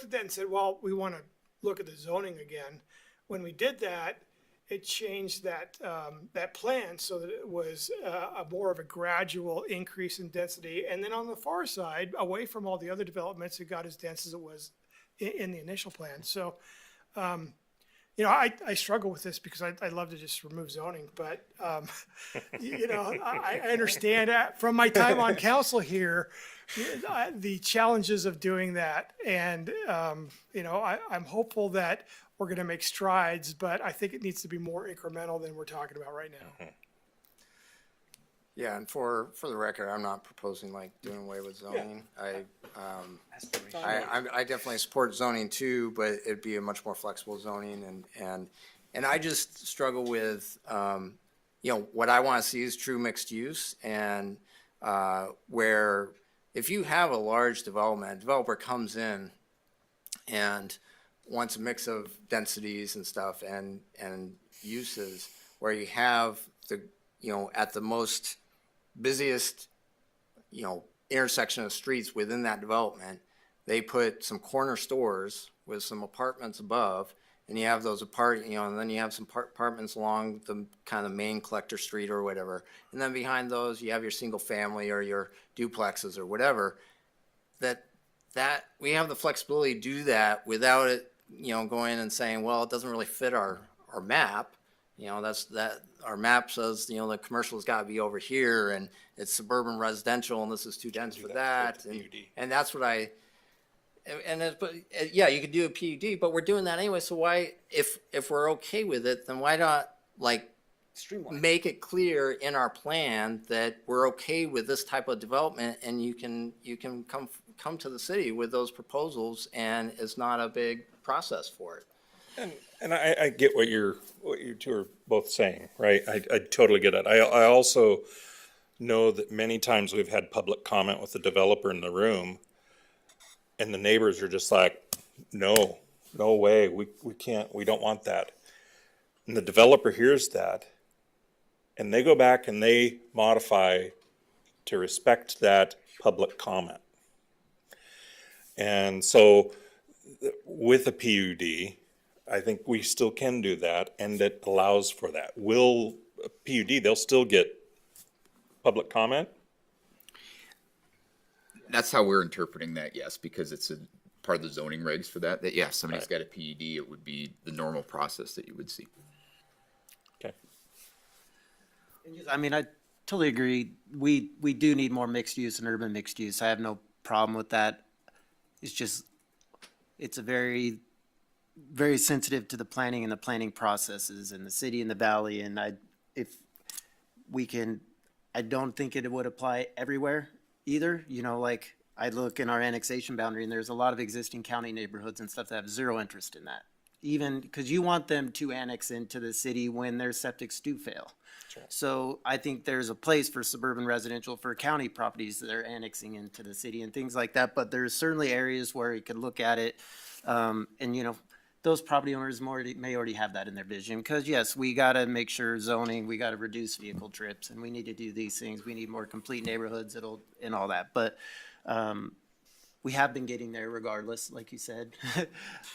at that and said, well, we want to look at the zoning again. When we did that, it changed that plan so that it was more of a gradual increase in density. And then on the far side, away from all the other developments, it got as dense as it was in the initial plan. So, I struggle with this because I'd love to just remove zoning, but, I understand from my time on council here, the challenges of doing that. And, I'm hopeful that we're going to make strides, but I think it needs to be more incremental than we're talking about right now. Yeah, and for the record, I'm not proposing like doing away with zoning. I definitely support zoning too, but it'd be a much more flexible zoning and I just struggle with, what I want to see is true mixed use and where if you have a large development, a developer comes in and wants a mix of densities and stuff and uses where you have at the most busiest, intersection of streets within that development, they put some corner stores with some apartments above, and you have those and then you have some apartments along the kind of main collector street or whatever. And then behind those, you have your single family or your duplexes or whatever. That we have the flexibility to do that without it, going and saying, well, it doesn't really fit our map. Our map says, the commercial's got to be over here, and it's suburban residential, and this is too dense for that. And that's what yeah, you could do a PUD, but we're doing that anyway. So why, if we're okay with it, then why not Streamline. make it clear in our plan that we're okay with this type of development, and you can come to the city with those proposals, and it's not a big process for it. And I get what you two are both saying, right? I totally get it. I also know that many times we've had public comment with the developer in the room, and the neighbors are just like, no way, we can't, we don't want that. And the developer hears that, and they go back and they modify to respect that public comment. And so with a PUD, I think we still can do that, and it allows for that. Will a PUD, they'll still get public comment? That's how we're interpreting that, yes, because it's a part of the zoning regs for that, yes, somebody's got a PUD, it would be the normal process that you would see. Okay. I mean, I totally agree. We do need more mixed use and urban mixed use. I have no problem with that. It's just, it's a very sensitive to the planning and the planning processes in the city and the valley. And I don't think it would apply everywhere either. I look in our annexation boundary, and there's a lot of existing county neighborhoods and stuff that have zero interest in that. Even because you want them to annex into the city when their septics do fail. Sure. So I think there's a place for suburban residential for county properties that are annexing into the city and things like that. But there's certainly areas where you could look at it, and those property owners may already have that in their vision. Because yes, we got to make sure zoning, we got to reduce vehicle trips, and we need to do these things. We need more complete neighborhoods and all that. But we have been getting there regardless, like you said.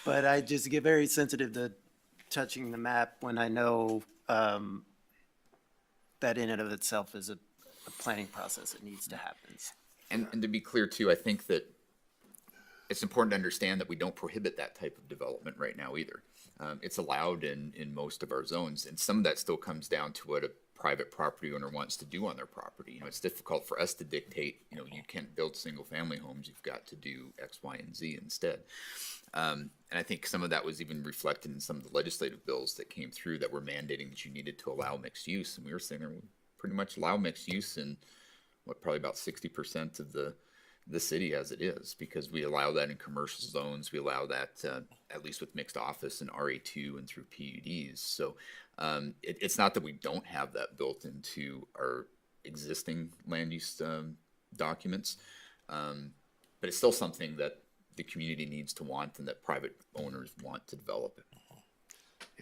But I just get very sensitive to touching the map when I know that in and of itself is a planning process that needs to happen. And to be clear too, I think that it's important to understand that we don't prohibit that type of development right now either. It's allowed in most of our zones, and some of that still comes down to what a private property owner wants to do on their property. It's difficult for us to dictate, you can't build single family homes, you've got to do X, Y, and Z instead. And I think some of that was even reflected in some of the legislative bills that came through that were mandating that you needed to allow mixed use. And we were saying we pretty much allow mixed use in probably about 60% of the city as it is, because we allow that in commercial zones. We allow that at least with mixed office and RA2 and through PUDs. So it's not that we don't have that built into our existing land use documents, but it's still something that the community needs to want and that private owners want to develop.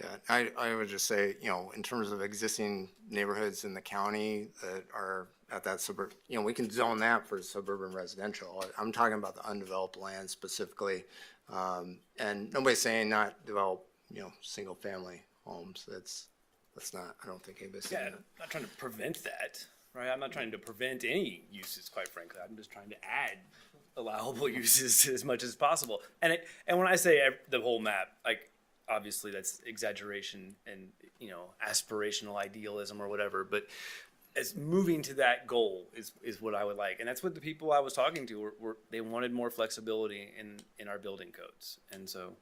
Yeah, I would just say, in terms of existing neighborhoods in the county that are at that suburb, we can zone that for suburban residential. I'm talking about the undeveloped land specifically. And nobody's saying not develop, single family homes. That's not, I don't think anybody's saying that. I'm not trying to prevent that, right? I'm not trying to prevent any uses, quite frankly. I'm just trying to add allowable uses as much as possible. And when I say the whole map, obviously that's exaggeration and aspirational idealism or whatever, but as moving to that goal is what I would like. And that's what the people I was talking to were they wanted more flexibility in our building codes. And so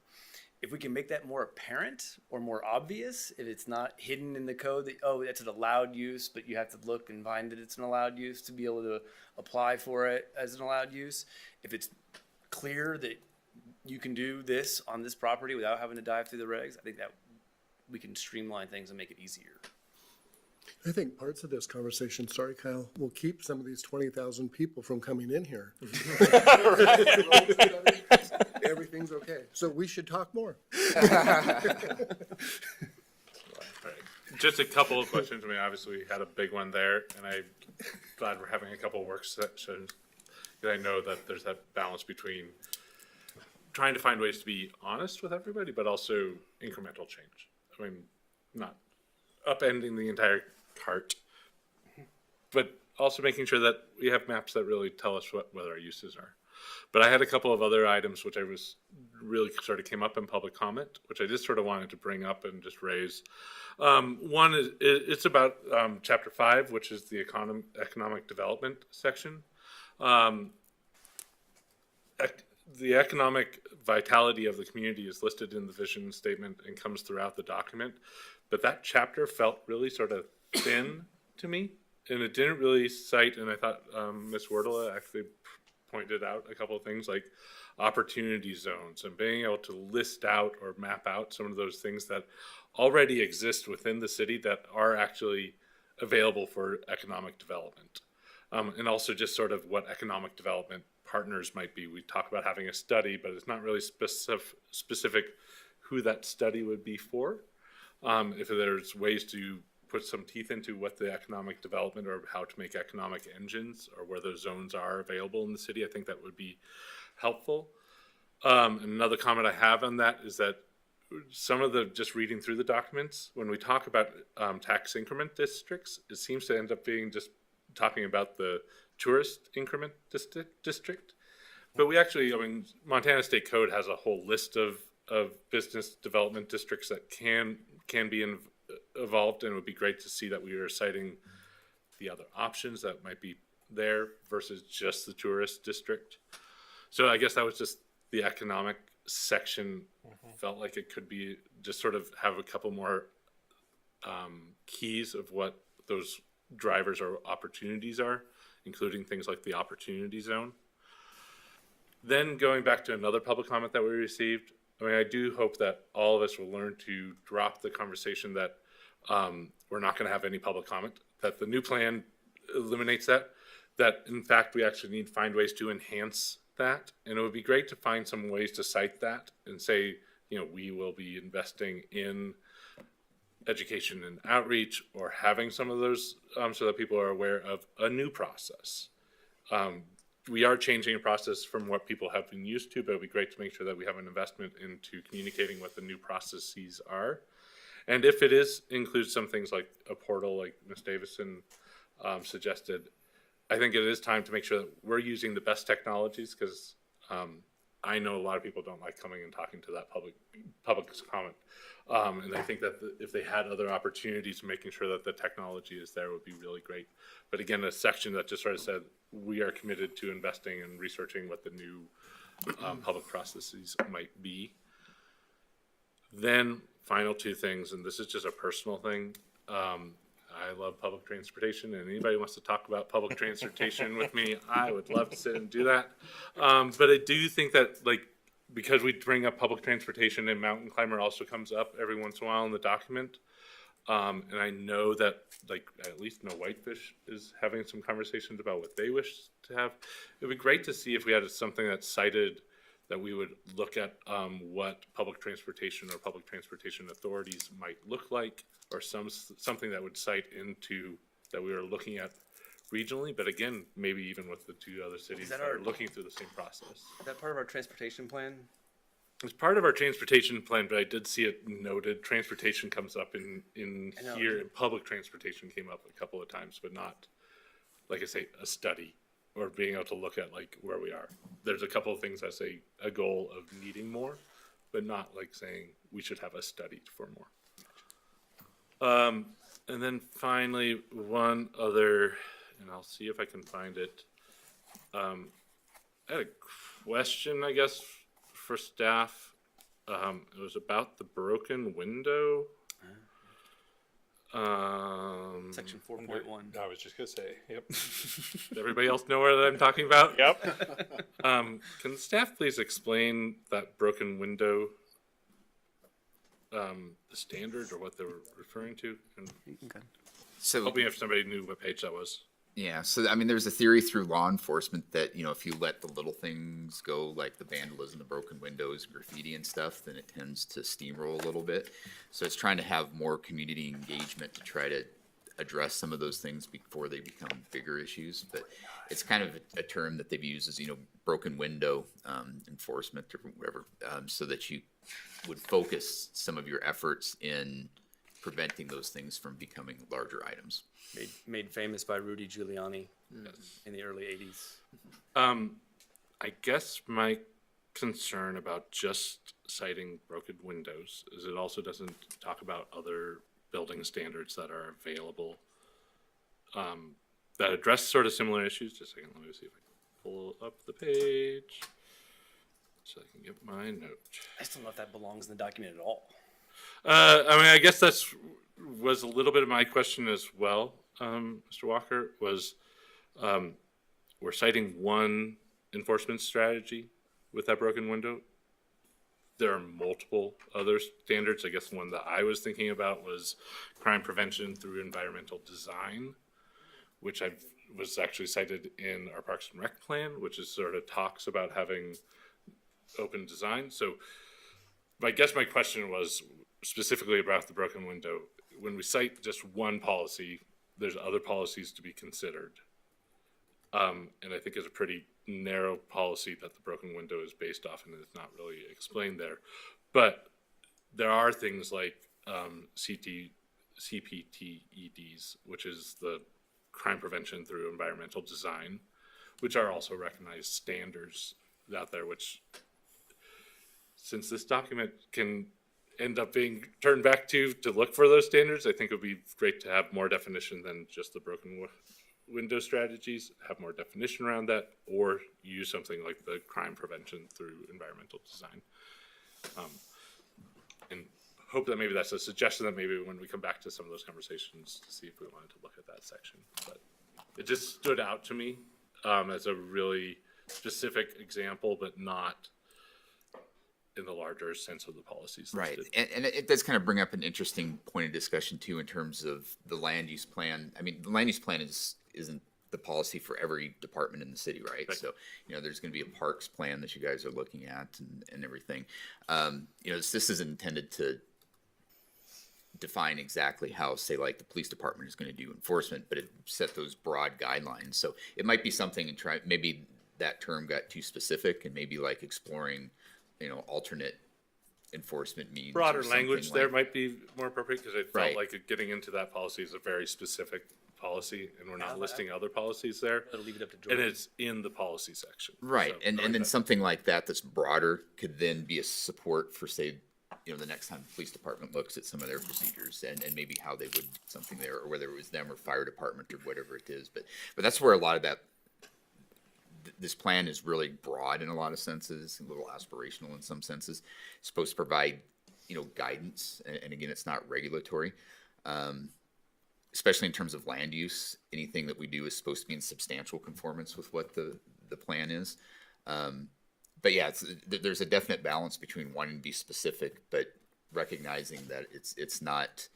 if we can make that more apparent or more obvious, if it's not hidden in the code that, that's an allowed use, but you have to look and find that it's an allowed use to be able to apply for it as an allowed use. If it's clear that you can do this on this property without having to dive through the regs, I think that we can streamline things and make it easier. I think parts of this conversation, sorry, Kyle, will keep some of these 20,000 people from coming in here. Everything's okay. So we should talk more. Just a couple of questions. Obviously we had a big one there, and I'm glad we're having a couple of work sessions. I know that there's that balance between trying to find ways to be honest with everybody, but also incremental change. I mean, not upending the entire cart, but also making sure that we have maps that really tell us what our uses are. But I had a couple of other items which I was really sort of came up in public comment, which I just sort of wanted to bring up and just raise. One is it's about chapter 5, which is the economic development section. The economic vitality of the community is listed in the vision statement and comes throughout the document, but that chapter felt really sort of thin to me, and it didn't really cite, and I thought Ms. Wordla actually pointed out a couple of things like opportunity zones and being able to list out or map out some of those things that already exist within the city that are actually available for economic development. And also just sort of what economic development partners might be. We talk about having a study, but it's not really specific who that study would be for. If there's ways to put some teeth into what the economic development or how to make economic engines or where those zones are available in the city, I think that would be helpful. Another comment I have on that is that some of the, just reading through the documents, when we talk about tax increment districts, it seems to end up being just talking about the tourist increment district. But we actually, I mean, Montana State Code has a whole list of business development districts that can be evolved, and it would be great to see that we are citing the other options that might be there versus just the tourist district. So I guess that was just the economic section. Felt like it could be just sort of have a couple more keys of what those drivers or opportunities are, including things like the opportunity zone. Then going back to another public comment that we received, I mean, I do hope that all of us will learn to drop the conversation that we're not going to have any public comment, that the new plan eliminates that in fact we actually need to find ways to enhance that. And it would be great to find some ways to cite that and say, you know, we will be investing in education and outreach or having some of those so that people are aware of a new process. We are changing a process from what people have been used to, but it'd be great to make sure that we have an investment into communicating what the new processes are. And if it includes some things like a portal like Ms. Davison suggested, I think it is time to make sure that we're using the best technologies, because I know a lot of people don't like coming and talking to that public comment. And I think that if they had other opportunities, making sure that the technology is there would be really great. But again, a section that just sort of said, we are committed to investing and researching what the new public processes might be. Then final two things, and this is just a personal thing. I love public transportation, and anybody wants to talk about public transportation with me, I would love to sit and do that. But I do think that, like, because we bring up public transportation and mountain climber also comes up every once in a while in the document. And I know that, like, at least No Whitefish is having some conversations about what they wish to have. It'd be great to see if we had something that's cited that we would look at what public transportation or public transportation authorities might look like, or something that would cite into that we are looking at regionally, but again, maybe even with the two other cities that are looking through the same process. Is that part of our transportation plan? It's part of our transportation plan, but I did see it noted. Transportation comes up in here, and public transportation came up a couple of times, but not, like I say, a study or being able to look at like where we are. There's a couple of things that say a goal of needing more, but not like saying we should have a study for more. And then finally, one other, and I'll see if I can find it. I had a question, I guess, for staff. It was about the broken window. Section 4.1. I was just gonna say, yep. Does everybody else know what I'm talking about? Yep. Can staff please explain that broken window, the standard or what they were referring to? And So help me if somebody knew what page that was. yeah, so I mean, there's a theory through law enforcement that, you know, if you let the little things go, like the vandalism, the broken windows, graffiti and stuff, then it tends to steamroll a little bit. So it's trying to have more community engagement to try to address some of those things before they become bigger issues. But it's kind of a term that they've used as, broken window enforcement or whatever, so that you would focus some of your efforts in preventing those things from becoming larger items. Made famous by Rudy Giuliani in the early 80s. I guess my concern about just citing broken windows is it also doesn't talk about other building standards that are available that address sort of similar issues. Just a second, let me see if I can pull up the page so I can get my note. I still don't know if that belongs in the document at all. I guess was a little bit of my question as well, Mr. Walker, was we're citing one enforcement strategy with that broken window. There are multiple other standards. I guess the one that I was thinking about was crime prevention through environmental design, which was actually cited in our Parks and Rec plan, which is sort of talks about having open design. So I guess my question was specifically about the broken window. When we cite just one policy, there's other policies to be considered. And I think it's a pretty narrow policy that the broken window is based off, and it's not really explained there. But there are things like CPTEDs, which is the crime prevention through environmental design, which are also recognized standards out there, which, since this document can end up being turned back to look for those standards, I think it would be great to have more definition than just the broken window strategies, have more definition around that, or use something like the crime prevention through environmental design. And hope that maybe that's a suggestion that maybe when we come back to some of those conversations to see if we wanted to look at that section. But it just stood out to me as a really specific example, but not in the larger sense of the policies Right, listed. and it does kind of bring up an interesting point of discussion too, in terms of the land use plan. I mean, the land use plan isn't the policy for every department in the city, right? So, there's going to be a parks plan that you guys are looking at and everything. This is intended to define exactly how, say, like the police department is going to do enforcement, but it set those broad guidelines. So it might be something and maybe that term got too specific, and maybe like exploring, alternate enforcement means. Broader language there might be more appropriate, because I felt Right. like getting into that policy is a very specific policy, and we're not listing other policies there. Better leave it up to And Jordan. it's in the policy section. Right, So, and I like then that. something like that that's broader could then be a support for, say, the next time the police department looks at some of their procedures and maybe how they would something there, or whether it was them or fire department or whatever it is. But that's where a lot of that, this plan is really broad in a lot of senses, a little aspirational in some senses. It's supposed to provide, guidance, and again, it's not regulatory. Especially in terms of land use, anything that we do is supposed to be in substantial conformance with what the plan is. But yeah, there's a definite balance between wanting to be specific, but recognizing that it's not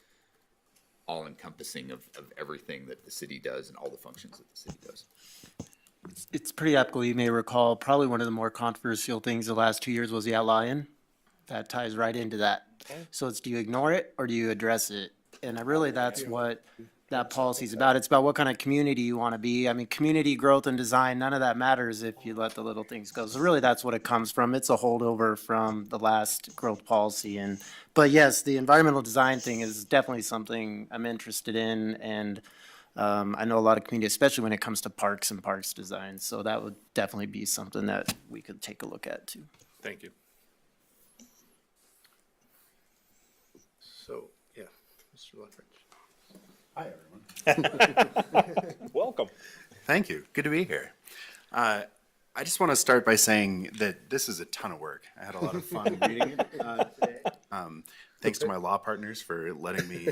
all encompassing of everything that the city does and all the functions that the city does. It's pretty applicable. You may recall, probably one of the more controversial things the last 2 years was the outlying. That ties right into that. So it's, do you ignore it or do you address it? And really, that's what that policy is about. It's about what kind of community you want to be. I mean, community growth and design, none of that matters if you let the little things go. So really, that's what it comes from. It's a holdover from the last growth policy. But yes, the environmental design thing is definitely something I'm interested in. And I know a lot of communities, especially when it comes to parks and parks design. So that would definitely be something that we could take a look at too. Thank you. So, yeah, Mr. Lethbridge. Hi, everyone. Welcome. Thank you. Good to be here. I just want to start by saying that this is a ton of work. I had a lot of fun reading it today. Thanks to my law partners for letting me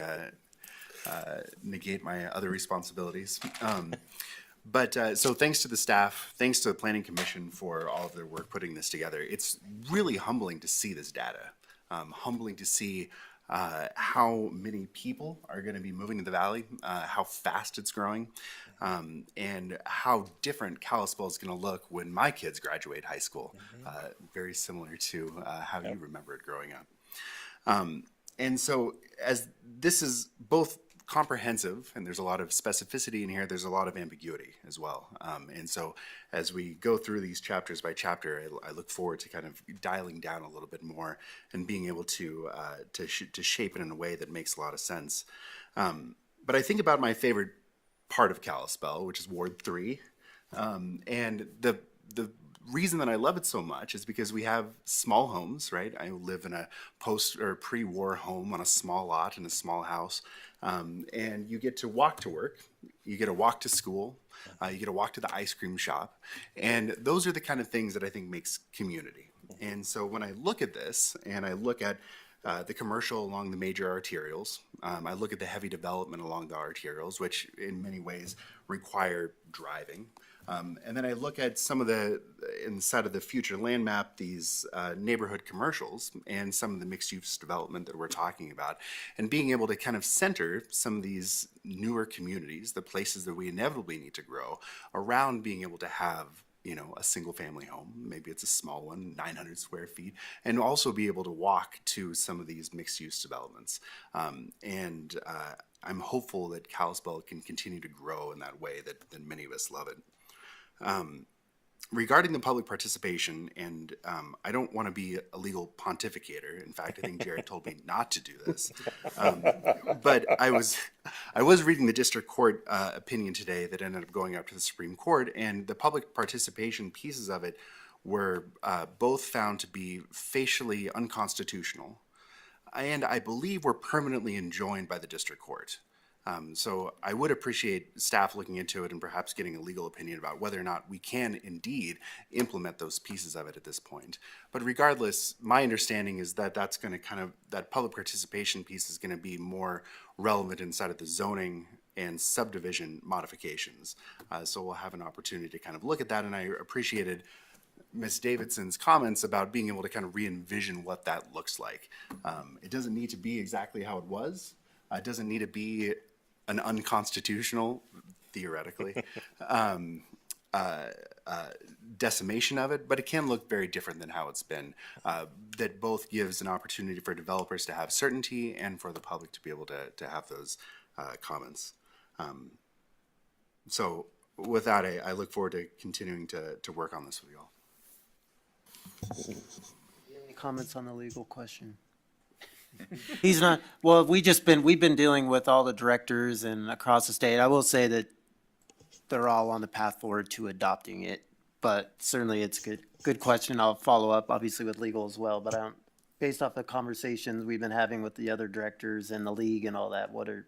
negate my other responsibilities. So thanks to the staff, thanks to the Planning Commission for all of their work putting this together. It's really humbling to see this data, humbling to see how many people are going to be moving to the valley, how fast it's growing, and how different Kalispell is going to look when my kids graduate high school. Very similar to how you remember it growing up. And so as this is both comprehensive, and there's a lot of specificity in here. There's a lot of ambiguity as well. And so as we go through these chapters by chapter, I look forward to kind of dialing down a little bit more and being able to shape it in a way that makes a lot of sense. But I think about my favorite part of Kalispell, which is Ward 3. And the reason that I love it so much is because we have small homes, right? I live in a post or pre-war home on a small lot in a small house. And you get to walk to work, you get to walk to school, you get to walk to the ice cream shop. And those are the kind of things that I think makes community. And so when I look at this and I look at the commercial along the major arterials, I look at the heavy development along the arterials, which in many ways require driving. And then I look at some of the, inside of the future land map, these neighborhood commercials and some of the mixed use development that we're talking about, and being able to kind of center some of these newer communities, the places that we inevitably need to grow, around being able to have, you know, a single family home. Maybe it's a small one, 900 square feet, and also be able to walk to some of these mixed use developments. I'm hopeful that Kalispell can continue to grow in that way that many of us love it. Regarding the public participation, and I don't want to be a legal pontificator. In fact, I think Jared told me not to do this. But I was reading the district court opinion today that ended up going up to the Supreme Court, and the public participation pieces of it were both found to be facially unconstitutional, and I believe were permanently enjoined by the district court. So I would appreciate staff looking into it and perhaps getting a legal opinion about whether or not we can indeed implement those pieces of it at this point. But regardless, my understanding is that that's going to that public participation piece is going to be more relevant inside of the zoning and subdivision modifications. So we'll have an opportunity to kind of look at that, and I appreciated Ms. Davidson's comments about being able to kind of re-envision what that looks like. It doesn't need to be exactly how it was. It doesn't need to be an unconstitutional, theoretically, decimation of it, but it can look very different than how it's been. That both gives an opportunity for developers to have certainty and for the public to be able to have those comments. So with that, I look forward to continuing to work on this with you all. Any comments on the legal question? He's not, well, we've been dealing with all the directors and across the state. I will say that they're all on the path forward to adopting it, but certainly it's a good question. I'll follow up obviously with legal as well, but based off the conversations we've been having with the other directors and the league and all that, what are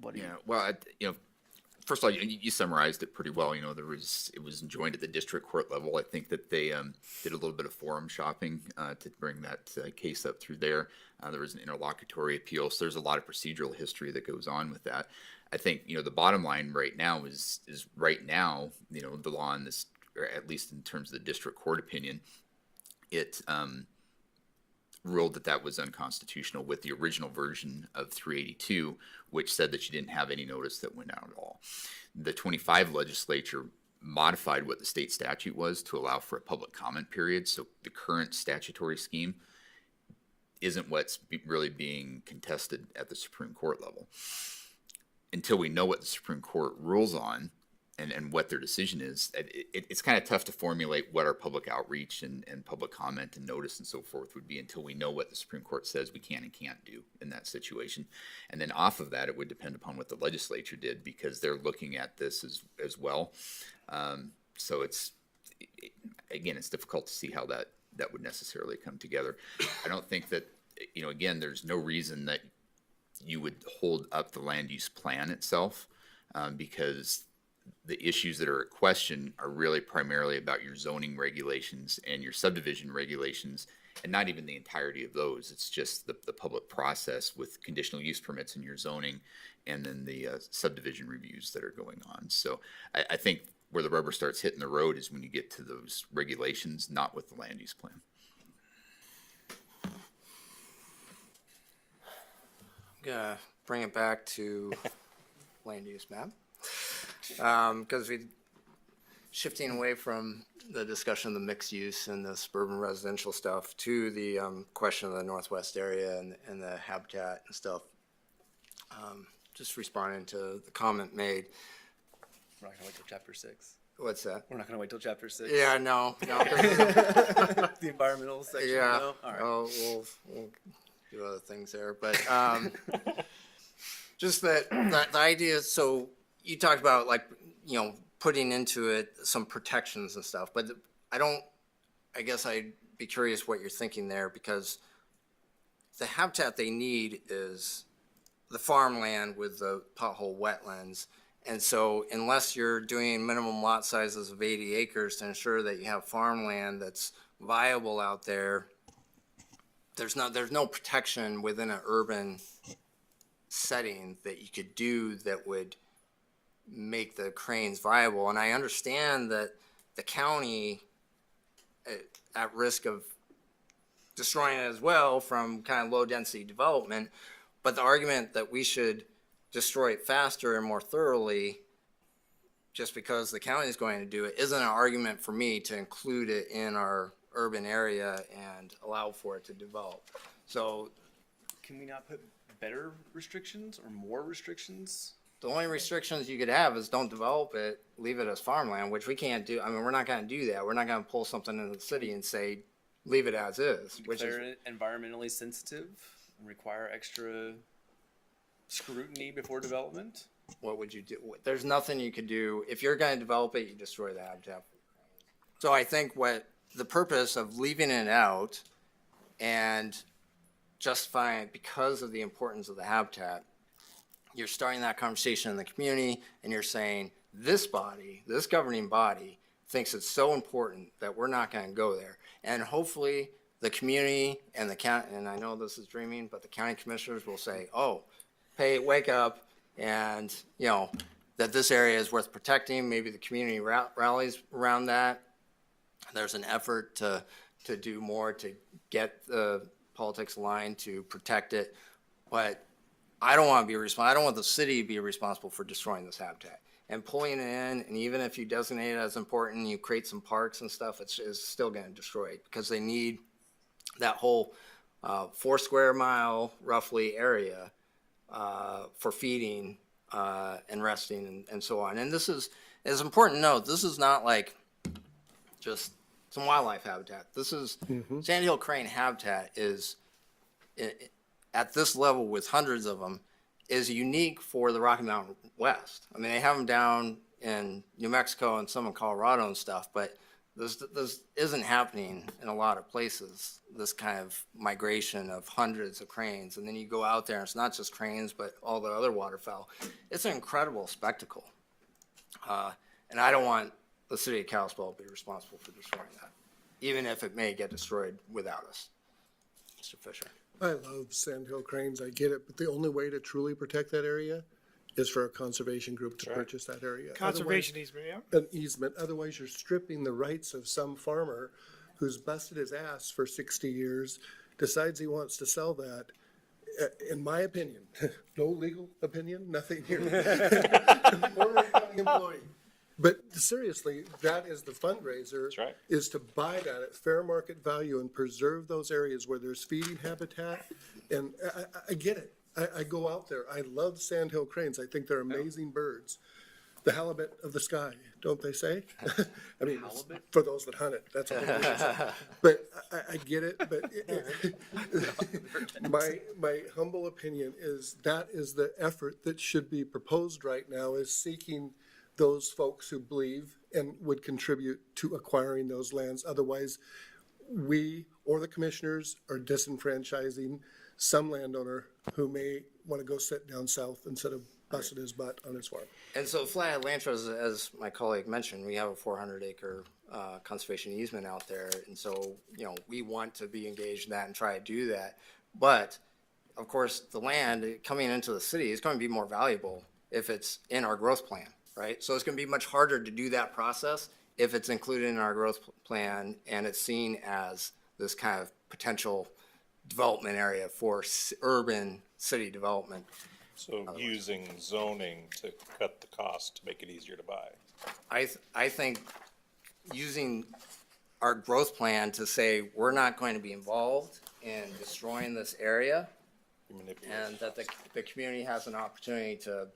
you? Yeah, well, first of all, you summarized it pretty well. It was enjoined at the district court level. I think that they did a little bit of forum shopping to bring that case up through there. There was an interlocutory appeal, so there's a lot of procedural history that goes on with that. I think the bottom line right now is right now the law on this, or at least in terms of the district court opinion, it ruled that was unconstitutional with the original version of 382, which said that you didn't have any notice that went out at all. The 25 legislature modified what the state statute was to allow for a public comment period. So the current statutory scheme isn't what's really being contested at the Supreme Court level. Until we know what the Supreme Court rules on and what their decision is, it's kind of tough to formulate what our public outreach and public comment and notice and so forth would be until we know what the Supreme Court says we can and can't do in that situation. And then off of that, it would depend upon what the legislature did, because they're looking at this as well. So it's difficult to see how that would necessarily come together. I don't think that, again, there's no reason that you would hold up the land use plan itself, because the issues that are at question are really primarily about your zoning regulations and your subdivision regulations, and not even the entirety of those. It's just the public process with conditional use permits in your zoning, and then the subdivision reviews that are going on. So I think where the rubber starts hitting the road is when you get to those regulations, not with the land use plan. I'm gonna bring it back to land use map. Because we shifting away from the discussion of the mixed use and the suburban residential stuff to the question of the northwest area and the habitat and stuff. just responding to the comment made. We're not gonna wait till chapter 6. What's that? We're not gonna wait till chapter 6. Yeah, no. The environmental section, Yeah. no? All right. Oh, we'll do other things there, but just that the idea. So you talked about like putting into it some protections and stuff, but I guess I'd be curious what you're thinking there, because the habitat they need is the farmland with the pothole wetlands. And so unless you're doing minimum lot sizes of 80 acres to ensure that you have farmland that's viable out there, there's no protection within an urban setting that you could do that would make the cranes viable. And I understand that the county at risk of destroying it as well from kind of low density development, but the argument that we should destroy it faster and more thoroughly just because the county is going to do it isn't an argument for me to include it in our urban area and allow for it to develop. So Can we not put better restrictions or more restrictions? the only restrictions you could have is don't develop it, leave it as farmland, which we can't do. I mean, we're not going to do that. We're not going to pull something into the city and say, leave it as is, which is Declare it environmentally sensitive and require extra scrutiny before development? what would you do? There's nothing you could do. If you're going to develop it, you destroy the habitat. So I think what the purpose of leaving it out and justifying it because of the importance of the habitat, you're starting that conversation in the community and you're saying, this body, this governing body thinks it's so important that we're not going to go there. And hopefully the community and the county, and I know this is dreaming, but the county commissioners will say, oh, hey, wake up, and that this area is worth protecting. Maybe the community rallies around that. There's an effort to do more to get the politics aligned to protect it, but I don't want to be responsible. I don't want the city to be responsible for destroying this habitat and pulling it in. And even if you designate it as important, you create some parks and stuff, it's still going to destroy it because they need that whole 4 square mile roughly area for feeding and resting and so on. And it's important to note, this is not like just some wildlife habitat. This is sandhill crane habitat is at this level with hundreds of them is unique for the Rocky Mountain West. I mean, they have them down in New Mexico and some in Colorado and stuff, but this isn't happening in a lot of places, this kind of migration of hundreds of cranes. And then you go out there and it's not just cranes, but all the other waterfowl. It's an incredible spectacle. And I don't want the city of Kalispell to be responsible for destroying that, even if it may get destroyed without us. Mr. Fisher. I love sandhill cranes, I get it, but the only way to truly protect that area is for a conservation group to purchase that area. Conservation easement, yeah. An easement, otherwise you're stripping the rights of some farmer who's busted his ass for 60 years, decides he wants to sell that. In my opinion, no legal opinion, nothing here. Former county employee. But seriously, that is the fundraiser. That's right. Is to buy that at fair market value and preserve those areas where there's feeding habitat. And I get it. I go out there. I love sandhill cranes. I think they're amazing birds. The halibut of the sky, don't they say? I mean, for those that hunt it, that's what they say. But I get it, but my humble opinion is that is the effort that should be proposed right now, is seeking those folks who believe and would contribute to acquiring those lands. Otherwise, we or the commissioners are disenfranchising some landowner who may want to go sit down south instead of busting his butt on his farm. And so Flathead Land Trust, as my colleague mentioned, we have a 400-acre conservation easement out there. And so, we want to be engaged in that and try to do that. But, of course, the land coming into the city is going to be more valuable if it's in our growth plan, right? So it's going to be much harder to do that process if it's included in our growth plan and it's seen as this kind of potential development area for urban city development. So using zoning to cut the cost to make it easier to buy. I think using our growth plan to say we're not going to be involved in destroying this area and that the community has an opportunity to,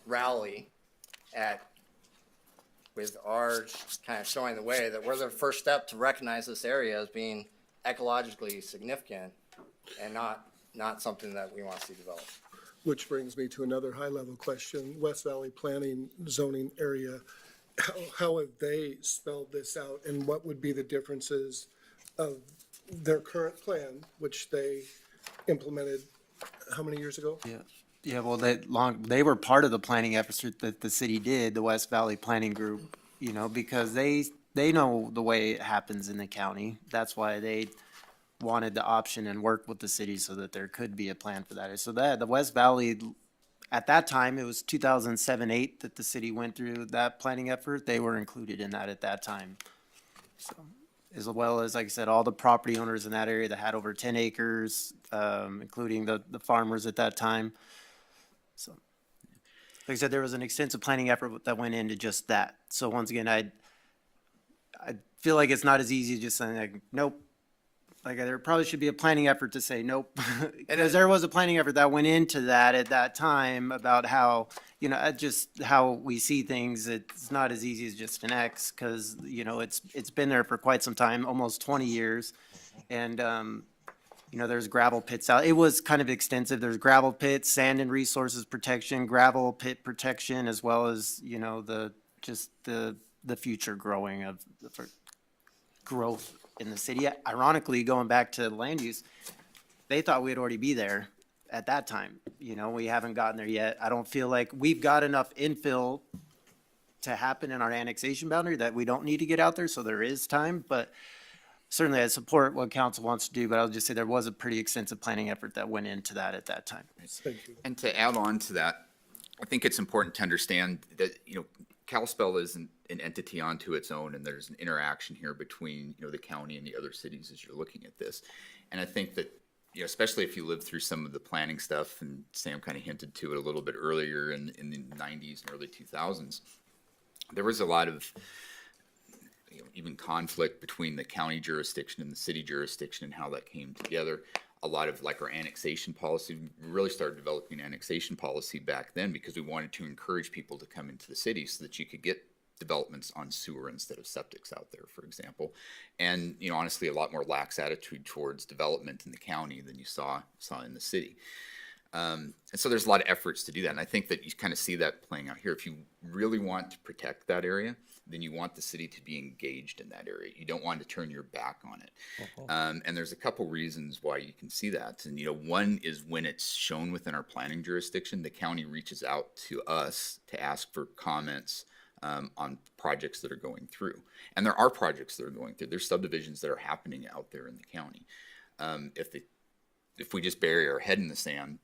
rally with ours kind of showing the way that we're the first step to recognize this area as being ecologically significant and not something that we want to see developed. Which brings me to another high-level question. West Valley Planning Zoning Area, how have they spelled this out, and what would be the differences of their current plan, which they implemented how many years ago? Yeah, well, they were part of the planning effort that the city did, the West Valley Planning Group, because they know the way it happens in the county. That's why they wanted the option and worked with the city so that there could be a plan for that. So the West Valley, at that time, it was 2007-8 that the city went through that planning effort. They were included in that at that time. So, as well as, like I said, all the property owners in that area that had over 10 acres, including the farmers at that time. So, like I said, there was an extensive planning effort that went into just that. So once again, I feel like it's not as easy as just saying like, nope. Like there probably should be a planning effort to say nope. Because there was a planning effort that went into that at that time about how, just how we see things. It's not as easy as just an X because, it's been there for quite some time, almost 20 years. And, there's gravel pits out. It was kind of extensive. There's gravel pits, sand and resources protection, gravel pit protection, as well as, the future growing of growth in the city. Ironically, going back to land use, they thought we'd already be there at that time. We haven't gotten there yet. I don't feel like we've got enough infill to happen in our annexation boundary that we don't need to get out there. So there is time, but certainly I support what council wants to do, but I'll just say there was a pretty extensive planning effort that went into that at that time. Thank you. And to add on to that, I think it's important to understand that, Kalispell is an entity onto its own, and there's an interaction here between, the county and the other cities as you're looking at this. And I think that, especially if you live through some of the planning stuff, and Sam kind of hinted to it a little bit earlier in the 90s and early 2000s, there was a lot of, even conflict between the county jurisdiction and the city jurisdiction and how that came together. A lot of like our annexation policy, we really started developing annexation policy back then because we wanted to encourage people to come into the city so that you could get developments on sewer instead of septics out there, for example. And, honestly, a lot more lax attitude towards development in the county than you saw in the city. And so there's a lot of efforts to do that. And I think that you kind of see that playing out here. If you really want to protect that area, then you want the city to be engaged in that area. You don't want to turn your back on it. And there's a couple reasons why you can see that. And, one is when it's shown within our planning jurisdiction, the county reaches out to us to ask for comments on projects that are going through. And there are projects that are going through. There's subdivisions that are happening out there in the county. If we just bury our head in the sand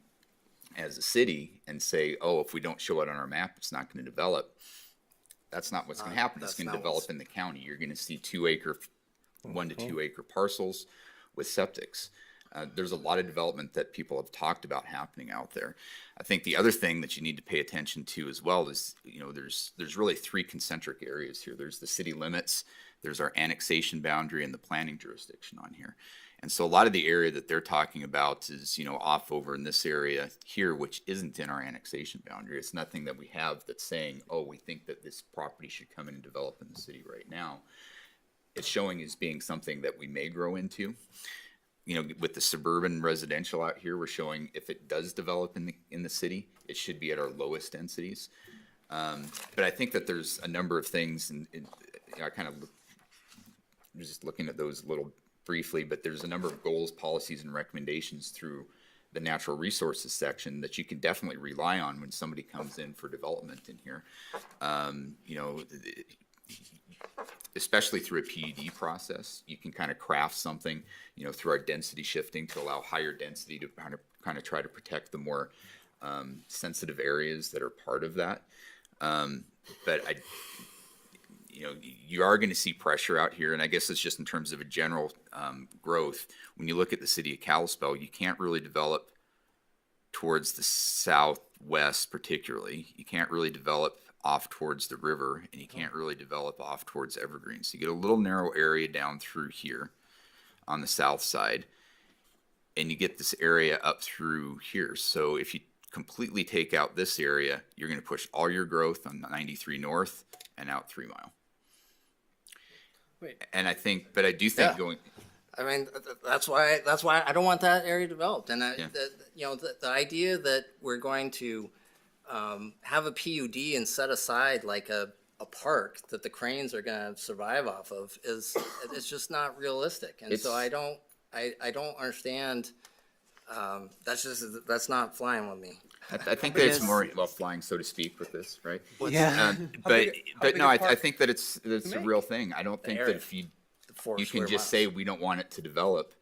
as a city and say, oh, if we don't show it on our map, it's not going to develop. That's not what's going to happen. It's going to develop in the county. You're going to see 1 to 2 acre parcels with septics. There's a lot of development that people have talked about happening out there. I think the other thing that you need to pay attention to as well is, there's really 3 concentric areas here. There's the city limits, there's our annexation boundary, and the planning jurisdiction on here. And so a lot of the area that they're talking about is, off over in this area here, which isn't in our annexation boundary. It's nothing that we have that's saying, oh, we think that this property should come in and develop in the city right now. It's showing as being something that we may grow into. With the suburban residential out here, we're showing if it does develop in the city, it should be at our lowest densities. But I think that there's a number of things, and I kind of was just looking at those a little briefly, but there's a number of goals, policies, and recommendations through the natural resources section that you can definitely rely on when somebody comes in for development in here. Especially through a PUD process, you can kind of craft something, through our density shifting to allow higher density to kind of try to protect the more sensitive areas that are part of that. But you are going to see pressure out here, and I guess it's just in terms of a general growth. When you look at the city of Kalispell, you can't really develop towards the southwest particularly. You can't really develop off towards the river, and you can't really develop off towards Evergreen. So you get a little narrow area down through here on the south side. and you get this area up through here. So if you completely take out this area, you're going to push all your growth on 93 North and out 3 Mile. Wait. And I think, but I do think Yeah. going, I mean, that's why I don't want that area developed. And Yeah. the idea that we're going to have a PUD and set aside like a park that the cranes are going to survive off of it's just not realistic. And so I don't understand. That's not flying with me. I think that it's more well flying, so to speak, with this, right? Yeah. But no, I think that it's a real thing. I don't think that if you can just say we don't want it to develop,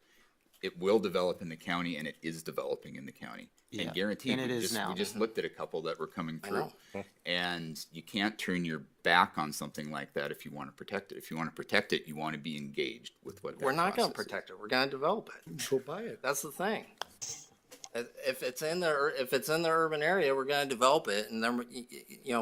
it will develop in the county, and it is developing in the county. Yeah, And guaranteed, and it is now. we just looked at a couple that were coming through. And you can't turn your back on something like that if you want to protect it. If you want to protect it, you want to be engaged with what that We're not going to process is. protect it. We're going to develop it. Go buy it. That's the thing. If it's in the urban area, we're going to develop it, and then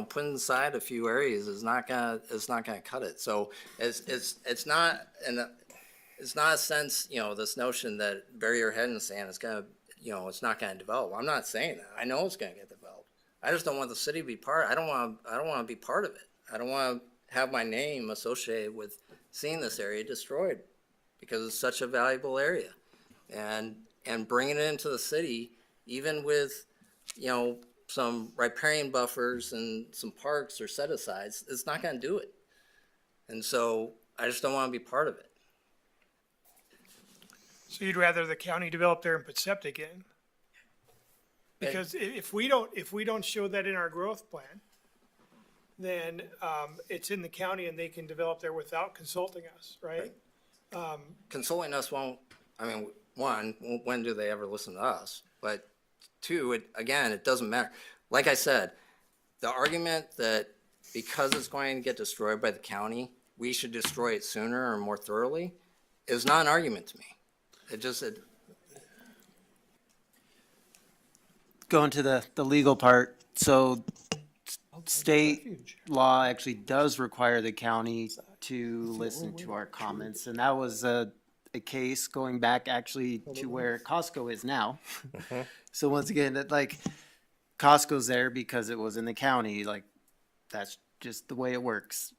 putting aside a few areas is not going to cut it. So it's not a sense, this notion that bury your head in the sand is going to, it's not going to develop. I'm not saying that. I know it's going to get developed. I just don't want the city to be I don't want to be part of it. I don't want to have my name associated with seeing this area destroyed because it's such a valuable area. And bringing it into the city, even with, some riparian buffers and some parks or set-asides, it's not going to do it. And so I just don't want to be part of it. So you'd rather the county develop there and put septic in? Because if we don't show that in our growth plan, then it's in the county and they can develop there without consulting us, right? Consulting us won't, one, when do they ever listen to us? But two, it doesn't matter. Like I said, the argument that because it's going to get destroyed by the county, we should destroy it sooner or more thoroughly is not an argument to me. Going to the legal part, so state law actually does require the county to listen to our comments, and that was a case going back actually to where Costco is now. So once again, Costco's there because it was in the county, that's just the way it works.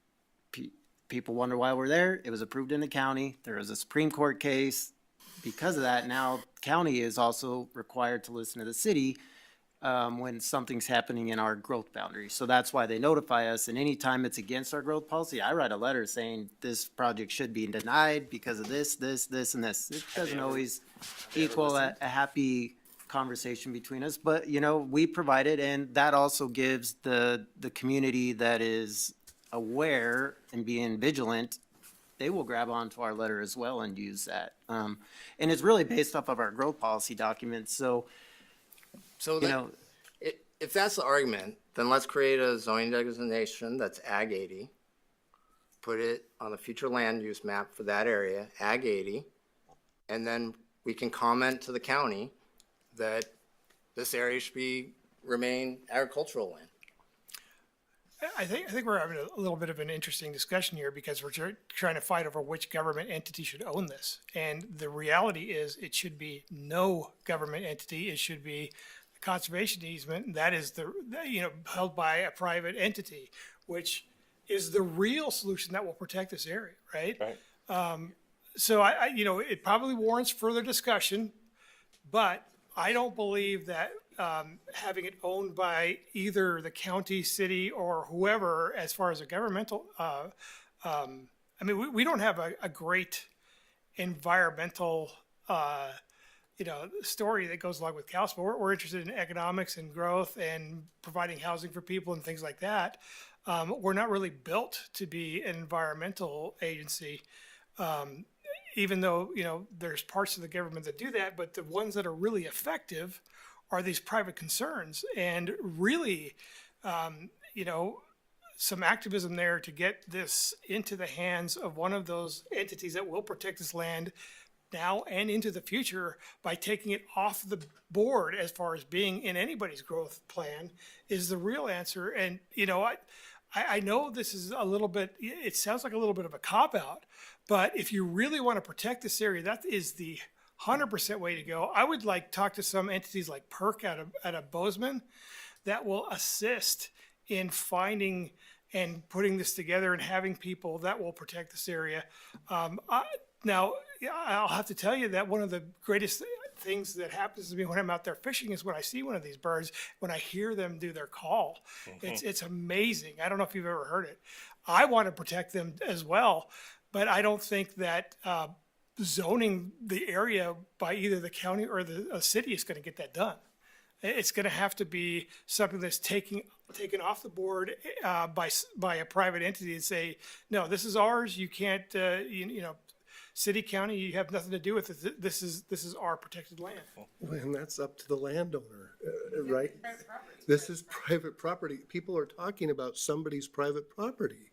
People wonder why we're there. It was approved in the county. There was a Supreme Court case. Because of that, now county is also required to listen to the city when something's happening in our growth boundary. So that's why they notify us, and anytime it's against our growth policy, I write a letter saying this project should be denied because of this, and this. It doesn't always equal a happy conversation between us, but, we provide it, and that also gives the community that is aware and being vigilant, they will grab onto our letter as well and use that. And it's really based off of our growth policy documents, so if that's the argument, then let's create a zoning designation that's Ag 80. Put it on the future land use map for that area, Ag 80. And then we can comment to the county that this area should remain agricultural land. I think we're having a little bit of an interesting discussion here because we're trying to fight over which government entity should own this. And the reality is it should be no government entity. It should be a conservation easement. And that is held by a private entity, which is the real solution that will protect this area, right? So it probably warrants further discussion, but I don't believe that having it owned by either the county, city, or whoever, as far as a governmental, we don't have a great environmental, story that goes along with Kalispell. We're interested in economics and growth and providing housing for people and things like that. We're not really built to be an environmental agency. Even though, there's parts of the government that do that, but the ones that are really effective are these private concerns. And really, some activism there to get this into the hands of one of those entities that will protect this land now and into the future by taking it off the board as far as being in anybody's growth plan is the real answer. And, I know this is it sounds like a little bit of a cop-out, but if you really want to protect this area, that is the 100% way to go. I would like talk to some entities like PERC out of Bozeman that will assist in finding and putting this together and having people that will protect this area. Now, I'll have to tell you that one of the greatest things that happens to me when I'm out there fishing is when I see one of these birds, when I hear them do their call. It's amazing. I don't know if you've ever heard it. I want to protect them as well, but I don't think that zoning the area by either the county or the city is going to get that done. It's going to have to be something that's taken off the board by a private entity and say, no, this is ours. You can't, city, county, you have nothing to do with it. This is our protected land. And that's up to the landowner, right? This is private property. People are talking about somebody's private property.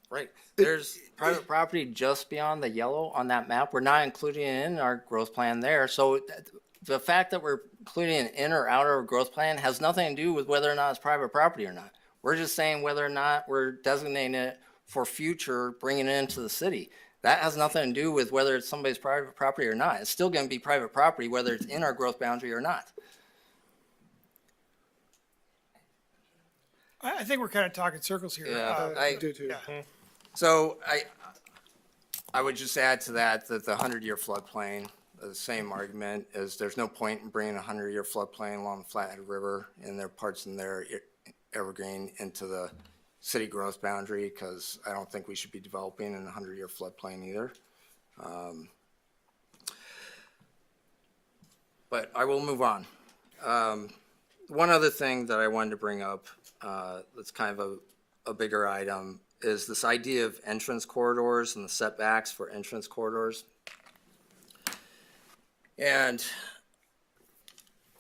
Right. There's private property just beyond the yellow on that map. We're not including it in our growth plan there. So the fact that we're including it in or out of our growth plan has nothing to do with whether or not it's private property or not. We're just saying whether or not we're designating it for future, bringing it into the city. That has nothing to do with whether it's somebody's private property or not. It's still going to be private property whether it's in our growth boundary or not. I think we're kind of talking circles here. Yeah, I do too. Yeah. So I would just add to that the 100-year floodplain, the same argument is there's no point in bringing a 100-year floodplain along the Flathead River and their parts in their evergreen into the city growth boundary, because I don't think we should be developing in a 100-year floodplain either. But I will move on. One other thing that I wanted to bring up that's kind of a bigger item is this idea of entrance corridors and the setbacks for entrance corridors. And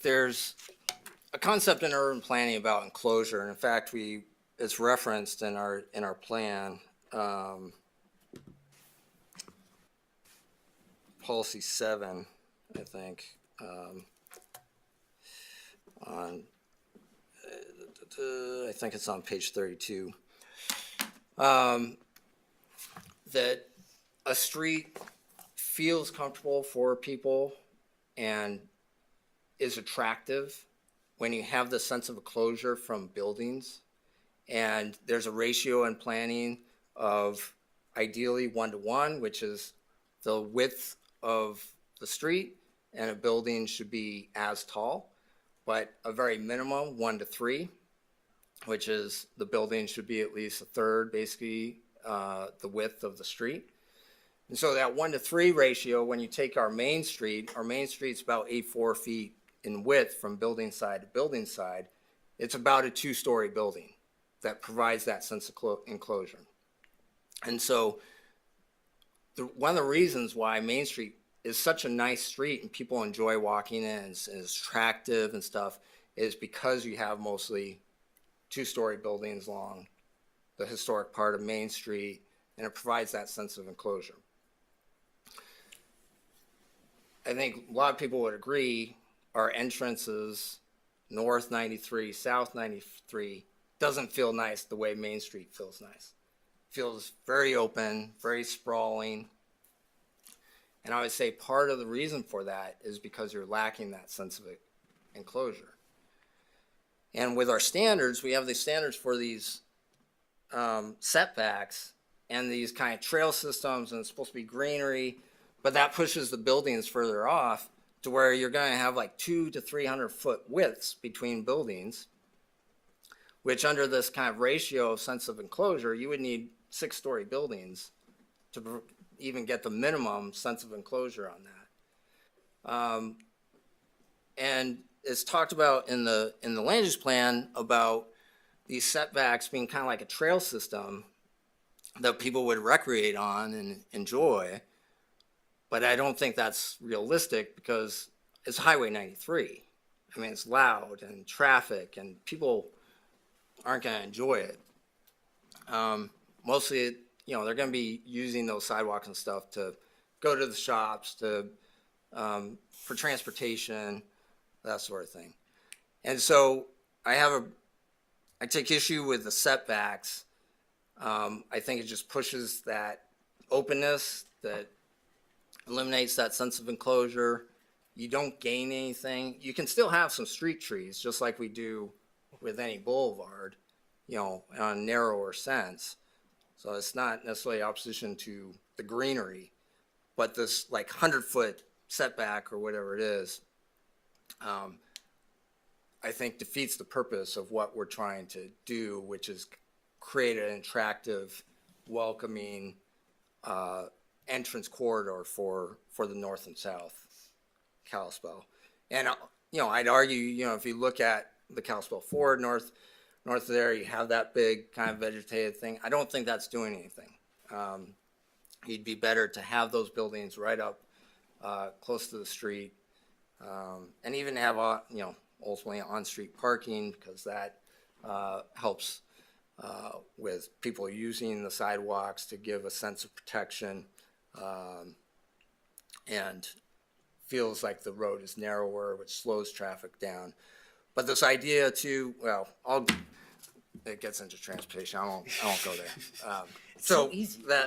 there's a concept in urban planning about enclosure, and in fact, it's referenced in our plan, policy 7, I think, I think it's on page 32. That a street feels comfortable for people and is attractive when you have the sense of enclosure from buildings. And there's a ratio in planning of ideally 1-to-1, which is the width of the street, and a building should be as tall, but a very minimum 1-to-3, which is the building should be at least a third, basically, the width of the street. And so that 1-to-3 ratio, when you take our main street's about 84 feet in width from building side to building side. It's about a 2-story building that provides that sense of enclosure. And so one of the reasons why Main Street is such a nice street and people enjoy walking in and it's attractive and stuff is because you have mostly 2-story buildings along the historic part of Main Street, and it provides that sense of enclosure. I think a lot of people would agree our entrances, North 93, South 93, doesn't feel nice the way Main Street feels nice. Feels very open, very sprawling. And I would say part of the reason for that is because you're lacking that sense of enclosure. And with our standards, we have these standards for these setbacks and these kind of trail systems, and it's supposed to be greenery, but that pushes the buildings further off to where you're going to have like 200 to 300 foot widths between buildings, which under this kind of ratio of sense of enclosure, you would need 6-story buildings to even get the minimum sense of enclosure on that. And it's talked about in the land use plan about these setbacks being kind of like a trail system that people would recreate on and enjoy. But I don't think that's realistic because it's Highway 93. I mean, it's loud and traffic and people aren't going to enjoy it. Mostly, they're going to be using those sidewalks and stuff to go to the shops, for transportation, that sort of thing. And so I take issue with the setbacks. I think it just pushes that openness that eliminates that sense of enclosure. You don't gain anything. You can still have some street trees, just like we do with any boulevard, you know, on a narrower sense. So it's not necessarily opposition to the greenery, but this like 100-foot setback or whatever it is, I think defeats the purpose of what we're trying to do, which is create an attractive, welcoming entrance corridor for the north and south Kalispell. And you know, I'd argue, you know, if you look at the Kalispell Ford north of there, you have that big kind of vegetated thing. I don't think that's doing anything. It'd be better to have those buildings right up close to the street, and even have you know, ultimately on-street parking, because that helps with people using the sidewalks to give a sense of protection, and feels like the road is narrower, which slows traffic down. But this idea to, well, it gets into transportation. I won't go there. So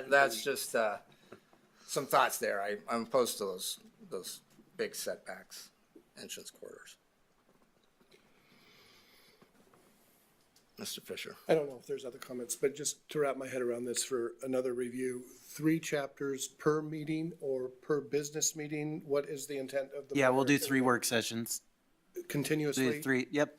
that's just some thoughts there. I'm opposed to those big setbacks, entrance corridors. Mr. Fisher. I don't know if there's other comments, but just to wrap my head around this for another review, 3 chapters per meeting or per business meeting? What is the intent of the? Yeah, we'll do 3 work sessions. Continuously? Do 3, yep.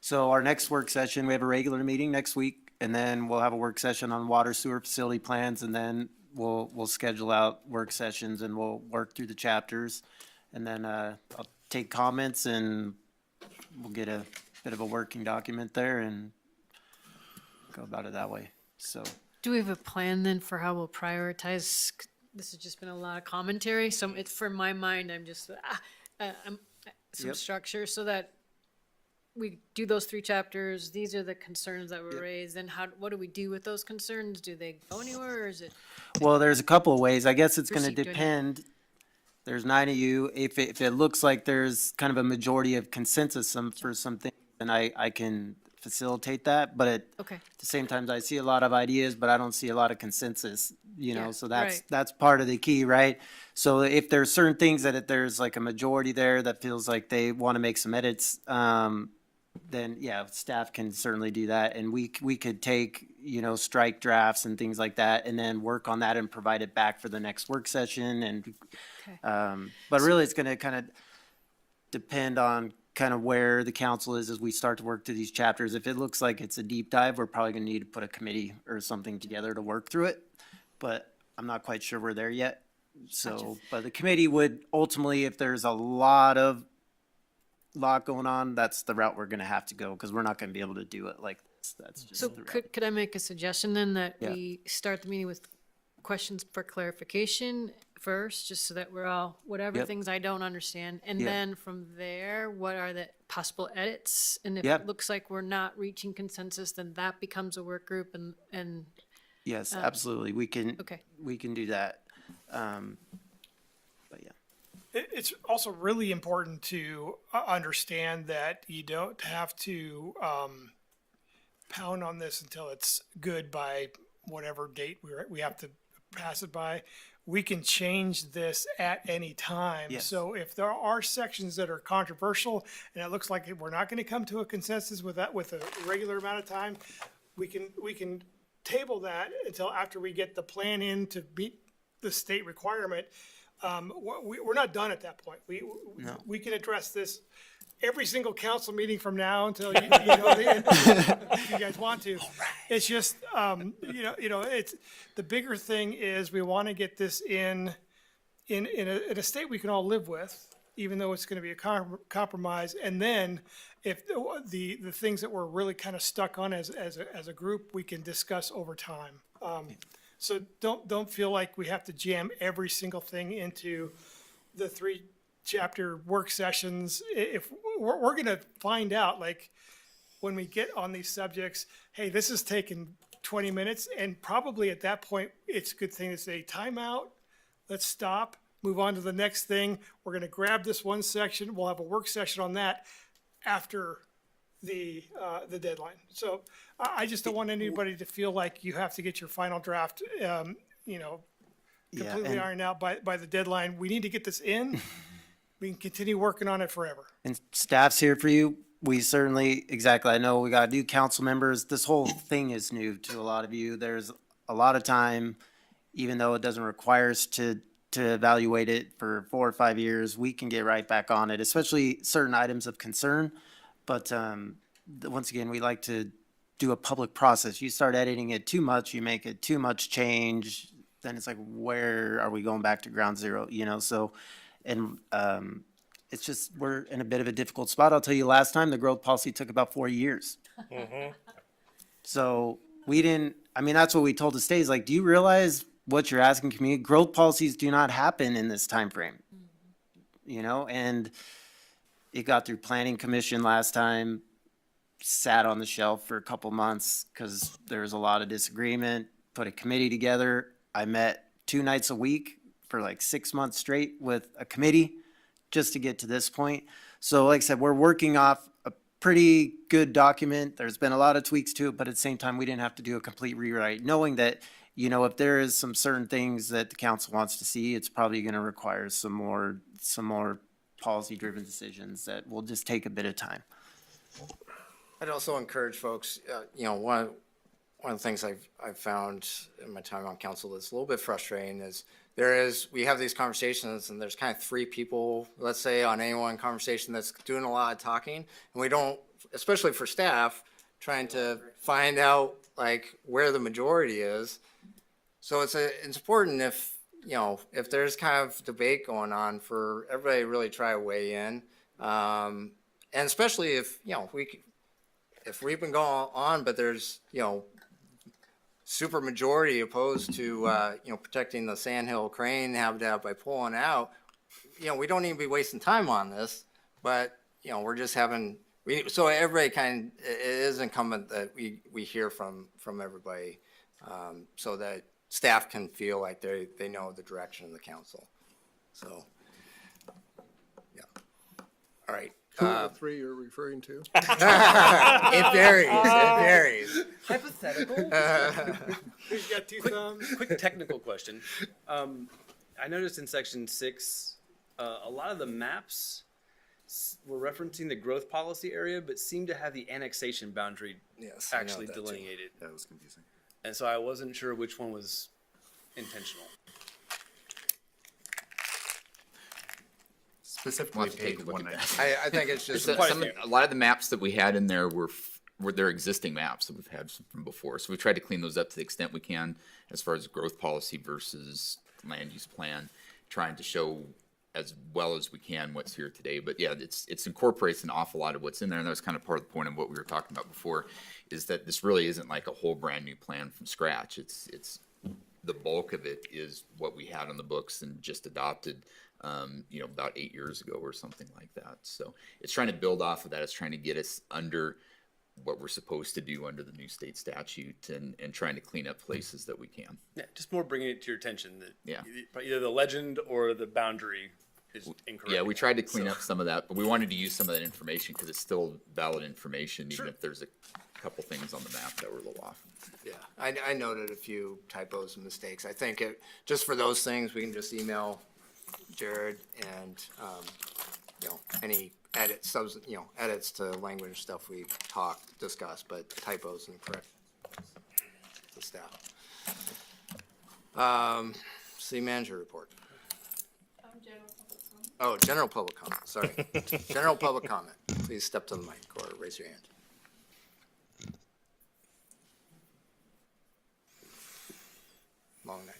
So our next work session, we have a regular meeting next week, and then we'll have a work session on water sewer facility plans, and then we'll schedule out work sessions and we'll work through the chapters. And then I'll take comments and we'll get a bit of a working document there and go about it that way. So Do we have a plan then for how we'll prioritize? This has just been a lot of commentary, so it's for my mind, I'm just, some Yep. structure so that we do those 3 chapters. These are the concerns that were raised, and what do we do with those concerns? Do they go anywhere, or is it? Well, there's a couple of ways. I guess it's going to Proceed, depend. There's 9 of you. If it looks like there's kind of a majority of consensus for some things, then I can facilitate that. But at Okay. the same time, I see a lot of ideas, but I don't see a lot of consensus, you know, Yeah, so right. that's part of the key, right? So if there's certain things that there's like a majority there that feels like they want to make some edits, then yeah, staff can certainly do that. And we could take, you know, strike drafts and things like that and then work on that and provide it back for the next work session. And, but really it's going to kind of depend on kind of where the council is as we start to work through these chapters. If it looks like it's a deep dive, we're probably going to need to put a committee or something together to work through it. But I'm not quite sure we're there yet. So, but the committee would ultimately, if there's a lot going on, that's the route we're going to have to go because we're not going to be able to do it like this. That's just So the route. could I make a suggestion then that Yeah. we start the meeting with questions for clarification first, just so that we're all, whatever Yep. things I don't understand, and Yeah. then from there, what are the possible edits? And if Yep. it looks like we're not reaching consensus, then that becomes a work group and Yes, absolutely. We can do that. But yeah. It's also really important to understand that you don't have to pound on this until it's good by whatever date we have to pass it by. We can change this at any time. Yes. So if there are sections that are controversial and it looks like we're not going to come to a consensus with that with a regular amount of time, we can table that until after we get the plan in to meet the state requirement. We're not done at that point. We can address this every single council meeting from now until you know the end, if you guys want to. It's just it's the bigger thing is we want to get this in a state we can all live with, even though it's going to be a compromise. And then if the things that we're really kind of stuck on as a group, we can discuss over time. So don't feel like we have to jam every single thing into the 3-chapter work sessions. If we're going to find out, like when we get on these subjects, hey, this has taken 20 minutes, and probably at that point, it's a good thing to say timeout. Let's stop, move on to the next thing. We're going to grab this one section. We'll have a work session on that after the deadline. So I just don't want anybody to feel like you have to get your final draft, Yeah, completely and- ironed out by the deadline. We need to get this in. We can continue working on it forever. And staff's here for you. We certainly, exactly, I know we got new council members. This whole thing is new to a lot of you. There's a lot of time, even though it doesn't require us to evaluate it for 4 or 5 years, we can get right back on it, especially certain items of concern. But once again, we like to do a public process. You start editing it too much, you make it too much change, then it's like, where are we going back to ground zero, you know? So, and it's just, we're in a bit of a difficult spot. I'll tell you, last time, the growth policy took about 4 years. So we didn't, I mean, that's what we told the state, is like, do you realize what you're asking community? Growth policies do not happen in this time frame, you know? And it got through planning commission last time, sat on the shelf for a couple months because there was a lot of disagreement, put a committee together. I met 2 nights a week for like 6 months straight with a committee just to get to this point. So like I said, we're working off a pretty good document. There's been a lot of tweaks to it, but at the same time, we didn't have to do a complete rewrite, knowing that, you know, if there is some certain things that the council wants to see, it's probably going to require some more policy-driven decisions that will just take a bit of time. I'd also encourage folks, you know, one of the things I've found in my time on council that's a little bit frustrating is we have these conversations and there's kind of 3 people, let's say, on any one conversation that's doing a lot of talking, and we don't, especially for staff, trying to find out like where the majority is. So it's important if, you know, if there's kind of debate going on, for everybody to really try to weigh in. And especially if, you know, if we've been going on, but there's, you know, super majority opposed to, you know, protecting the sandhill crane habitat by pulling out, you know, we don't need to be wasting time on this, but, you know, we're just so everybody it is incumbent that we hear from everybody, so that staff can feel like they know the direction of the council. So, yeah. All right. Who are the 3 you're referring to? It varies. Hypothetical? He's got 2 thumbs. Quick technical question. I noticed in section 6, a lot of the maps were referencing the growth policy area, but seem to have the annexation boundary actually delineated. That was confusing. And so I wasn't sure which one was intentional. Specifically, We'll have to take page a look at 190. I think it's just. A lot of the maps that we had in there were their existing maps that we've had from before. So we tried to clean those up to the extent we can as far as growth policy versus land use plan, trying to show as well as we can what's here today. But yeah, it's incorporates an awful lot of what's in there. And that was kind of part of the point of what we were talking about before, is that this really isn't like a whole brand new plan from scratch. It's the bulk of it is what we had on the books and just adopted, you know, about 8 years ago or something like that. So it's trying to build off of that. It's trying to get us under what we're supposed to do under the new state statute and trying to clean up places that we can. Yeah, just more bringing it to your attention that Yeah. either the legend or the boundary is incorrect. Yeah, we tried to clean up some of that, but we wanted to use some of that information because it's still valid information, even if there's a couple things on the map that were a little off. Yeah, I noted a few typos and mistakes. I think just for those things, we can just email Jared and, you know, any edits, you know, edits to language stuff we discussed, but typos and correct the staff. City manager report. Oh, general public comment, sorry. General public comment. Please step to the mic or raise your hand. Long night.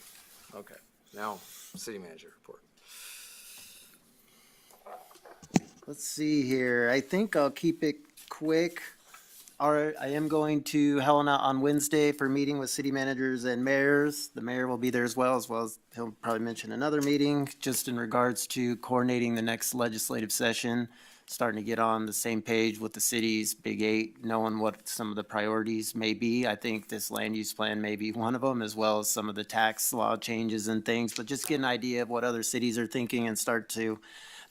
Okay, now, city manager report. Let's see here. I think I'll keep it quick. All right, I am going to Helena on Wednesday for a meeting with city managers and mayors. The mayor will be there as well as he'll probably mention another meeting just in regards to coordinating the next legislative session, starting to get on the same page with the city's Big 8, knowing what some of the priorities may be. I think this land use plan may be one of them, as well as some of the tax law changes and things, but just get an idea of what other cities are thinking and start to,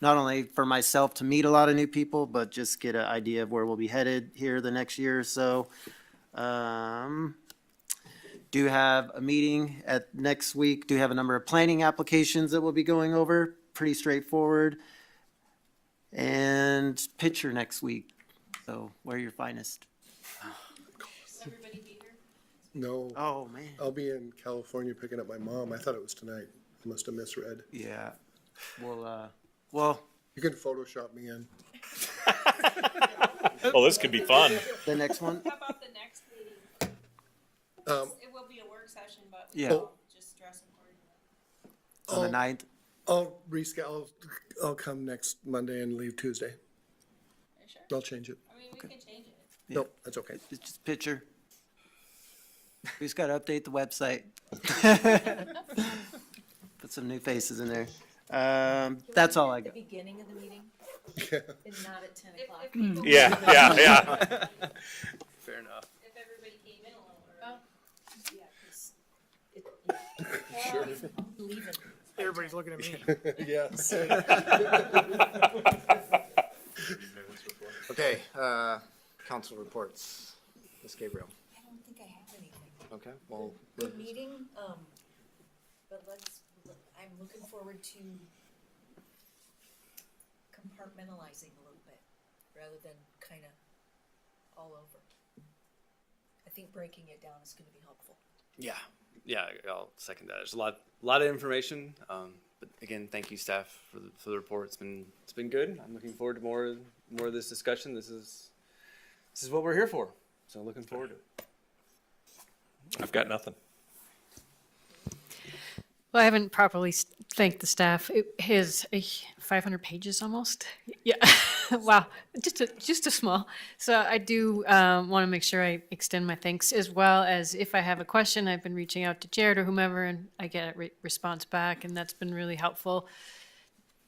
not only for myself to meet a lot of new people, but just get an idea of where we'll be headed here the next year or so. do have a meeting at next week, do have a number of planning applications that we'll be going over, pretty straightforward. And picture next week, so wear your finest. Everybody be here? No. Oh, man. I'll be in California picking up my mom. I thought it was tonight. I must have misread. Yeah, well, You can Photoshop me in. Well, this could be fun. the next one, How about the next meeting? It will be a work session, but Yeah. Oh. just dress accordingly. on the 9th. I'll reschedule. I'll come next Monday and leave Tuesday. Are you sure? I'll change it. I mean, we can change it. Nope, that's okay. It's just picture. We just gotta update the website. Put some new faces in there. That's all I At the got. beginning of the meeting Yeah. and not at 10 o'clock. Yeah, yeah. Fair enough. If everybody came in a little early. Yeah, 'cause it, yeah. Leaving. Everybody's looking at me. Yes. Okay, council reports. Ms. Gabriel. I don't think I have anything. Okay, well, Good meeting, but I'm looking forward to compartmentalizing a little bit rather than kind of all over. I think breaking it down is going to be helpful. Yeah, I'll second that. There's a lot of information. But again, thank you, staff, for the report. It's been good. I'm looking forward to more of this discussion. This is what we're here for. So looking forward to it. I've got nothing. Well, I haven't properly thanked the staff. It has 500 pages almost. Yeah, wow, just a small. So I do want to make sure I extend my thanks, as well as if I have a question, I've been reaching out to Jared or whomever, and I get a response back, and that's been really helpful,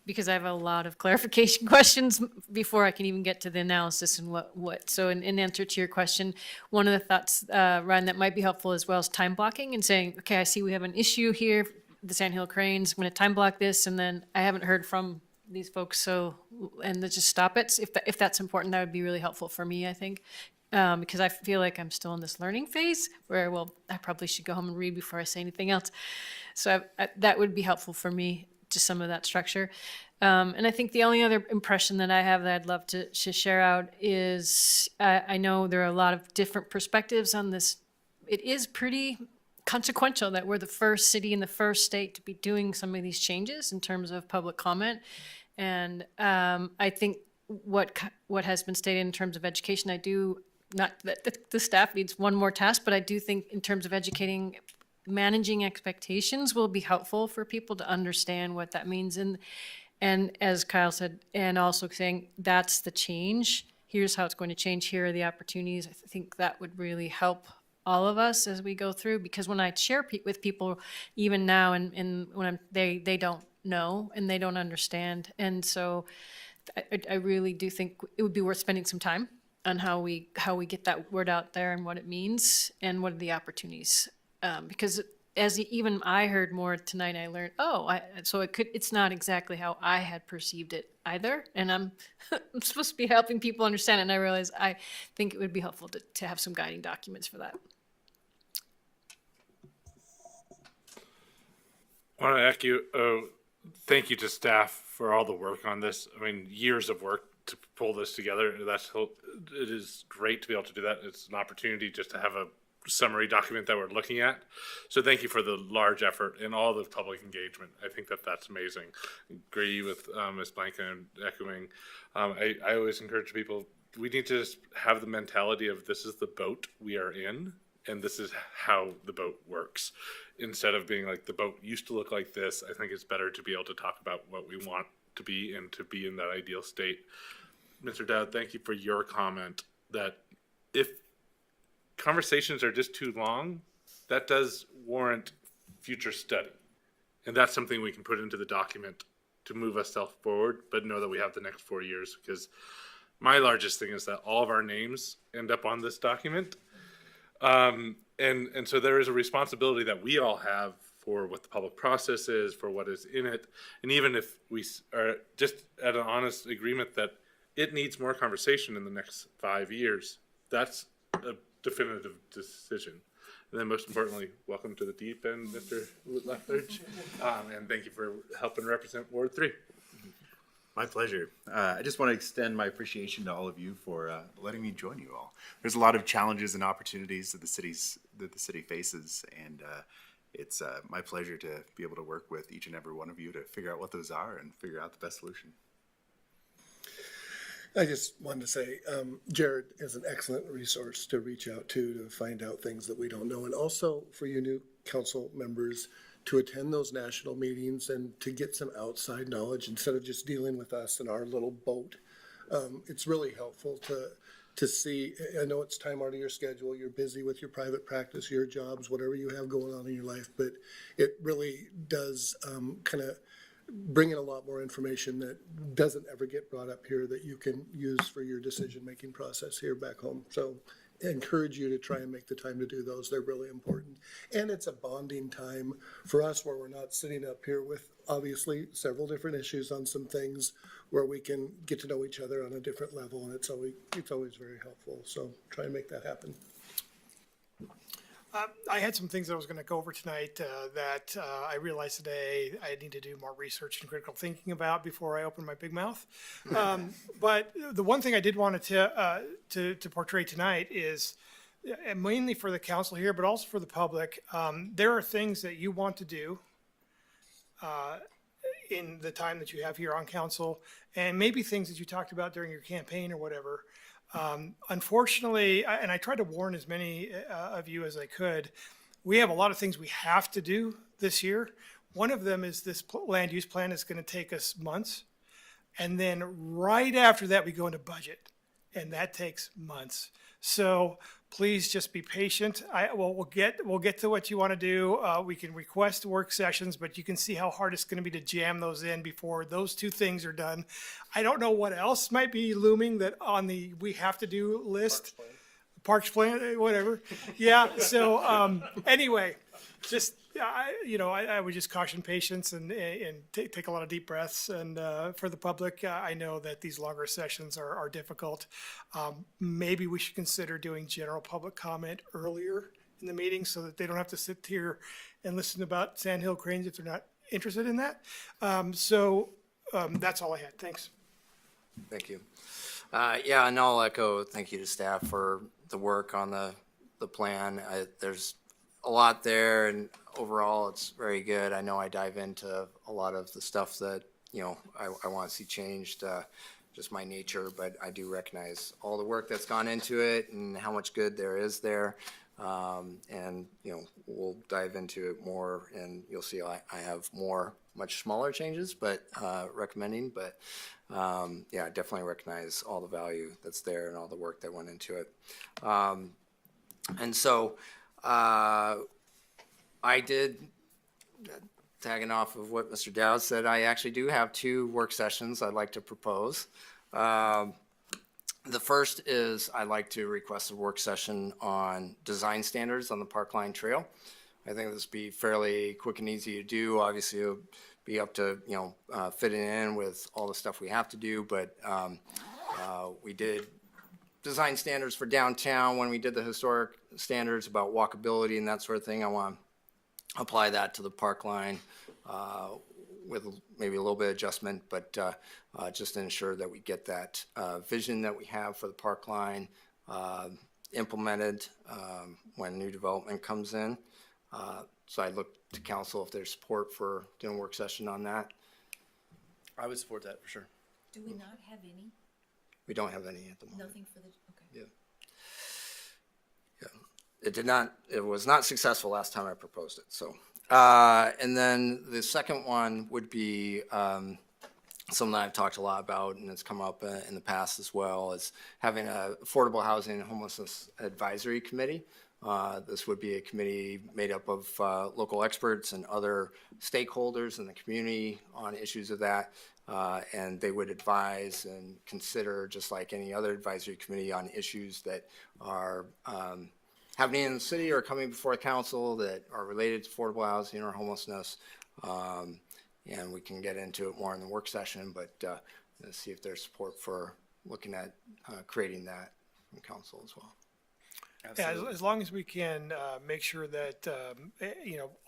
because I have a lot of clarification questions before I can even get to the analysis and what. So in answer to your question, one of the thoughts, Ryan, that might be helpful as well is time blocking and saying, okay, I see we have an issue here, the Sandhill Cranes, I'm going to time block this, and then I haven't heard from these folks, so, and let's just stop it. If that's important, that would be really helpful for me, I think. Because I feel like I'm still in this learning phase where, well, I probably should go home and read before I say anything else. So that would be helpful for me, just some of that structure. And I think the only other impression that I have that I'd love to share out is I know there are a lot of different perspectives on this. It is pretty consequential that we're the first city in the first state to be doing some of these changes in terms of public comment. And I think what has been stated in terms of education, I do, not that the staff needs one more task, but I do think in terms of educating, managing expectations will be helpful for people to understand what that means. And as Kyle said, and also saying that's the change, here's how it's going to change, here are the opportunities. I think that would really help all of us as we go through, because when I share with people, even now, and when they don't know and they don't understand. And so I really do think it would be worth spending some time on how we get that word out there and what it means and what are the opportunities. Because as even I heard more tonight, I learned, it's not exactly how I had perceived it either. And I'm supposed to be helping people understand it. And I realize I think it would be helpful to have some guiding documents for that. I want to echo, thank you to staff for all the work on this. I mean, years of work to pull this together. It is great to be able to do that. It's an opportunity just to have a summary document that we're looking at. So thank you for the large effort and all the public engagement. I think that's amazing. Agree with Ms. Blanca and echoing. I always encourage people, we need to just have the mentality of this is the boat we are in, and this is how the boat works. Instead of being like the boat used to look like this, I think it's better to be able to talk about what we want to be and to be in that ideal state. Mr. Dowd, thank you for your comment that if conversations are just too long, that does warrant future study. And that's something we can put into the document to move us forward, but know that we have the next 4 years, because my largest thing is that all of our names end up on this document. And so there is a responsibility that we all have for what the public process is, for what is in it. And even if we are just at an honest agreement that it needs more conversation in the next 5 years, that's a definitive decision. And then most importantly, welcome to the deep end, Mr. Lethbridge. And thank you for helping represent Ward 3. My pleasure. I just want to extend my appreciation to all of you for letting me join you all. There's a lot of challenges and opportunities that the city faces, and it's my pleasure to be able to work with each and every one of you to figure out what those are and figure out the best solution. I just wanted to say, Jared is an excellent resource to reach out to find out things that we don't know. And also for you new council members to attend those national meetings and to get some outside knowledge instead of just dealing with us in our little boat. It's really helpful to see. I know it's time out of your schedule. You're busy with your private practice, your jobs, whatever you have going on in your life, but it really does kind of bring in a lot more information that doesn't ever get brought up here that you can use for your decision-making process here back home. So I encourage you to try and make the time to do those. They're really important. And it's a bonding time for us where we're not sitting up here with obviously several different issues on some things where we can get to know each other on a different level, and it's always very helpful. So try and make that happen. I had some things I was going to go over tonight that I realized today I need to do more research and critical thinking about before I open my big mouth. But the one thing I did want to portray tonight is, and mainly for the council here, but also for the public, there are things that you want to do in the time that you have here on council, and maybe things that you talked about during your campaign or whatever. Unfortunately, and I tried to warn as many of you as I could, we have a lot of things we have to do this year. One of them is this land use plan is going to take us months. And then right after that, we go into budget, and that takes months. So please just be patient. We'll get to what you want to do. We can request work sessions, but you can see how hard it's going to be to jam those in before those two things are done. I don't know what else might be looming that on the we have to do list. Parks plan, whatever. Yeah. So anyway, just I would just caution patience and take a lot of deep breaths. And for the public, I know that these longer sessions are difficult. Maybe we should consider doing general public comment earlier in the meeting so that they don't have to sit here and listen about sandhill cranes if they're not interested in that. That's all I had. Thanks. Thank you. Yeah, and I'll echo thank you to staff for the work on the plan. There's a lot there, and overall it's very good. I know I dive into a lot of the stuff that I want to see changed, just my nature, but I do recognize all the work that's gone into it and how much good there is there. And we'll dive into it more, and you'll see I have more much smaller changes, but recommending. But yeah, I definitely recognize all the value that's there and all the work that went into it. And so I did, tagging off of what Mr. Dowd said, I actually do have 2 work sessions I'd like to propose. The first is I'd like to request a work session on design standards on the Parkline Trail. I think this would be fairly quick and easy to do. Obviously, it would be up to, fitting in with all the stuff we have to do, but we did design standards for downtown when we did the historic standards about walkability and that sort of thing. I want to apply that to the Parkline with maybe a little bit of adjustment, but just to ensure that we get that vision that we have for the Parkline implemented when new development comes in. So I look to council if there's support for doing a work session on that. I would support that for sure. Do we not have any? We don't have any at the moment. Nothing for the, okay. Yeah. It was not successful last time I proposed it, so. And then the second one would be something that I've talked a lot about, and it's come up in the past as well, is having an affordable housing and homelessness advisory committee. This would be a committee made up of local experts and other stakeholders in the community on issues of that. And they would advise and consider, just like any other advisory committee, on issues that are happening in the city or coming before the council that are related to affordable housing or homelessness. And we can get into it more in the work session, but see if there's support for looking at creating that from council as well. Yeah, as long as we can make sure that,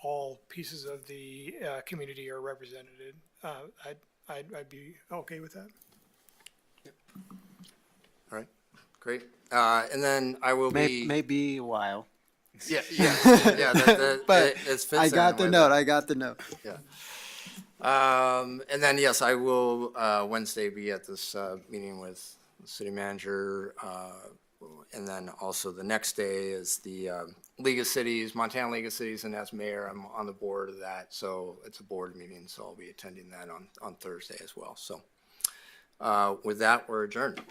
all pieces of the community are represented, I'd be okay with that. All right, great. And then I will be. May be a while. Yeah, yeah, yeah. But it fits I got the in with note, it. I got the note. Yeah. And then, yes, I will, Wednesday be at this, meeting with the city manager. And then also the next day is the, League of Cities, Montana League of Cities, and as mayor, I'm on the board of that. So it's a board meeting, so I'll be attending that on Thursday as well. So, with that, we're adjourned.